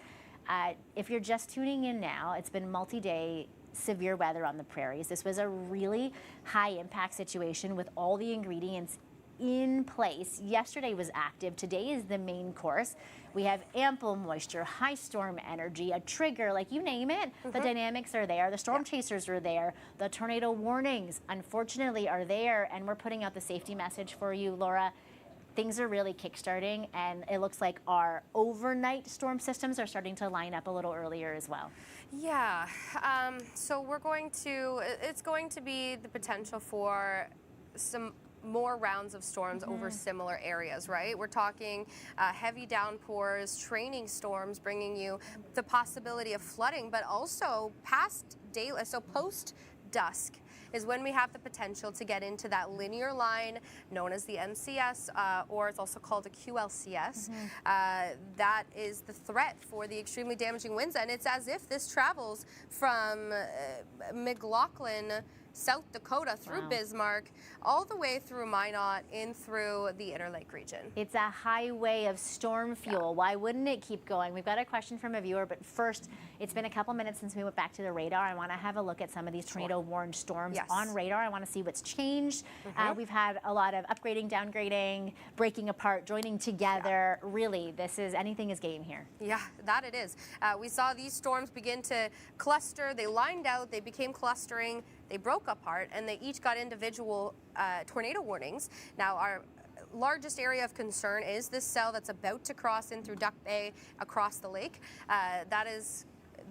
If you're just tuning in now, it's been multi-day severe weather on the Prairies. This was a really high impact situation with all the ingredients in place. Yesterday was active. Today is the main course. We have ample moisture, high storm energy, a trigger, like you name it. The dynamics are there. The storm chasers are there. The tornado warnings, unfortunately, are there. And we're putting out the safety message for you, Laura. Things are really kickstarting, and it looks like our overnight storm systems are starting to line up a little earlier as well. Yeah, so it's going to be the potential for some more rounds of storms over similar areas, right? We're talking heavy downpours, training storms, bringing you the possibility of flooding, but also past daylight, so post dusk is when we have the potential to get into that linear line known as the MCS, or it's also called a QLCS. That is the threat for the extremely damaging winds, and it's as if this travels from McLaughlin, South Dakota, through Bismarck, all the way through Minot, in through the Interlake region. It's a highway of storm fuel. Why wouldn't it keep going? We've got a question from a viewer, but first, it's been a couple minutes since we went back to the radar. I want to have a look at some of these tornado-warned storms on radar. I want to see what's changed. We've had a lot of upgrading, downgrading, breaking apart, joining together. Really, anything is game here. Yeah, that it is. We saw these storms begin to cluster. They lined out, they became clustering, they broke apart, and they each got individual tornado warnings. Now, our largest area of concern is this cell that's about to cross in through Duck Bay across the lake. That is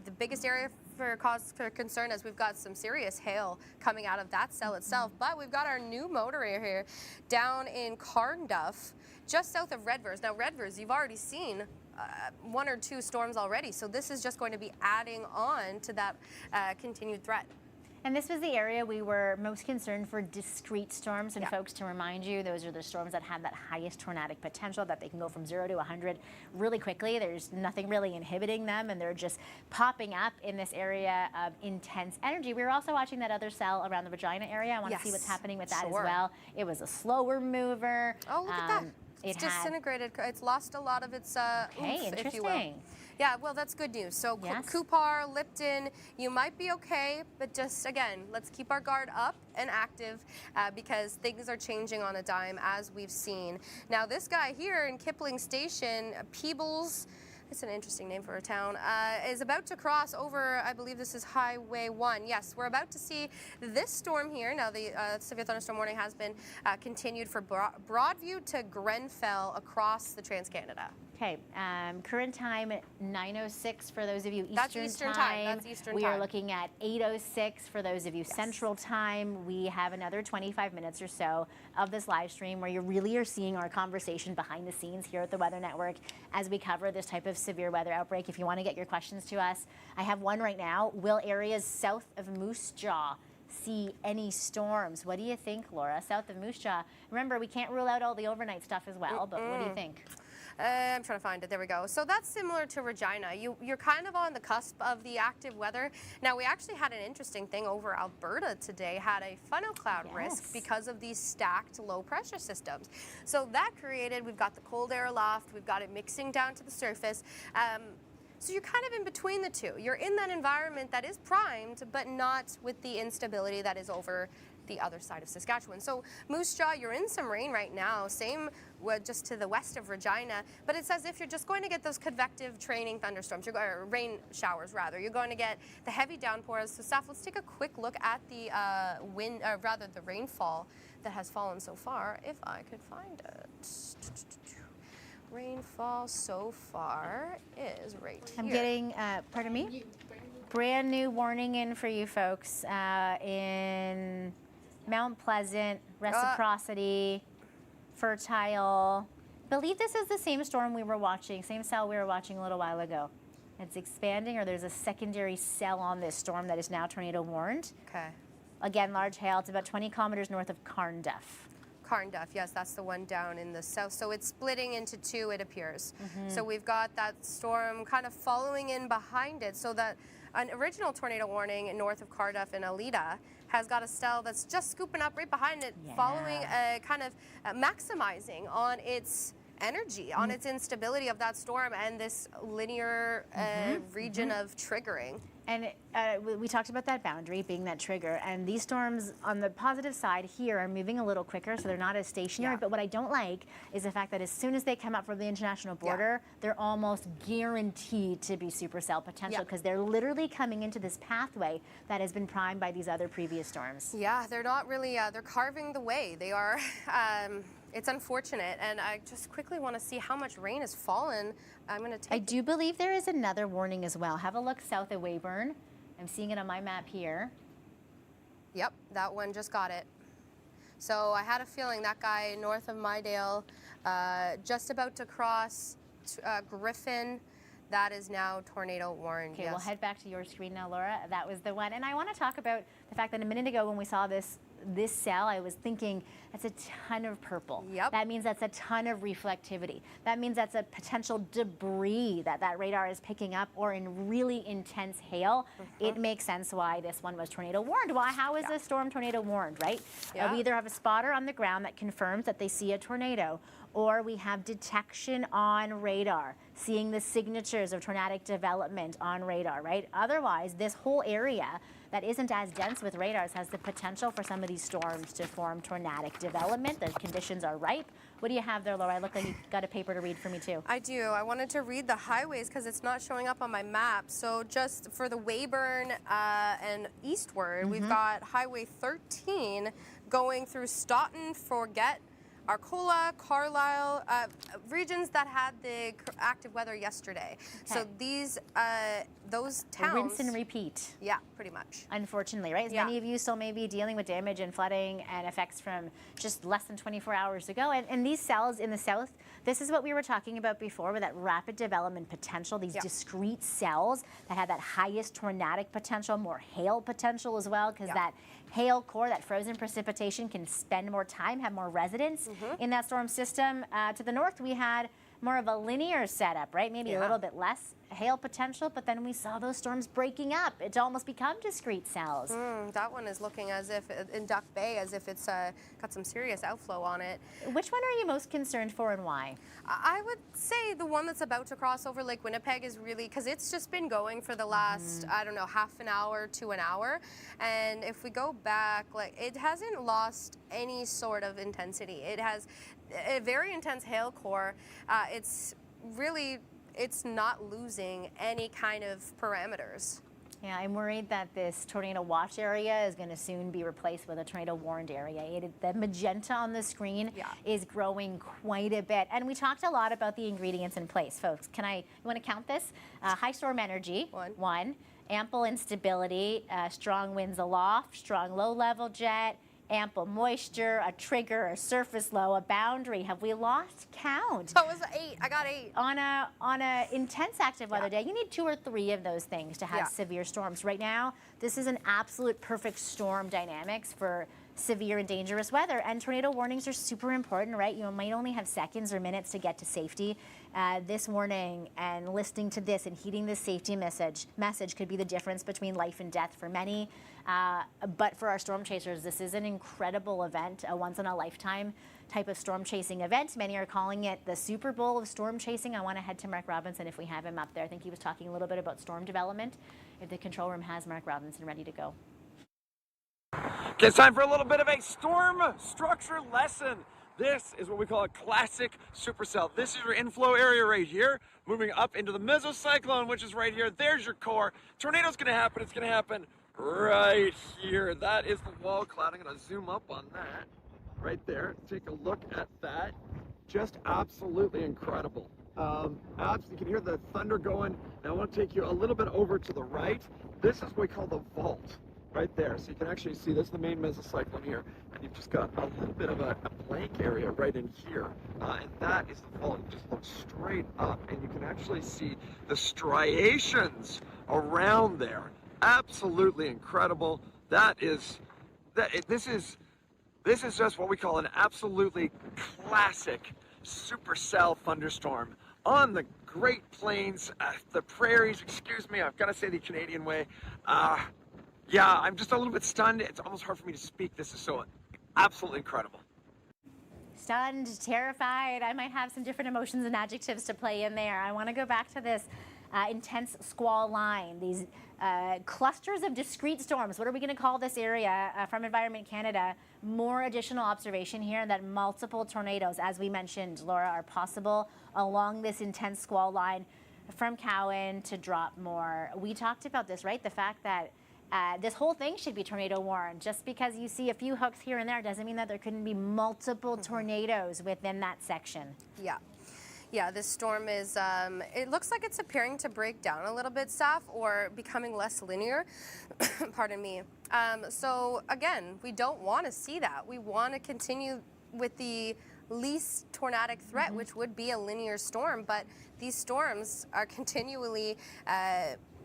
the biggest area for cause for concern, as we've got some serious hail coming out of that cell itself. But we've got our new motor area here down in Carnduff, just south of Redvers. Now, Redvers, you've already seen one or two storms already, so this is just going to be adding on to that continued threat. And this was the area we were most concerned for discrete storms. And folks, to remind you, those are the storms that have that highest tornadic potential, that they can go from 0 to 100 really quickly. There's nothing really inhibiting them, and they're just popping up in this area of intense energy. We were also watching that other cell around the Regina area. I want to see what's happening with that as well. It was a slower mover. Oh, look at that. It's disintegrated. It's lost a lot of its oomph, if you will. Yeah, well, that's good news. So Coupar, Lipton, you might be okay, but just, again, let's keep our guard up and active because things are changing on a dime, as we've seen. Now, this guy here in Kipling Station, Peebles, it's an interesting name for a town, is about to cross over, I believe this is Highway 1. Yes, we're about to see this storm here. Now, the severe thunderstorm warning has been continued for Broadview to Grenfell across the Trans-Canada. Okay, current time 9:06 for those of you That's Eastern time. That's Eastern we time. are looking at 8:06 for those of you Central time. We have another 25 minutes or so of this live stream where you really are seeing our conversation behind the scenes here at the Weather Network as we cover this type of severe weather outbreak. If you want to get your questions to us, I have one right now. Will areas south of Moose Jaw see any storms? What do you think, Laura? South of Moose Jaw. Remember, we can't rule out all the overnight stuff as well, but what do you think? I'm trying to find it. There we go. So that's similar to Regina. You're kind of on the cusp of the active weather. Now, we actually had an interesting thing over Alberta today, had a funnel cloud risk because of these stacked low pressure systems. So that created, we've got the cold air aloft, we've got it mixing down to the surface. So you're kind of in between the two. You're in that environment that is primed, but not with the instability that is over the other side of Saskatchewan. So Moose Jaw, you're in some rain right now, same just to the west of Regina, but it's as if you're just going to get those convective training thunderstorms, or rain showers rather. You're going to get the heavy downpours. So Saf, let's take a quick look at the the rainfall that has fallen so far, if I could find it. Rainfall so far is right here. I'm getting, pardon me? Brand new warning in for you folks in Mount Pleasant, Reciprocity, Fertile. I believe this is the same storm we were watching, same cell we were watching a little while ago. It's expanding, or there's a secondary cell on this storm that is now tornado warned. Okay. Again, large hail. It's about 20 kilometers north of Carnduff. Carnduff, yes, that's the one down in the south. So it's splitting into two, it appears. So we've got that storm kind of following in behind it, so that an original tornado warning north of Cardiff and Alita has got a cell that's just scooping up right behind it, following kind of maximizing on its energy, on its instability of that storm and this linear region of triggering. And we talked about that boundary being that trigger, and these storms on the positive side here are moving a little quicker, so they're not as stationary. But what I don't like is the fact that as soon as they come up from the international border, they're almost guaranteed to be supercell potential because they're literally coming into this pathway that has been primed by these other previous storms. Yeah, they're not really, they're carving the way. They are, it's unfortunate, and I just quickly want to see how much rain has fallen. I'm going to take... I do believe there is another warning as well. Have a look south of Weyburn. I'm seeing it on my map here. Yep, that one just got it. So I had a feeling that guy north of Mydale, just about to cross Griffin, that is now tornado warned. Okay, yes. we'll head back to your screen now, Laura. That was the one. And I want to talk about the fact that a minute ago when we saw this cell, I was thinking that's a ton of purple. Yep. That means that's a ton of reflectivity. That means that's a potential debris that radar is picking up, or in really intense hail. It makes sense why this one was tornado warned. Why? How is a storm tornado warned, right? Yeah. We either have a spotter on the ground that confirms that they see a tornado, or we have detection on radar, seeing the signatures of tornadic development on radar, right? Otherwise, this whole area that isn't as dense with radars has the potential for some of these storms to form tornadic development. The conditions are ripe. What do you have there, Laura? I look like you got a paper to read for me too. I do. I wanted to read the highways because it's not showing up on my map. So just for the Weyburn and eastward, we've got Highway 13 going through Stoughton, Forget, Arcola, Carlisle, regions that had the active weather yesterday. So these, those towns. Rinse and repeat. Yeah, pretty much. Unfortunately, right? As many of you still may be dealing with damage and flooding and effects from just less than 24 hours ago. And these cells in the south, this is what we were talking about before with that rapid development potential, these discrete cells that have that highest tornadic potential, more hail potential as well, because that hail core, that frozen precipitation, can spend more time, have more residence in that storm system. To the north, we had more of a linear setup, right? Maybe a little bit less hail potential, but then we saw those storms breaking up. It's almost become discrete cells. That one is looking as if, in Duck Bay, as if it's got some serious outflow on it. Which one are you most concerned for and why? I would say the one that's about to cross over Lake Winnipeg is really, because it's just been going for the last, I don't know, half an hour to an hour. And if we go back, like, it hasn't lost any sort of intensity. It has a very intense hail core. It's not losing any kind of parameters. Yeah, I'm worried that this tornado watch area is going to soon be replaced with a tornado warned area. The magenta on the screen is growing quite a bit. And we talked a lot about the ingredients in place, folks. You want to count this? High storm energy, one. Ample instability, strong winds aloft, strong low-level jet, ample moisture, a trigger, a surface low, a boundary. Have we lost count? That was 8. I got 8. On a intense active weather day, you need 2 or 3 of those things to have severe storms. Right now, this is an absolute perfect storm dynamics for severe and dangerous weather. And tornado warnings are super important, right? You might only have seconds or minutes to get to safety. This warning and listening to this and heeding this safety message could be the difference between life and death for many. But for our storm chasers, this is an incredible event, a once-in-a-lifetime type of storm chasing event. Many are calling it the Super Bowl of storm chasing. I want to head to Mark Robinson if we have him up there. I think he was talking a little bit about storm development. If the control room has Mark Robinson ready to go. Okay, it's time for a little bit of a storm structure lesson. This is what we call a classic supercell. This is your inflow area right here, moving up into the mesocyclone, which is right here. There's your core. Tornado's gonna happen. It's gonna happen right here. That is the wall cloud. I'm gonna zoom up on that right there. Take a look at that. Just absolutely incredible. You can hear the thunder going. Now I want to take you a little bit over to the right. This is what we call the vault. Right there, so you can actually see this is the main mesocyclone here, and you've just got a little bit of a blank area right in here, and that is the fault. You just look straight up, and you can actually see the striations around there. Absolutely incredible. This is just what we call an absolutely classic supercell thunderstorm on the Great Plains, the Prairies. Excuse me, I've got to say the Canadian way. Yeah, I'm just a little bit stunned. It's almost hard for me to speak. This is so absolutely incredible. Stunned, terrified. I might have some different emotions and adjectives to play in there. I want to go back to this intense squall line, these clusters of discrete storms. What are we going to call this area from Environment Canada? More additional observation here that multiple tornadoes, as we mentioned, Laura, are possible along this intense squall line from Cowan to Dropmore. We talked about this, right? The fact that this whole thing should be tornado warned. Just because you see a few hooks here and there doesn't mean that there couldn't be multiple tornadoes within that section. Yeah. Yeah, this storm is, it looks like it's appearing to break down a little bit, Saf, or becoming less linear. Pardon me. So again, we don't want to see that. We want to continue with the least tornadic threat, which would be a linear storm, but these storms are continually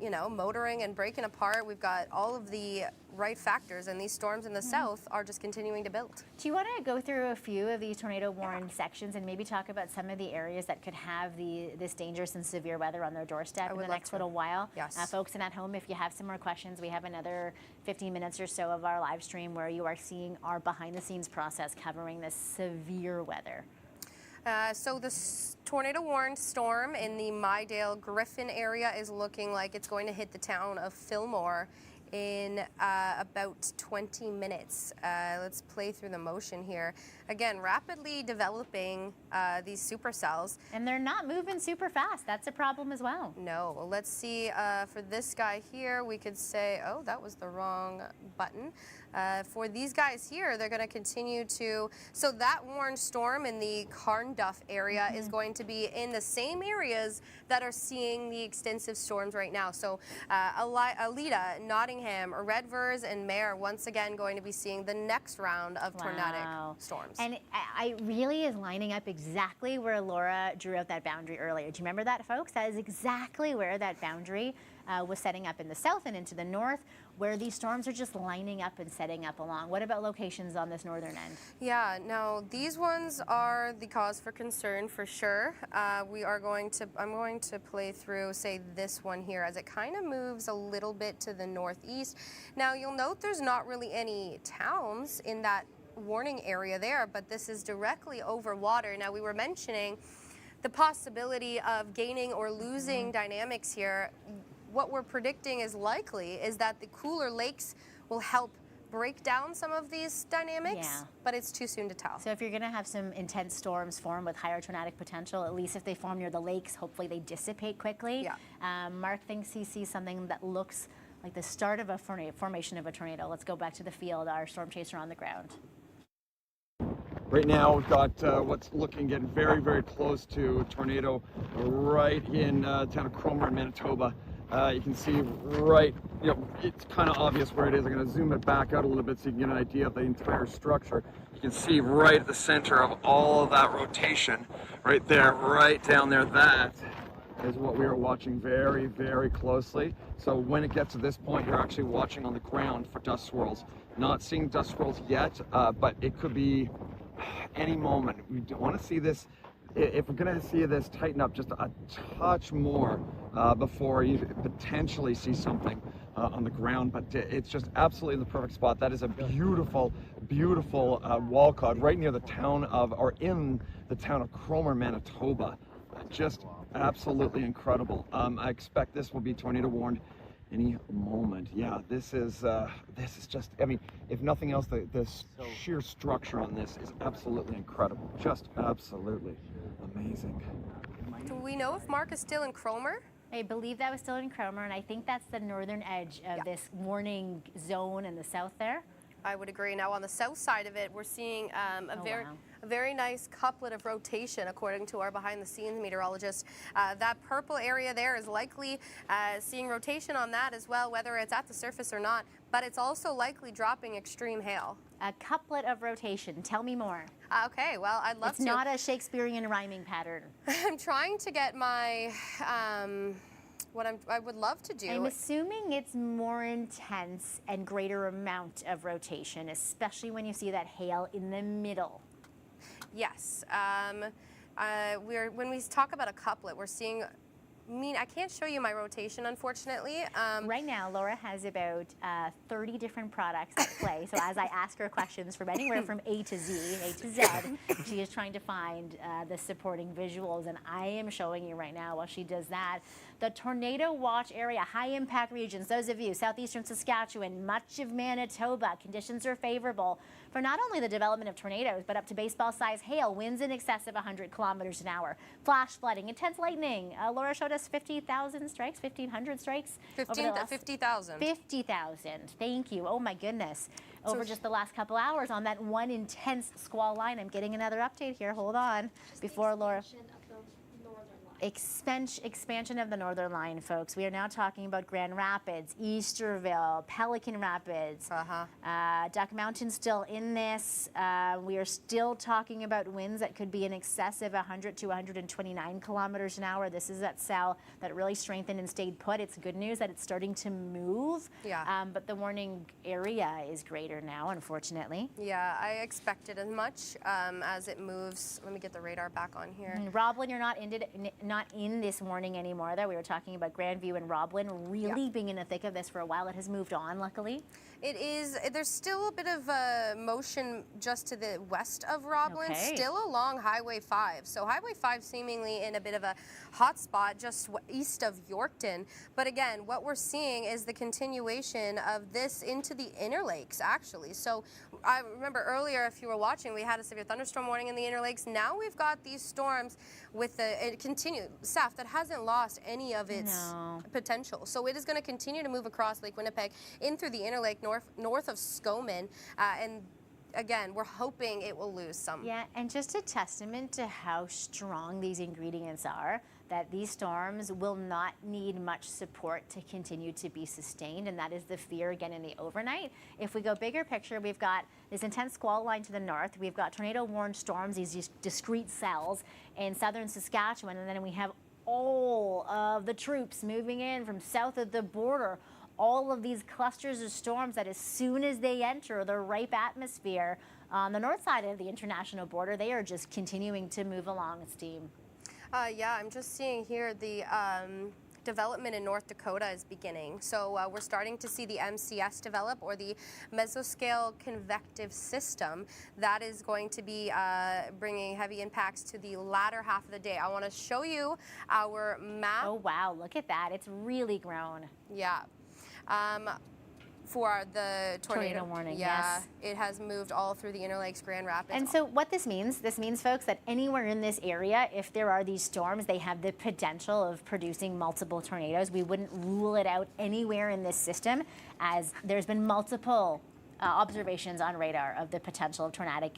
you know, motoring and breaking apart. We've got all of the right factors, and these storms in the south are just continuing to build. Do you want to go through a few of these tornado-warned sections and maybe talk about some of the areas that could have this dangerous and severe weather on their doorstep in the next little while? Yes. Folks, and at home, if you have some more questions, we have another 15 minutes or so of our live stream where you are seeing our behind-the-scenes process covering this severe weather. So the tornado-warned storm in the Mydale Griffin area is looking like it's going to hit the town of Fillmore in about 20 minutes. Let's play through the motion here. Again, rapidly developing these supercells. And they're not moving super fast. That's a problem as well. No. Well, let's see. For this guy here, we could say, oh, that was the wrong button. For these guys here, they're going to continue to, so that warned storm in the Carnduff area is going to be in the same areas that are seeing the extensive storms right now. So Alita, Nottingham, Redvers, and Mare once again going to be seeing the next round of tornadic storms. And I really is lining up exactly where Laura drew out that boundary earlier. Do you remember that, folks? That is exactly where that boundary was setting up in the south and into the north, where these storms are just lining up and setting up along. What about locations on this northern end? Yeah, no, these ones are the cause for concern for sure. I'm going to play through, say, this one here as it kind of moves a little bit to the northeast. Now, you'll note there's not really any towns in that warning area there, but this is directly over water. Now, we were mentioning the possibility of gaining or losing dynamics here. What we're predicting is likely is that the cooler lakes will help break down some of these dynamics, but it's too soon to tell. So if you're going to have some intense storms form with higher tornadic potential, at least if they form near the lakes, hopefully they dissipate quickly. Mark thinks he sees something that looks like the start of a formation of a tornado. Let's go back to the field, our storm chaser on the ground. Right now, we've got what's looking getting very, very close to a tornado right in town of Cromer, Manitoba. You can see right, it's kind of obvious where it is. I'm going to zoom it back out a little bit so you can get an idea of the entire structure. You can see right at the center of all of that rotation, right there, right down there, that is what we are watching very, very closely. So when it gets to this point, you're actually watching on the ground for dust swirls. Not seeing dust swirls yet, but it could be any moment. We don't want to see this. If we're going to see this tighten up just a touch more before you potentially see something on the ground, but it's just absolutely in the perfect spot. That is a beautiful, beautiful wall cloud right near the town of, or in the town of Cromer, Manitoba. Just absolutely incredible. I expect this will be tornado warned any moment. Yeah, this is just, I mean, if nothing else, the sheer structure on this is absolutely incredible. Just absolutely amazing. Do we know if Mark is still in Cromer? I believe that was still in Cromer, and I think that's the northern edge of this warning zone in the south there. I would agree. Now on the south side of it, we're seeing a very nice couplet of rotation, according to our behind-the-scenes meteorologist. That purple area there is likely seeing rotation on that as well, whether it's at the surface or not, but it's also likely dropping extreme hail. A couplet of rotation. Tell me more. Okay, well, I'd love to. It's not a Shakespearean rhyming pattern. I'm trying to get my, what I would love to do. I'm assuming it's more intense and greater amount of rotation, especially when you see that hail in the middle. Yes. When we talk about a couplet, we're seeing, I can't show you my rotation, unfortunately. Right now, Laura has about 30 different products at play. So as I ask her questions from anywhere from A to Z, she is trying to find the supporting visuals. And I am showing you right now while she does that, the tornado watch area, high impact regions, those of you, southeastern Saskatchewan, much of Manitoba, conditions are favorable for not only the development of tornadoes, but up to baseball-sized hail, winds in excess of 100 kilometers an hour, flash flooding, intense lightning. Laura showed us 50,000 strikes, 1,500 strikes. 50,000. 50,000. Thank you. Oh my goodness. Over just the last couple hours on that one intense squall line. I'm getting another update here. Hold on. Before Laura. expansion of the Northern Line, folks. We are now talking about Grand Rapids, Easterville, Pelican Rapids, Duck Mountain still in this. We are still talking about winds that could be in excess of 100 to 129 kilometers an hour. This is that cell that really strengthened and stayed put. It's good news that it's starting to move, but the warning area is greater now, unfortunately. Yeah, I expected as much as it moves. Let me get the radar back on here. Roblin, you're not in this warning anymore, though. We were talking about Grandview and Roblin really being in the thick of this for a while. It has moved on, luckily. It is. There's still a bit of motion just to the west of Roblin, still along Highway 5. So Highway 5 seemingly in a bit of a hot spot just east of Yorkton. But again, what we're seeing is the continuation of this into the Inner Lakes, actually. So I remember earlier, if you were watching, we had a severe thunderstorm warning in the Inner Lakes. Now we've got these storms with it continue. SAF that hasn't lost any of its potential. So it is going to continue to move across Lake Winnipeg in through the Inner Lake north of Skomen, and again, we're hoping it will lose some. Yeah, and just a testament to how strong these ingredients are, that these storms will not need much support to continue to be sustained, and that is the fear again in the overnight. If we go bigger picture, we've got this intense squall line to the north, we've got tornado-warned storms, these discrete cells in southern Saskatchewan, and then we have all of the troops moving in from south of the border. All of these clusters of storms that as soon as they enter the ripe atmosphere on the north side of the international border, they are just continuing to move along, Steam. Yeah, I'm just seeing here the development in North Dakota is beginning. So we're starting to see the MCS develop, or the mesoscale convective system. That is going to be bringing heavy impacts to the latter half of the day. I want to show you our map. Oh, wow, look at that. It's really grown. Yeah. For the tornado warning, yes. It has moved all through the Inner Lakes, Grand Rapids. And so what this means, folks, that anywhere in this area, if there are these storms, they have the potential of producing multiple tornadoes. We wouldn't rule it out anywhere in this system, as there's been multiple observations on radar of the potential of tornadic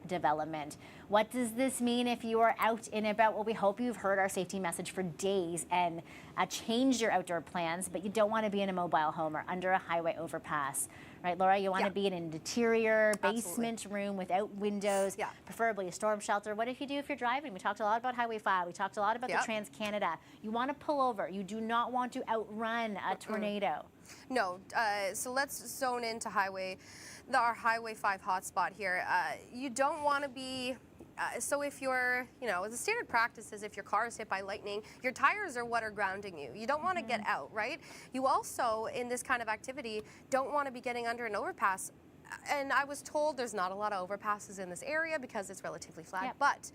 development. What does this mean if you are out and about? Well, we hope you've heard our safety message for days and changed your outdoor plans, but you don't want to be in a mobile home or under a highway overpass. Right, Laura, you want to be in an interior basement room without windows, preferably a storm shelter. What if you're driving? We talked a lot about Highway 5. We talked a lot about the Trans-Canada. You want to pull over. You do not want to outrun a tornado. No, so let's zone into our Highway 5 hotspot here. You don't want to be, so if you're, the standard practice is if your car is hit by lightning, your tires are what are grounding you. You don't want to get out, right? You also, in this kind of activity, don't want to be getting under an overpass. And I was told there's not a lot of overpasses in this area because it's relatively flat. But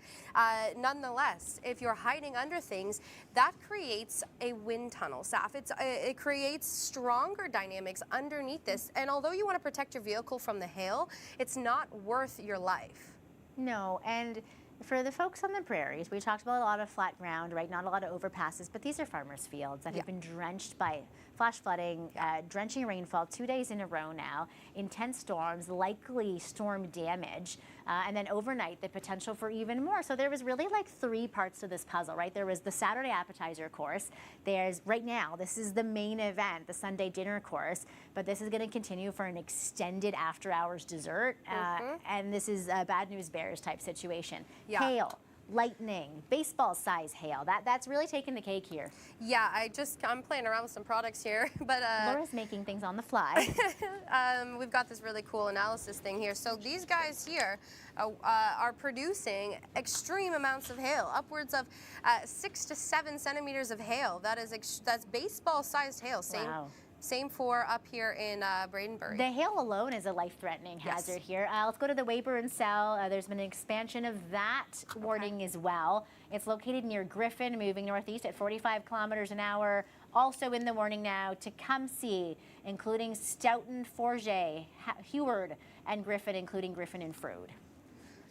nonetheless, if you're hiding under things, that creates a wind tunnel, SAF. It creates stronger dynamics underneath this. And although you want to protect your vehicle from the hail, it's not worth your life. No, and for the folks on the prairies, we talked about a lot of flat ground, right? Not a lot of overpasses, but these are farmers' fields that have been drenched by flash flooding, drenching rainfall 2 days in a row now, intense storms, likely storm damage, and then overnight the potential for even more. So there was really like three parts to this puzzle, right? There was the Saturday appetizer course. There's right now, this is the main event, the Sunday dinner course, but this is going to continue for an extended after hours dessert, and this is a bad news bears type situation. Hail, lightning, baseball-size hail. That's really taking the cake here. Yeah, I'm playing around with some products here, but Laura's making things on the fly. We've got this really cool analysis thing here. So these guys here are producing extreme amounts of hail, upwards of 6 to 7 centimeters of hail. That's baseball-sized hail. Same for up here in Bradenbury. The hail alone is a life-threatening hazard here. Let's go to the Weyburn cell. There's been an expansion of that warning as well. It's located near Griffin, moving northeast at 45 kilometers an hour. Also in the warning now, Tecumseh, including Stoughton, Forget, Heward, and Griffin, including Griffin and Froude.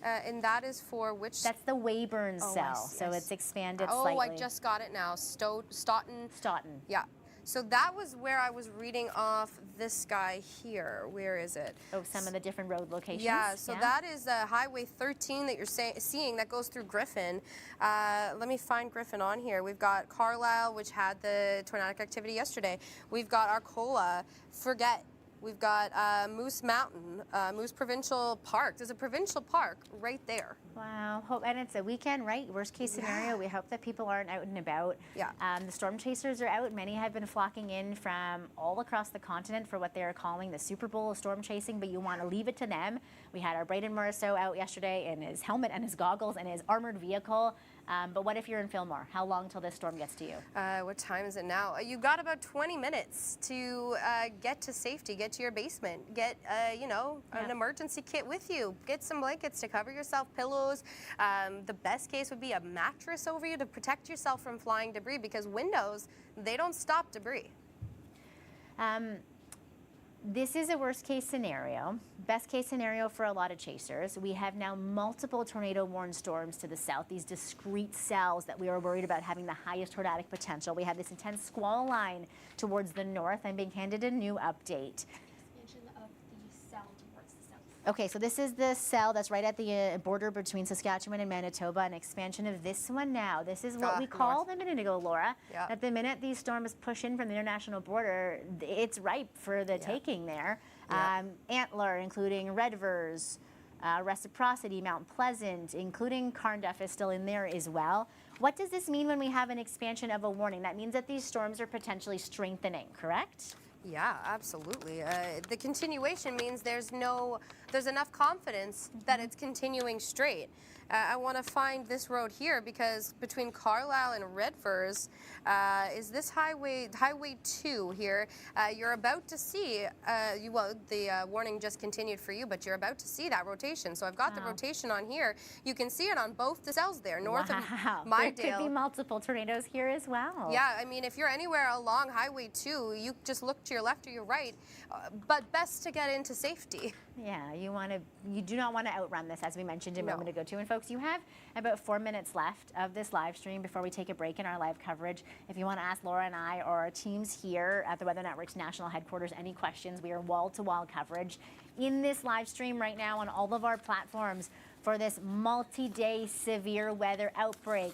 And that is for which? That's the Weyburn cell, so it's expanded slightly. Oh, I just got it now. Stoughton. Stoughton. Yeah. So that was where I was reading off this guy here. Where is it? Oh, some of the different road locations. Yeah, so that is Highway 13 that you're seeing that goes through Griffin. Let me find Griffin on here. We've got Carlisle, which had the tornadic activity yesterday. We've got Arcola, Forget. We've got Moose Mountain, Moose Provincial Park. There's a provincial park right there. Wow. And it's a weekend, right? Worst case scenario. We hope that people aren't out and about. Yeah. The storm chasers are out. Many have been flocking in from all across the continent for what they're calling the Super Bowl of storm chasing, but you want to leave it to them. We had our Braden Morisseau out yesterday in his helmet and his goggles and his armored vehicle. But what if you're in Fillmore? How long till this storm gets to you? What time is it now? You've got about 20 minutes to get to safety, get to your basement, get, an emergency kit with you. Get some blankets to cover yourself, pillows. The best case would be a mattress over you to protect yourself from flying debris, because windows, they don't stop debris. This is a worst case scenario. Best case scenario for a lot of chasers. We have now multiple tornado warned storms to the south, these discrete cells that we are worried about having the highest tornadic potential. We have this intense squall line towards the north. I'm being handed a new update. Expansion of the cell towards the south. Okay, so this is the cell that's right at the border between Saskatchewan and Manitoba, an expansion of this one now. This is what we called a minute ago, Laura. Yeah. That the minute these storms push in from the international border, it's ripe for the taking there. Yeah. Antler, including Redvers, Reciprocity, Mount Pleasant, including Carnduff is still in there as well. What does this mean when we have an expansion of a warning? That means that these storms are potentially strengthening, correct? Yeah, absolutely. The continuation means there's enough confidence that it's continuing straight. I want to find this road here because between Carlisle and Redvers is this Highway 2 here. You're about to see, the warning just continued for you, but you're about to see that rotation. So I've got the rotation on here. You can see it on both the cells there, north of Mydale. There could be multiple tornadoes here as well. Yeah, I mean, if you're anywhere along Highway 2, you just look to your left or your right, but best to get into safety. Yeah, you do not want to outrun this, as we mentioned a moment ago too. And folks, you have about 4 minutes left of this live stream before we take a break in our live coverage. If you want to ask Laura and I or our teams here at the Weather Network's national headquarters any questions, we are wall-to-wall coverage in this live stream right now on all of our platforms for this multi-day severe weather outbreak.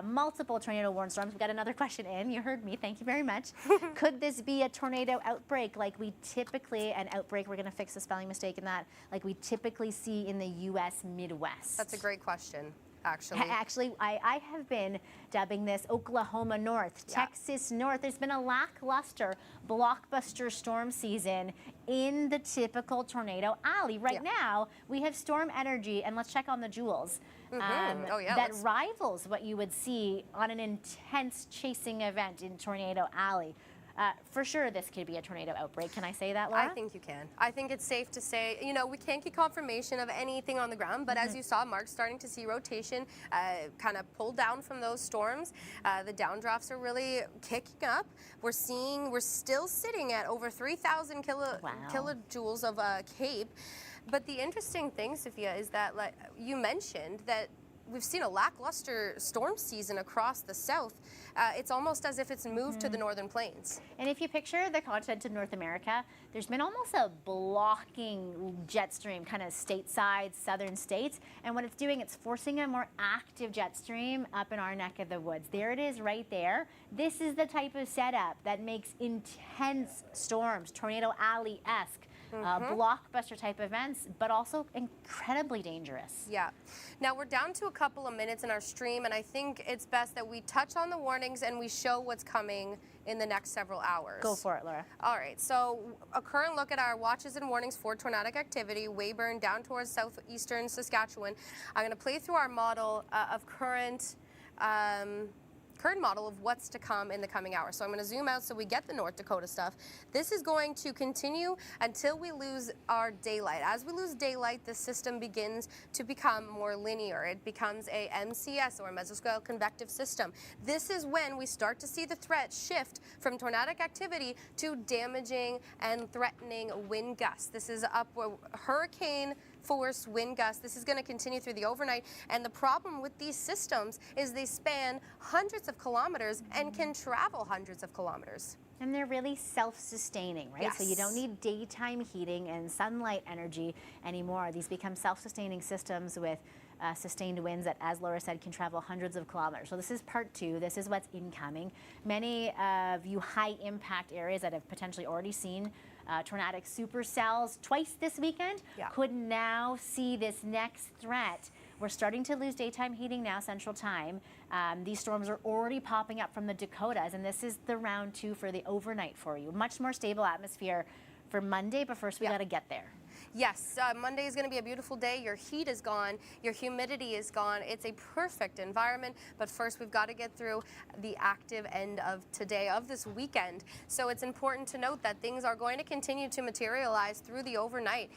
Multiple tornado warned storms. We've got another question in. You heard me. Thank you very much. Could this be a tornado outbreak like we typically, an outbreak, we're going to fix the spelling mistake in that, like we typically see in the U.S. Midwest? That's a great question. Actually, I have been dubbing this Oklahoma North, Texas North. There's been a lackluster blockbuster storm season in the typical tornado alley. Right now, we have storm energy, and let's check on the joules. That rivals what you would see on an intense chasing event in Tornado Alley. For sure, this could be a tornado outbreak. Can I say that, Laura? I think you can. I think it's safe to say, we can't get confirmation of anything on the ground, but as you saw, Mark's starting to see rotation kind of pull down from those storms. The downdrafts are really kicking up. We're still sitting at over 3,000 kilojoules of CAPE. But the interesting thing, Sophia, is that like you mentioned that we've seen a lackluster storm season across the south. It's almost as if it's moved to the northern plains. And if you picture the continent of North America, there's been almost a blocking jet stream, kind of stateside, southern states. And what it's doing, it's forcing a more active jet stream up in our neck of the woods. There it is right there. This is the type of setup that makes intense storms, Tornado Alley-esque, blockbuster type events, but also incredibly dangerous. Yeah. Now we're down to a couple of minutes in our stream, and I think it's best that we touch on the warnings and we show what's coming in the next several hours. Go for it, Laura. All right, so a current look at our watches and warnings for tornadic activity, Weyburn down towards southeastern Saskatchewan. I'm going to play through our model of current model of what's to come in the coming hours. So I'm going to zoom out so we get the North Dakota stuff. This is going to continue until we lose our daylight. As we lose daylight, the system begins to become more linear. It becomes a MCS, or mesoscale convective system. This is when we start to see the threat shift from tornadic activity to damaging and threatening wind gusts. This is upward hurricane force wind gusts. This is going to continue through the overnight, and the problem with these systems is they span hundreds of kilometers and can travel hundreds of kilometers. And they're really self-sustaining, right? So you don't Yes. need daytime heating and sunlight energy anymore. These become self-sustaining systems with sustained winds that, as Laura said, can travel hundreds of kilometers. So this is part two. This is what's incoming. Many of you high-impact areas that have potentially already seen tornadic supercells twice this weekend could now see this next threat. We're starting to lose daytime heating now, Central Time. These storms are already popping up from the Dakotas, and this is the round two for the overnight for you. Much more stable atmosphere for Monday, but first we got to get there. Yes, Monday is going to be a beautiful day. Your heat is gone. Your humidity is gone. It's a perfect environment. But first, we've got to get through the active end of today, of this weekend. So it's important to note that things are going to continue to materialize through the overnight.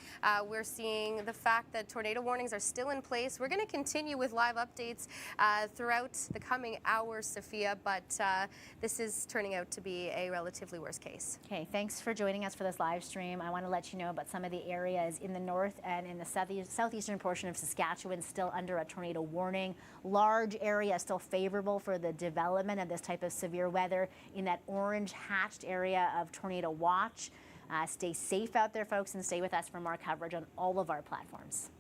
We're seeing the fact that tornado warnings are still in place. We're going to continue with live updates throughout the coming hours, Sophia. But this is turning out to be a relatively worst case. Okay, thanks for joining us for this live stream. I want to let you know about some of the areas in the north and in the southeastern portion of Saskatchewan still under a tornado warning. Large area still favorable for the development of this type of severe weather in that orange hatched area of tornado watch. Stay safe out there, folks, and stay with us for more coverage on all of our platforms.